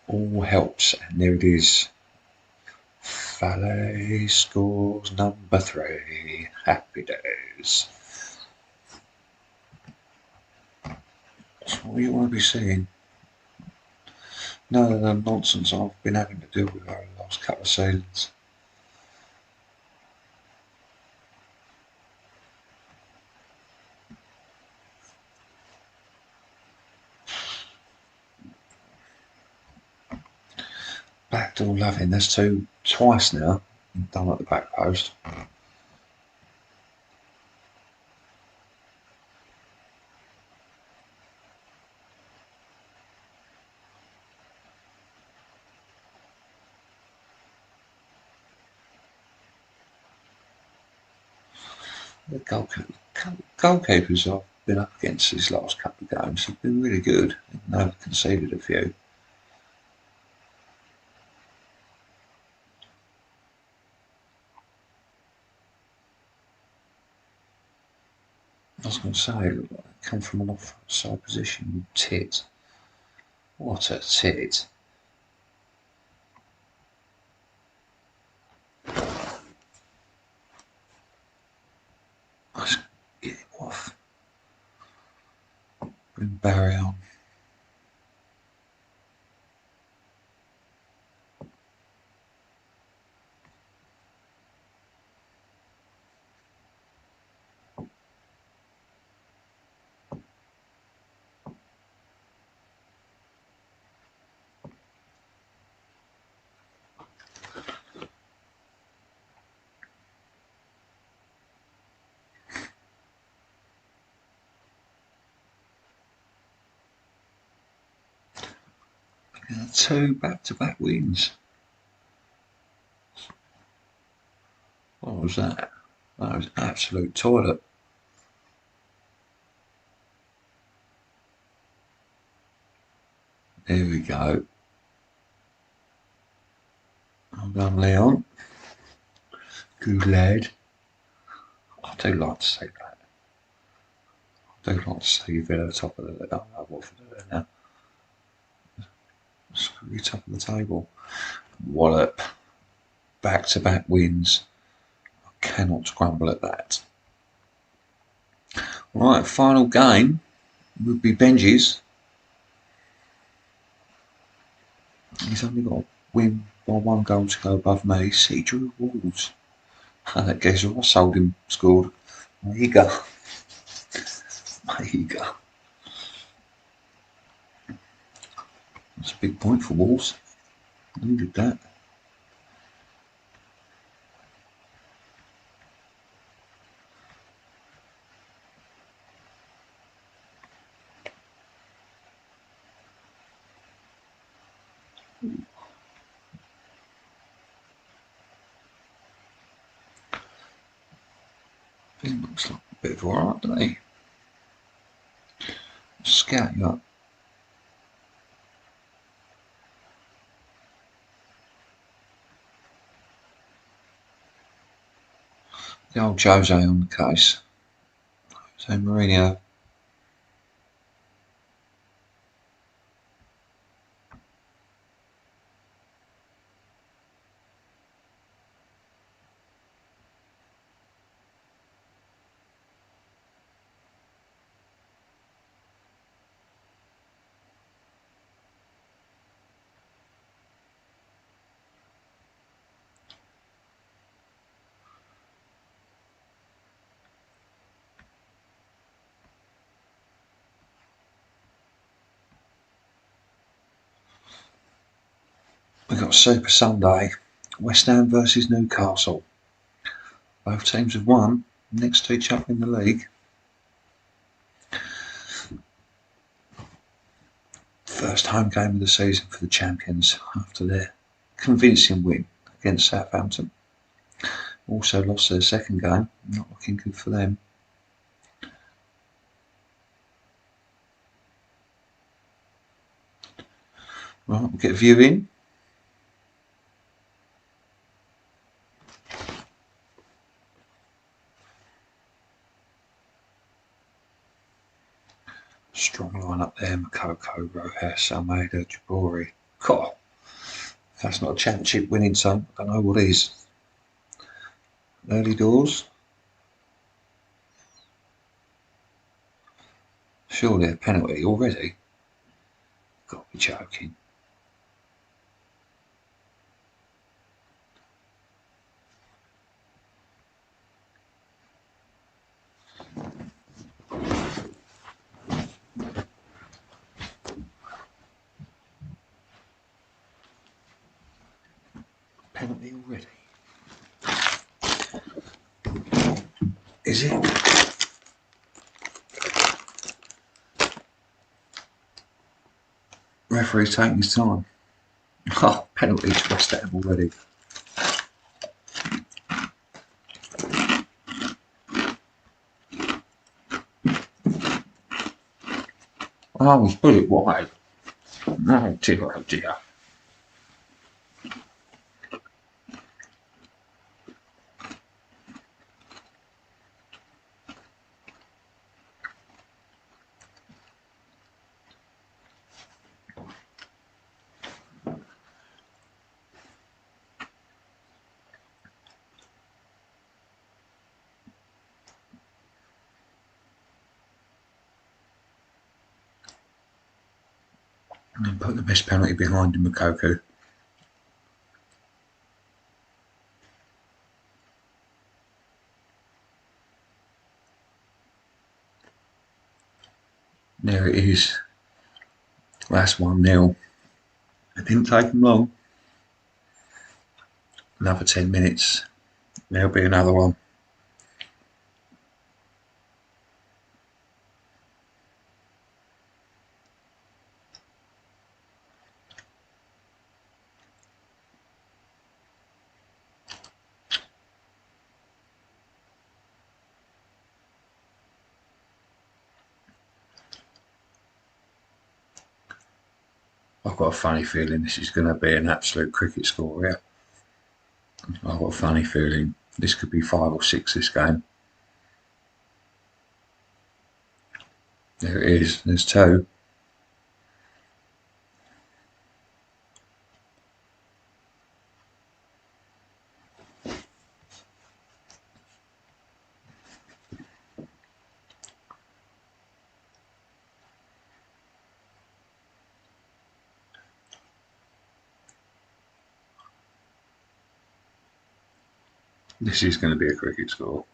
All helps, and there it is. Fale scores number 3. Happy days. That's what you want to be seeing. None of the nonsense I've been having to deal with over the last couple of seasons. Backdoor loving, that's twice now. Done at the back post. The goalkeepers I've been up against these last couple of games have been really good, even though I've conceded a few. I was going to say, come from an offside position, you tit. What a tit. Let's get him off. Bring Barry on. Yeah, 2 back-to-back wins. What was that? That was absolute toilet. There we go. Well done, Leon. Good lad. I do like to say that. I do like to say Villa top of the... Oh, Watford are there now. Screw top of the table. Wallop. Back-to-back wins. I cannot grumble at that. Right, final game would be Benji's. He's only got to win by 1 goal to go above me. City drew Wolves. That geezer I sold him scored. There you go. There you go. That's a big point for Wolves. Needed that. He looks like a bit of alright, doesn't he? scout you up. The old Jose on the case. Jose Mourinho. We've got Super Sunday. West Ham versus Newcastle. Both teams have won next to each other in the league. First home game of the season for the champions after their convincing win against Southampton. Also lost their second game, not looking good for them. Right, we'll get a view in. Strong line up there, Makoko, Rojas, Almeida, Jabori. God, if that's not a championship winning team, I don't know what is. Early doors. Surely a penalty already. Got to be joking. Penalty already. Is it? Referee taking his time. Oh, penalty to West Ham already. Oh, he's put it wide. Oh dear, oh dear. And then put the best penalty behind him, Makoko. There it is. Last 1-0. It didn't take them long. Another 10 minutes. There'll be another one. I've got a funny feeling this is going to be an absolute cricket score here. I've got a funny feeling this could be 5 or 6 this game. There it is. There's 2. This is going to be a cricket score.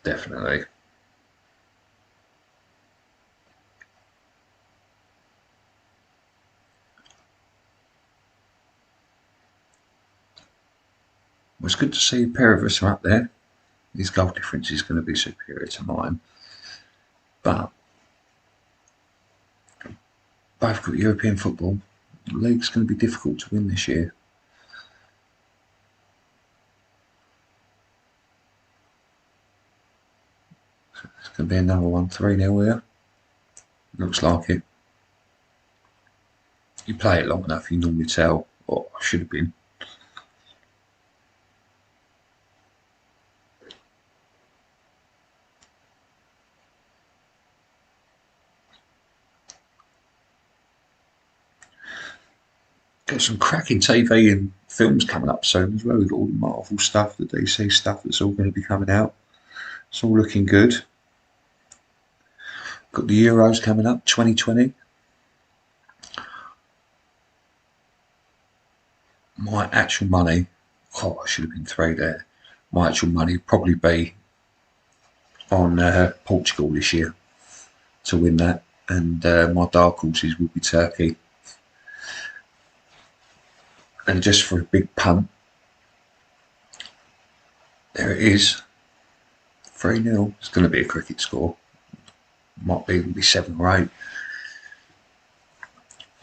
Definitely. Well, it's good to see a pair of us are up there. His goal difference is going to be superior to mine. But both got European football. The league's going to be difficult to win this year. It's going to be another one, 3-0 here. Looks like it. You play it long enough, you normally tell what I should have been. Got some cracking TV and films coming up soon as well. We've got all the Marvel stuff, the DC stuff that's all going to be coming out. It's all looking good. Got the Euros coming up, 2020. My actual money, I should have been 3 there. My actual money would probably be on Portugal this year to win that, and my dark horses will be Turkey. And just for a big punt, there it is, 3-0. It's going to be a cricket score. Might even be 7 or 8.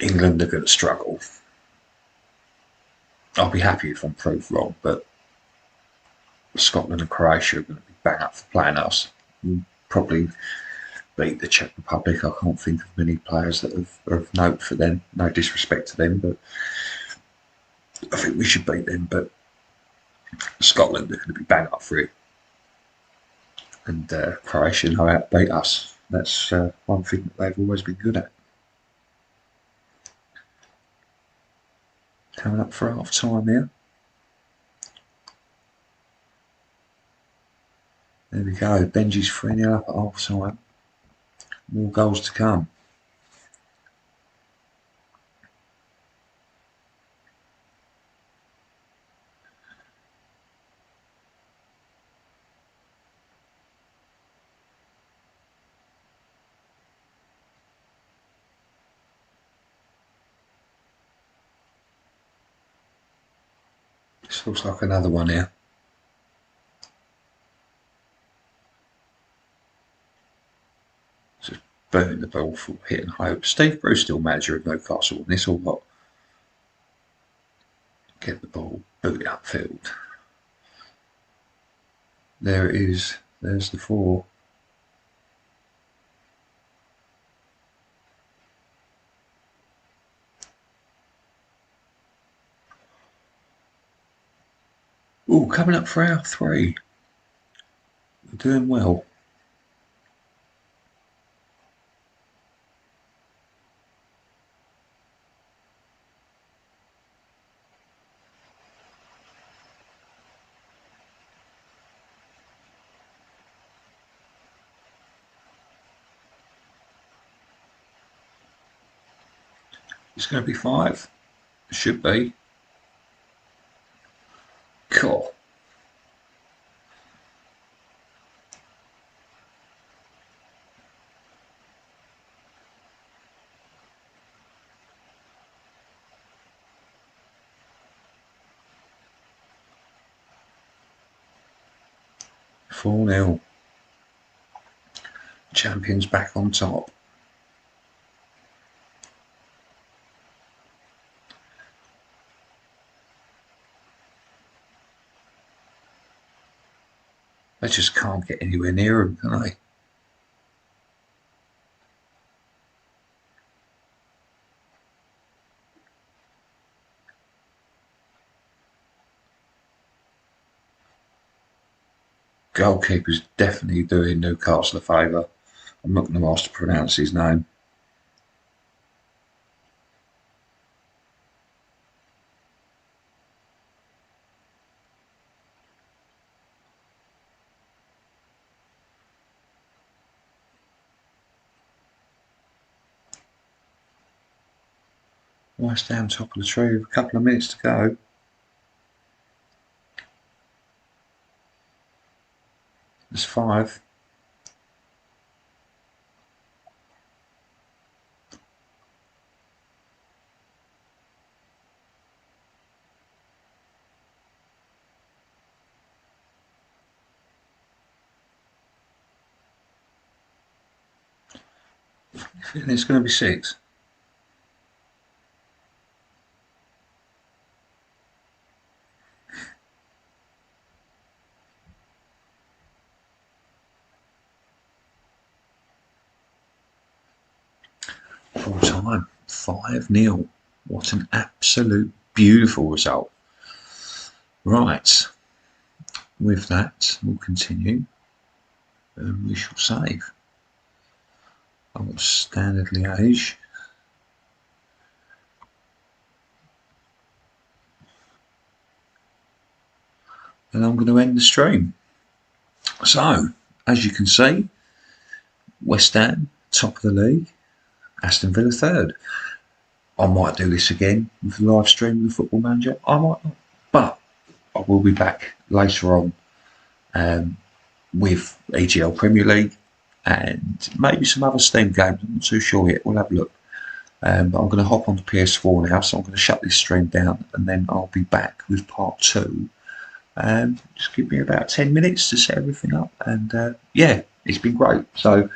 England are going to struggle. I'll be happy if I'm proved wrong, but Scotland and Croatia are going to be bang up for playing us. We'll probably beat the Czech Republic. I can't think of many players that are of note for them. No disrespect to them, but I think we should beat them. But Scotland are going to be bang up for it, and Croatia know how to beat us. That's one thing that they've always been good at. Coming up for half time here. There we go. Benji's 3-0 up at half time. More goals to come. This looks like another one here. Just booting the ball for hitting hope. Steve Bruce still manager of Newcastle on this or what? Get the ball booted upfield. There it is. There's the 4. Ooh, coming up for our 3. We're doing well. It's going to be 5. It should be. Cool. Four 0. Champions back on top. They just can't get anywhere near them, can they? Goalkeeper's definitely doing Newcastle a favour. I'm not going to ask to pronounce his name. West Ham top of the tree with a couple of minutes to go. There's 5. And it's going to be 6. full time, 5-0. What an absolute beautiful result. Right, with that, we'll continue and we shall save. I'll standard Liège. And I'm going to end the stream. So, as you can see, West Ham, top of the league, Aston Villa third. I might do this again with the live stream of the Football Manager. I might not. But I will be back later on with EGL Premier League and maybe some other Steam games. I'm not too sure yet. We'll have a look. But I'm going to hop on the PS4 now, so I'm going to shut this stream down and then I'll be back with part 2. Just give me about 10 minutes to set everything up, and yeah, it's been great. So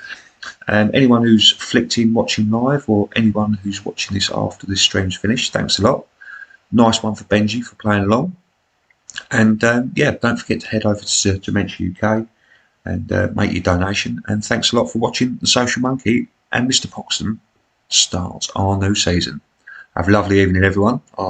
anyone who's flicked in watching live, or anyone who's watching this after this stream's finished, thanks a lot. Nice one for Benji for playing along. And yeah, don't forget to head over to Dementia UK and make your donation. And thanks a lot for watching The Social Monkey and Mr. Poxton start our new season. Have a lovely evening, everyone. I'll